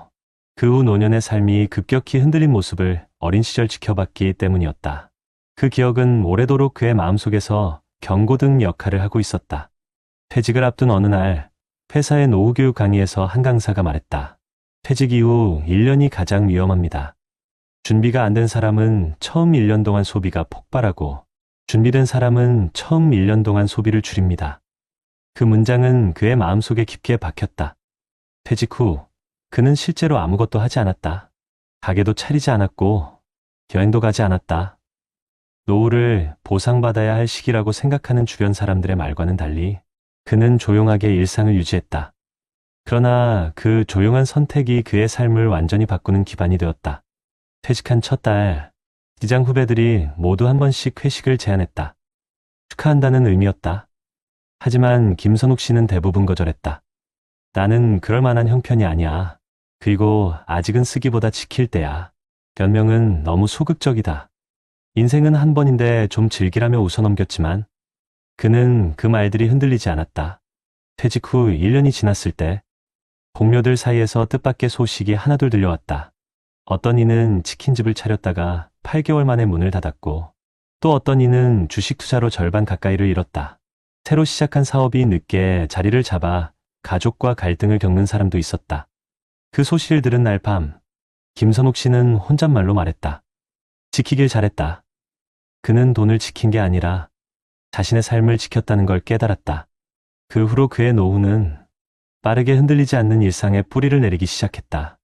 그 후 노년의 삶이 급격히 흔들린 모습을 어린 시절 지켜봤기 때문이었다. 그 기억은 오래도록 그의 마음속에서 경고등 역할을 하고 있었다. 퇴직을 앞둔 어느 날 회사의 노후교육 강의에서 한 강사가 말했다. 퇴직 이후 1년이 가장 위험합니다. 준비가 안 된 사람은 처음 1년 동안 소비가 폭발하고 준비된 사람은 처음 1년 동안 소비를 줄입니다. 그 문장은 그의 마음속에 깊게 박혔다. 퇴직 후 그는 실제로 아무것도 하지 않았다. 가게도 차리지 않았고 여행도 가지 않았다. 노후를 보상받아야 할 시기라고 생각하는 주변 사람들의 말과는 달리 그는 조용하게 일상을 유지했다. 그러나 그 조용한 선택이 그의 삶을 완전히 바꾸는 기반이 되었다. 퇴직한 첫 달, 직장 후배들이 모두 한 번씩 회식을 제안했다. 축하한다는 의미였다. 하지만 김선욱 씨는 대부분 거절했다. 나는 그럴 만한 형편이 아니야. 그리고 아직은 쓰기보다 지킬 때야. 변명은 너무 소극적이다. 인생은 한 번인데 좀 즐기라며 웃어넘겼지만 그는 그 말들이 흔들리지 않았다. 퇴직 후 1년이 지났을 때 동료들 사이에서 뜻밖의 소식이 하나둘 들려왔다. 어떤 이는 치킨집을 차렸다가 8개월 만에 문을 닫았고 또 어떤 이는 주식 투자로 절반 가까이를 잃었다. 새로 시작한 사업이 늦게 자리를 잡아 가족과 갈등을 겪는 사람도 있었다. 그 소식을 들은 날 밤, 김선욱 씨는 혼잣말로 말했다. 지키길 잘했다. 그는 돈을 지킨 게 아니라 자신의 삶을 지켰다는 걸 깨달았다. 그 후로 그의 노후는 빠르게 흔들리지 않는 일상에 뿌리를 내리기 시작했다.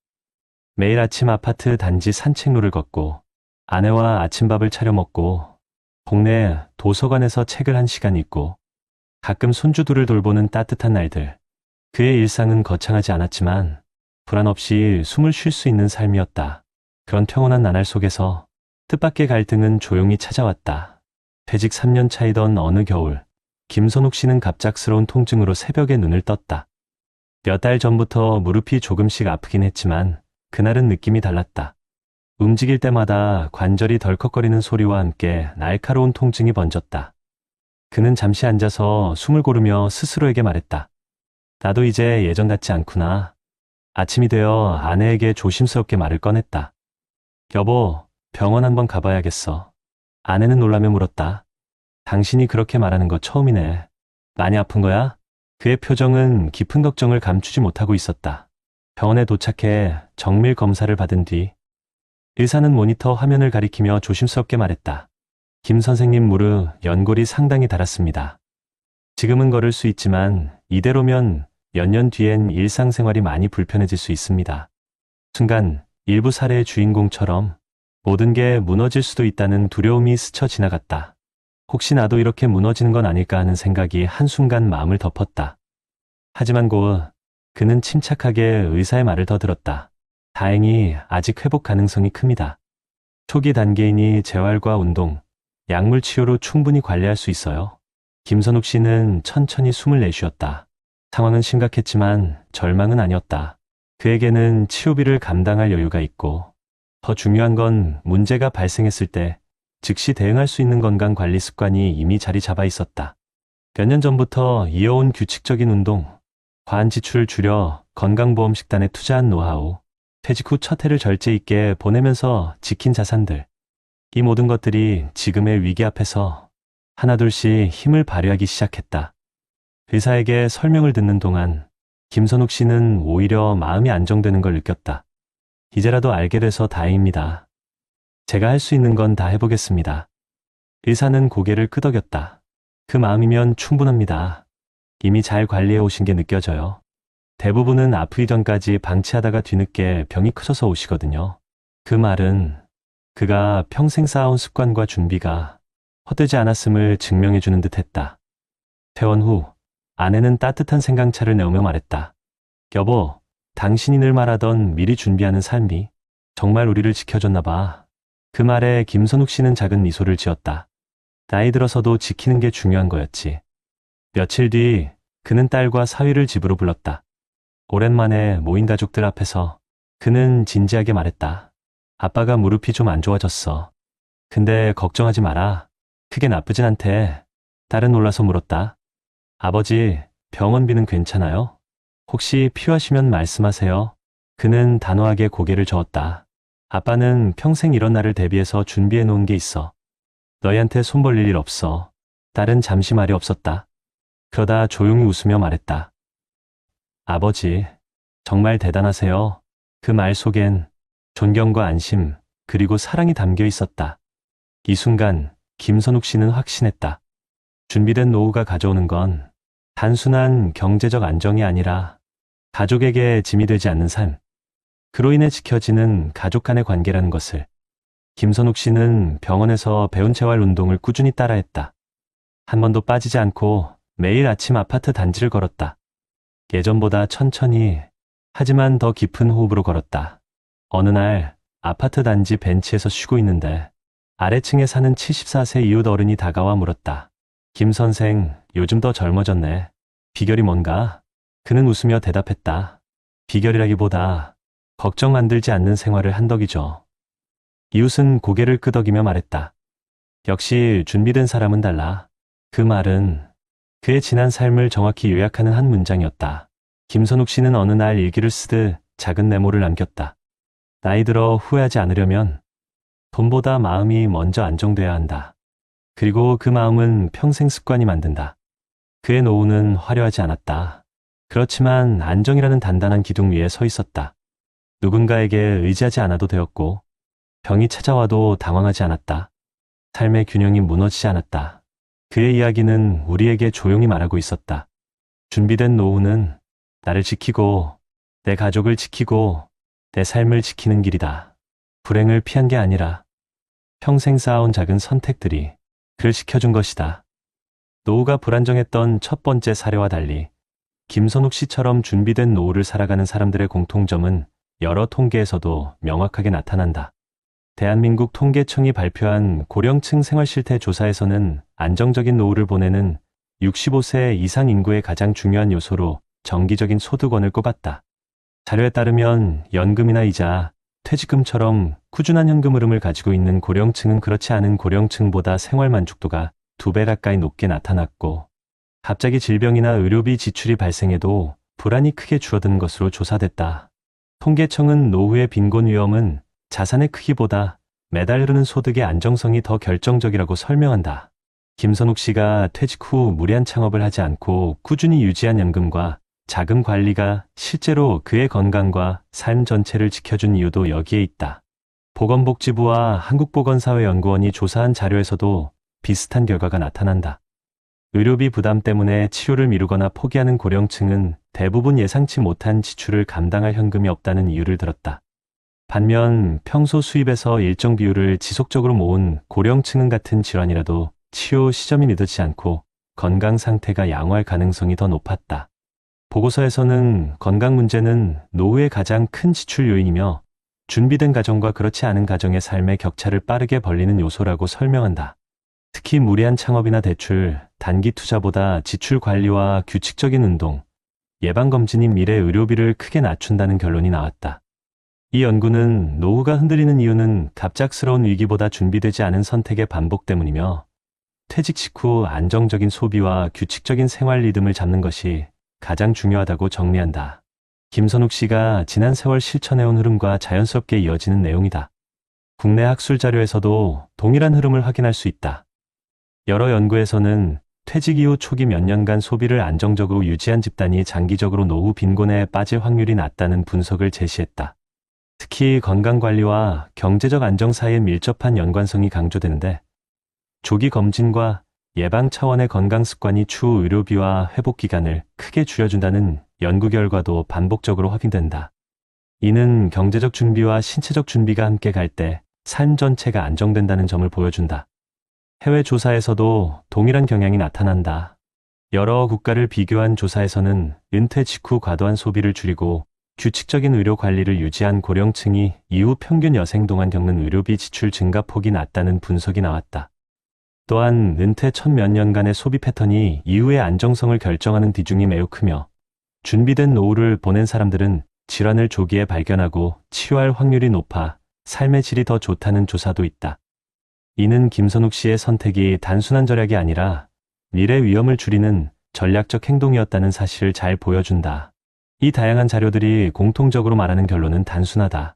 매일 아침 아파트 단지 산책로를 걷고 아내와 아침밥을 차려 먹고 동네 도서관에서 책을 1시간 읽고 가끔 손주들을 돌보는 따뜻한 날들. 그의 일상은 거창하지 않았지만 불안 없이 숨을 쉴 수 있는 삶이었다. 그런 평온한 나날 속에서 뜻밖의 갈등은 조용히 찾아왔다. 퇴직 3년 차이던 어느 겨울, 김선욱 씨는 갑작스러운 통증으로 새벽에 눈을 떴다. 몇 달 전부터 무릎이 조금씩 아프긴 했지만 그날은 느낌이 달랐다. 움직일 때마다 관절이 덜컥거리는 소리와 함께 날카로운 통증이 번졌다. 그는 잠시 앉아서 숨을 고르며 스스로에게 말했다. 나도 이제 예전 같지 않구나. 아침이 되어 아내에게 조심스럽게 말을 꺼냈다. 여보, 병원 한번 가봐야겠어. 아내는 놀라며 물었다. 당신이 그렇게 말하는 거 처음이네. 많이 아픈 거야? 그의 표정은 깊은 걱정을 감추지 못하고 있었다. 병원에 도착해 정밀 검사를 받은 뒤 의사는 모니터 화면을 가리키며 조심스럽게 말했다. 김 선생님 무릎 연골이 상당히 닳았습니다. 지금은 걸을 수 있지만 이대로면 몇 년 뒤엔 일상생활이 많이 불편해질 수 있습니다. 순간 일부 사례의 주인공처럼 모든 게 무너질 수도 있다는 두려움이 스쳐 지나갔다. 혹시 나도 이렇게 무너지는 건 아닐까 하는 생각이 한순간 마음을 덮었다. 하지만 곧 그는 침착하게 의사의 말을 더 들었다. 다행히 아직 회복 가능성이 큽니다. 초기 단계이니 재활과 운동, 약물 치료로 충분히 관리할 수 있어요. 김선욱 씨는 천천히 숨을 내쉬었다. 상황은 심각했지만 절망은 아니었다. 그에게는 치료비를 감당할 여유가 있고 더 중요한 건 문제가 발생했을 때 즉시 대응할 수 있는 건강관리 습관이 이미 자리 잡아 있었다. 몇 년 전부터 이어온 규칙적인 운동, 과한 지출을 줄여 건강보험식단에 투자한 노하우, 퇴직 후 첫 해를 절제 있게 보내면서 지킨 자산들. 이 모든 것들이 지금의 위기 앞에서 하나둘씩 힘을 발휘하기 시작했다. 의사에게 설명을 듣는 동안 김선욱 씨는 오히려 마음이 안정되는 걸 느꼈다. 이제라도 알게 돼서 다행입니다. 제가 할 수 있는 건 다 해보겠습니다. 의사는 고개를 끄덕였다. 그 마음이면 충분합니다. 이미 잘 관리해 오신 게 느껴져요. 대부분은 아프기 전까지 방치하다가 뒤늦게 병이 커져서 오시거든요. 그 말은 그가 평생 쌓아온 습관과 준비가 헛되지 않았음을 증명해주는 듯 했다. 퇴원 후 아내는 따뜻한 생강차를 내오며 말했다. 여보, 당신이 늘 말하던 미리 준비하는 삶이 정말 우리를 지켜줬나 봐. 그 말에 김선욱 씨는 작은 미소를 지었다. 나이 들어서도 지키는 게 중요한 거였지. 며칠 뒤 그는 딸과 사위를 집으로 불렀다. 오랜만에 모인 가족들 앞에서 그는 진지하게 말했다. 아빠가 무릎이 좀 안 좋아졌어. 근데 걱정하지 마라. 크게 나쁘진 않대. 딸은 놀라서 물었다. 아버지, 병원비는 괜찮아요? 혹시 필요하시면 말씀하세요. 그는 단호하게 고개를 저었다. 아빠는 평생 이런 날을 대비해서 준비해 놓은 게 있어. 너희한테 손 벌릴 일 없어. 딸은 잠시 말이 없었다. 그러다 조용히 웃으며 말했다. 아버지, 정말 대단하세요. 그 말 속엔 존경과 안심, 그리고 사랑이 담겨 있었다. 이 순간 김선욱 씨는 확신했다. 준비된 노후가 가져오는 건 단순한 경제적 안정이 아니라 가족에게 짐이 되지 않는 삶, 그로 인해 지켜지는 가족 간의 관계라는 것을. 김선욱 씨는 병원에서 배운 재활 운동을 꾸준히 따라했다. 한 번도 빠지지 않고 매일 아침 아파트 단지를 걸었다. 예전보다 천천히, 하지만 더 깊은 호흡으로 걸었다. 어느 날 아파트 단지 벤치에서 쉬고 있는데 아래층에 사는 74세 이웃 어른이 다가와 물었다. 김 선생, 요즘 더 젊어졌네. 비결이 뭔가? 그는 웃으며 대답했다. 비결이라기보다 걱정 만들지 않는 생활을 한 덕이죠. 이웃은 고개를 끄덕이며 말했다. 역시 준비된 사람은 달라. 그 말은 그의 지난 삶을 정확히 요약하는 한 문장이었다. 김선욱 씨는 어느 날 일기를 쓰듯 작은 메모를 남겼다. 나이 들어 후회하지 않으려면 돈보다 마음이 먼저 안정돼야 한다. 그리고 그 마음은 평생 습관이 만든다. 그의 노후는 화려하지 않았다. 그렇지만 안정이라는 단단한 기둥 위에 서 있었다. 누군가에게 의지하지 않아도 되었고 병이 찾아와도 당황하지 않았다. 삶의 균형이 무너지지 않았다. 그의 이야기는 우리에게 조용히 말하고 있었다. 준비된 노후는 나를 지키고 내 가족을 지키고 내 삶을 지키는 길이다. 불행을 피한 게 아니라 평생 쌓아온 작은 선택들이 그를 지켜준 것이다. 노후가 불안정했던 첫 번째 사례와 달리 김선욱 씨처럼 준비된 노후를 살아가는 사람들의 공통점은 여러 통계에서도 명확하게 나타난다. 대한민국 통계청이 발표한 고령층 생활실태 조사에서는 안정적인 노후를 보내는 65세 이상 인구의 가장 중요한 요소로 정기적인 소득원을 꼽았다. 자료에 따르면 연금이나 이자, 퇴직금처럼 꾸준한 현금 흐름을 가지고 있는 고령층은 그렇지 않은 고령층보다 생활 만족도가 2배 가까이 높게 나타났고, 갑자기 질병이나 의료비 지출이 발생해도 불안이 크게 줄어드는 것으로 조사됐다. 통계청은 노후의 빈곤 위험은 자산의 크기보다 매달 흐르는 소득의 안정성이 더 결정적이라고 설명한다. 김선욱 씨가 퇴직 후 무리한 창업을 하지 않고 꾸준히 유지한 연금과 자금 관리가 실제로 그의 건강과 삶 전체를 지켜준 이유도 여기에 있다. 보건복지부와 한국보건사회연구원이 조사한 자료에서도 비슷한 결과가 나타난다. 의료비 부담 때문에 치료를 미루거나 포기하는 고령층은 대부분 예상치 못한 지출을 감당할 현금이 없다는 이유를 들었다. 반면 평소 수입에서 일정 비율을 지속적으로 모은 고령층은 같은 질환이라도 치료 시점이 늦어지지 않고 건강 상태가 양호할 가능성이 더 높았다. 보고서에서는 건강 문제는 노후의 가장 큰 지출 요인이며 준비된 가정과 그렇지 않은 가정의 삶의 격차를 빠르게 벌리는 요소라고 설명한다. 특히 무리한 창업이나 대출, 단기 투자보다 지출 관리와 규칙적인 운동, 예방검진이 미래 의료비를 크게 낮춘다는 결론이 나왔다. 이 연구는 노후가 흔들리는 이유는 갑작스러운 위기보다 준비되지 않은 선택의 반복 때문이며 퇴직 직후 안정적인 소비와 규칙적인 생활 리듬을 잡는 것이 가장 중요하다고 정리한다. 김선욱 씨가 지난 세월 실천해온 흐름과 자연스럽게 이어지는 내용이다. 국내 학술 자료에서도 동일한 흐름을 확인할 수 있다. 여러 연구에서는 퇴직 이후 초기 몇 년간 소비를 안정적으로 유지한 집단이 장기적으로 노후 빈곤에 빠질 확률이 낮다는 분석을 제시했다. 특히 건강관리와 경제적 안정 사이에 밀접한 연관성이 강조되는데 조기 검진과 예방 차원의 건강 습관이 추후 의료비와 회복 기간을 크게 줄여준다는 연구 결과도 반복적으로 확인된다. 이는 경제적 준비와 신체적 준비가 함께 갈 때 삶 전체가 안정된다는 점을 보여준다. 해외 조사에서도 동일한 경향이 나타난다. 여러 국가를 비교한 조사에서는 은퇴 직후 과도한 소비를 줄이고 규칙적인 의료 관리를 유지한 고령층이 이후 평균 여생 동안 겪는 의료비 지출 증가폭이 낮다는 분석이 나왔다. 또한 은퇴 첫 몇 년간의 소비 패턴이 이후의 안정성을 결정하는 비중이 매우 크며 준비된 노후를 보낸 사람들은 질환을 조기에 발견하고 치유할 확률이 높아 삶의 질이 더 좋다는 조사도 있다. 이는 김선욱 씨의 선택이 단순한 절약이 아니라 미래 위험을 줄이는 전략적 행동이었다는 사실을 잘 보여준다. 이 다양한 자료들이 공통적으로 말하는 결론은 단순하다.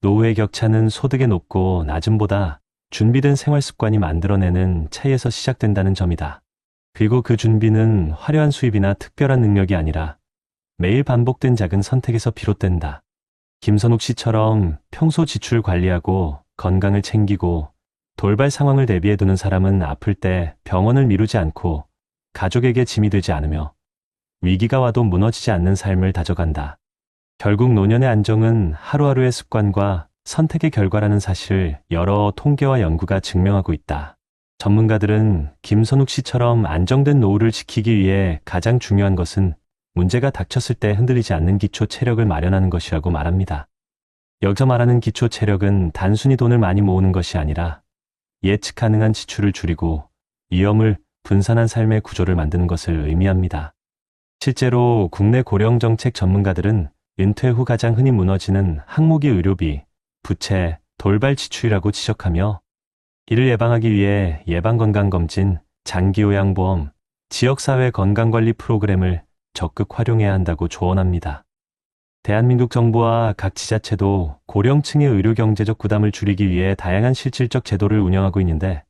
노후의 격차는 소득의 높고 낮음보다 준비된 생활 습관이 만들어내는 차이에서 시작된다는 점이다. 그리고 그 준비는 화려한 수입이나 특별한 능력이 아니라 매일 반복된 작은 선택에서 비롯된다. 김선욱 씨처럼 평소 지출 관리하고 건강을 챙기고 돌발 상황을 대비해두는 사람은 아플 때 병원을 미루지 않고 가족에게 짐이 되지 않으며 위기가 와도 무너지지 않는 삶을 다져간다. 결국 노년의 안정은 하루하루의 습관과 선택의 결과라는 사실을 여러 통계와 연구가 증명하고 있다. 전문가들은 김선욱 씨처럼 안정된 노후를 지키기 위해 가장 중요한 것은 문제가 닥쳤을 때 흔들리지 않는 기초 체력을 마련하는 것이라고 말합니다. 여기서 말하는 기초 체력은 단순히 돈을 많이 모으는 것이 아니라 예측 가능한 지출을 줄이고 위험을 분산한 삶의 구조를 만드는 것을 의미합니다. 실제로 국내 고령정책 전문가들은 은퇴 후 가장 흔히 무너지는 항목이 의료비, 부채, 돌발 지출이라고 지적하며 이를 예방하기 위해 예방건강검진, 장기요양보험, 지역사회 건강관리 프로그램을 적극 활용해야 한다고 조언합니다. 대한민국 정부와 각 지자체도 고령층의 의료 경제적 부담을 줄이기 위해 다양한 실질적 제도를 운영하고 있는데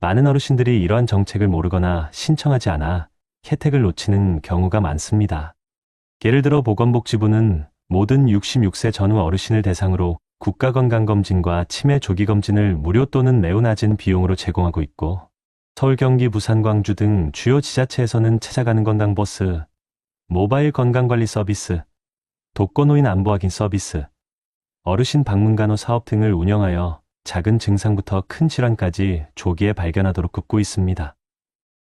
많은 어르신들이 이러한 정책을 모르거나 신청하지 않아 혜택을 놓치는 경우가 많습니다. 예를 들어 보건복지부는 모든 66세 전후 어르신을 대상으로 국가건강검진과 치매 조기검진을 무료 또는 매우 낮은 비용으로 제공하고 있고 서울, 경기, 부산, 광주 등 주요 지자체에서는 찾아가는 건강버스, 모바일 건강관리 서비스, 독거노인 안부 확인 서비스, 어르신 방문간호 사업 등을 운영하여 작은 증상부터 큰 질환까지 조기에 발견하도록 돕고 있습니다.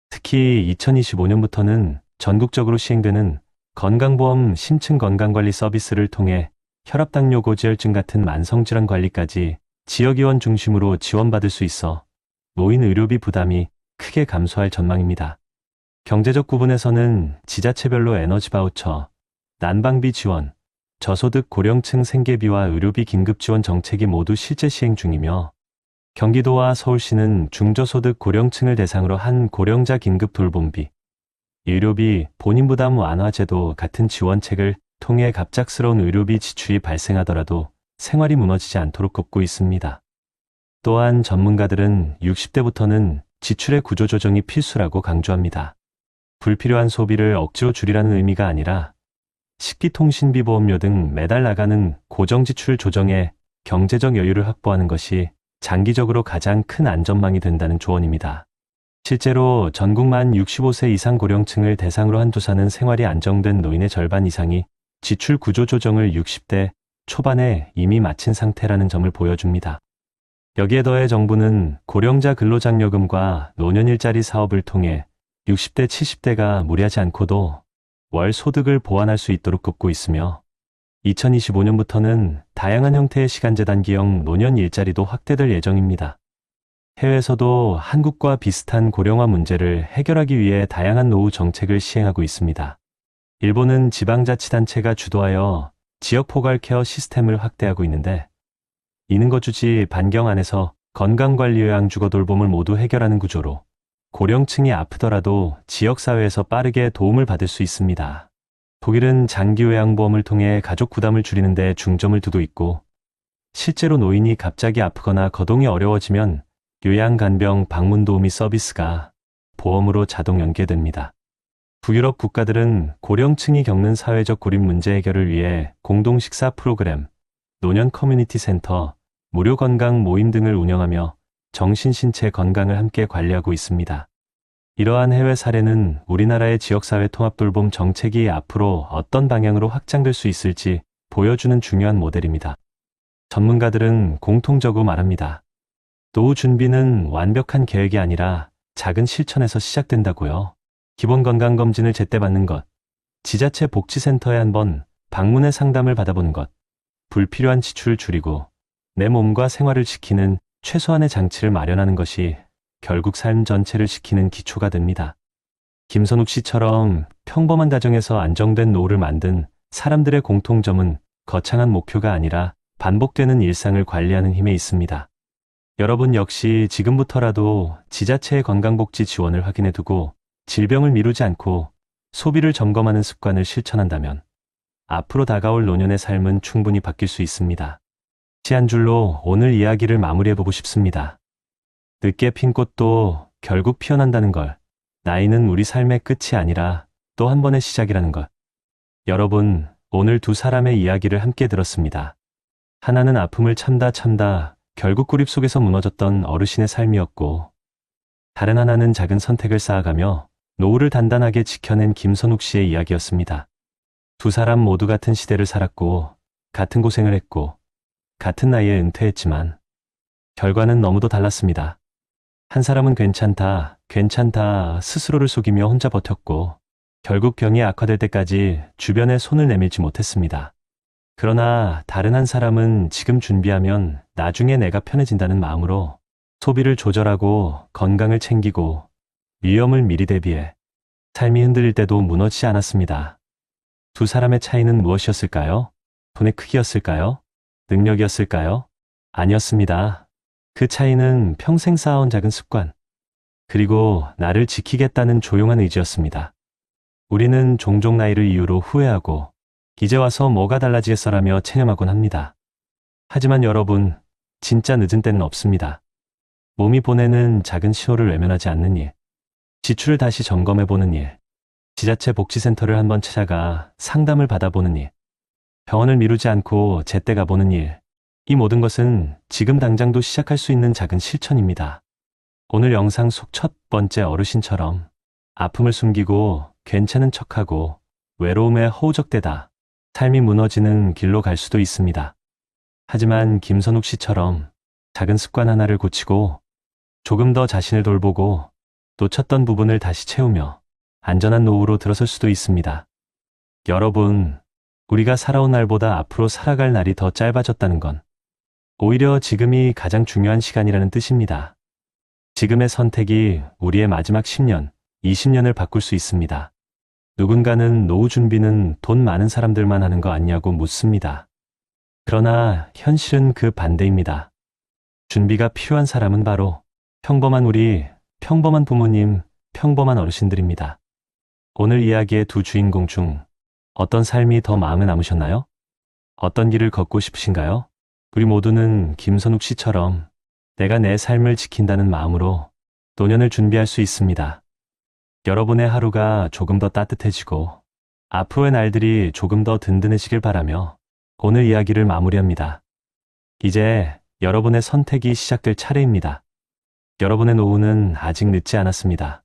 특히 2025년부터는 전국적으로 시행되는 건강보험 심층 건강관리 서비스를 통해 혈압당뇨 고지혈증 같은 만성질환 관리까지 지역의원 중심으로 지원받을 수 있어 노인 의료비 부담이 크게 감소할 전망입니다. 경제적 부분에서는 지자체별로 에너지 바우처, 난방비 지원, 저소득 고령층 생계비와 의료비 긴급 지원 정책이 모두 실제 시행 중이며 경기도와 서울시는 중저소득 고령층을 대상으로 한 고령자 긴급 돌봄비, 의료비 본인 부담 완화 제도 같은 지원책을 통해 갑작스러운 의료비 지출이 발생하더라도 생활이 무너지지 않도록 돕고 있습니다. 또한 전문가들은 60대부터는 지출의 구조조정이 필수라고 강조합니다. 불필요한 소비를 억지로 줄이라는 의미가 아니라 식기통신비 보험료 등 매달 나가는 고정지출 조정에 경제적 여유를 확보하는 것이 장기적으로 가장 큰 안전망이 된다는 조언입니다. 실제로 전국 만 65세 이상 고령층을 대상으로 한 조사는 생활이 안정된 노인의 절반 이상이 지출 구조 조정을 60대 초반에 이미 마친 상태라는 점을 보여줍니다. 여기에 더해 정부는 고령자 근로장려금과 노년 일자리 사업을 통해 60대, 70대가 무리하지 않고도 월 소득을 보완할 수 있도록 돕고 있으며 2025년부터는 다양한 형태의 시간제 단기형 노년 일자리도 확대될 예정입니다. 해외에서도 한국과 비슷한 고령화 문제를 해결하기 위해 다양한 노후 정책을 시행하고 있습니다. 일본은 지방자치단체가 주도하여 지역 포괄 케어 시스템을 확대하고 있는데 이는 거주지 반경 안에서 건강관리 요양 주거 돌봄을 모두 해결하는 구조로 고령층이 아프더라도 지역사회에서 빠르게 도움을 받을 수 있습니다. 독일은 장기요양보험을 통해 가족 부담을 줄이는 데 중점을 두고 있고 실제로 노인이 갑자기 아프거나 거동이 어려워지면 요양간병 방문 도우미 서비스가 보험으로 자동 연계됩니다. 북유럽 국가들은 고령층이 겪는 사회적 고립 문제 해결을 위해 공동식사 프로그램, 노년 커뮤니티 센터, 무료 건강 모임 등을 운영하며 정신, 신체 건강을 함께 관리하고 있습니다. 이러한 해외 사례는 우리나라의 지역사회 통합돌봄 정책이 앞으로 어떤 방향으로 확장될 수 있을지 보여주는 중요한 모델입니다. 전문가들은 공통적으로 말합니다. 노후 준비는 완벽한 계획이 아니라 작은 실천에서 시작된다고요. 기본 건강검진을 제때 받는 것, 지자체 복지센터에 한번 방문해 상담을 받아보는 것, 불필요한 지출을 줄이고 내 몸과 생활을 지키는 최소한의 장치를 마련하는 것이 결국 삶 전체를 지키는 기초가 됩니다. 김선욱 씨처럼 평범한 가정에서 안정된 노후를 만든 사람들의 공통점은 거창한 목표가 아니라 반복되는 일상을 관리하는 힘에 있습니다. 여러분 역시 지금부터라도 지자체의 건강복지 지원을 확인해 두고 질병을 미루지 않고 소비를 점검하는 습관을 실천한다면 앞으로 다가올 노년의 삶은 충분히 바뀔 수 있습니다. 한 줄로 오늘 이야기를 마무리해보고 싶습니다. 늦게 핀 꽃도 결국 피어난다는 걸, 나이는 우리 삶의 끝이 아니라 또 한 번의 시작이라는 것. 여러분, 오늘 두 사람의 이야기를 함께 들었습니다. 하나는 아픔을 참다 결국 고립 속에서 무너졌던 어르신의 삶이었고, 다른 하나는 작은 선택을 쌓아가며 노후를 단단하게 지켜낸 김선욱 씨의 이야기였습니다. 두 사람 모두 같은 시대를 살았고, 같은 고생을 했고, 같은 나이에 은퇴했지만, 결과는 너무도 달랐습니다. 한 사람은 괜찮다 스스로를 속이며 혼자 버텼고, 결국 병이 악화될 때까지 주변에 손을 내밀지 못했습니다. 그러나 다른 한 사람은 지금 준비하면 나중에 내가 편해진다는 마음으로 소비를 조절하고 건강을 챙기고 위험을 미리 대비해 삶이 흔들릴 때도 무너지지 않았습니다. 두 사람의 차이는 무엇이었을까요? 돈의 크기였을까요? 능력이었을까요? 아니었습니다. 그 차이는 평생 쌓아온 작은 습관, 그리고 나를 지키겠다는 조용한 의지였습니다. 우리는 종종 나이를 이유로 후회하고 이제 와서 뭐가 달라지겠어라며 체념하곤 합니다. 하지만 여러분, 진짜 늦은 때는 없습니다. 몸이 보내는 작은 신호를 외면하지 않는 일, 지출을 다시 점검해보는 일, 지자체 복지센터를 한번 찾아가 상담을 받아보는 일, 병원을 미루지 않고 제때 가보는 일, 이 모든 것은 지금 당장도 시작할 수 있는 작은 실천입니다. 오늘 영상 속 첫 번째 어르신처럼 아픔을 숨기고 괜찮은 척하고 외로움에 허우적대다 삶이 무너지는 길로 갈 수도 있습니다. 하지만 김선욱 씨처럼 작은 습관 하나를 고치고 조금 더 자신을 돌보고 놓쳤던 부분을 다시 채우며 안전한 노후로 들어설 수도 있습니다. 여러분, 우리가 살아온 날보다 앞으로 살아갈 날이 더 짧아졌다는 건 오히려 지금이 가장 중요한 시간이라는 뜻입니다. 지금의 선택이 우리의 마지막 10년, 20년을 바꿀 수 있습니다. 누군가는 노후 준비는 돈 많은 사람들만 하는 거 아니냐고 묻습니다. 그러나 현실은 그 반대입니다. 준비가 필요한 사람은 바로 평범한 우리, 평범한 부모님, 평범한 어르신들입니다. 오늘 이야기의 두 주인공 중 어떤 삶이 더 마음에 남으셨나요? 어떤 길을 걷고 싶으신가요? 우리 모두는 김선욱 씨처럼 내가 내 삶을 지킨다는 마음으로 노년을 준비할 수 있습니다. 여러분의 하루가 조금 더 따뜻해지고 앞으로의 날들이 조금 더 든든해지길 바라며 오늘 이야기를 마무리합니다. 이제 여러분의 선택이 시작될 차례입니다. 여러분의 노후는 아직 늦지 않았습니다.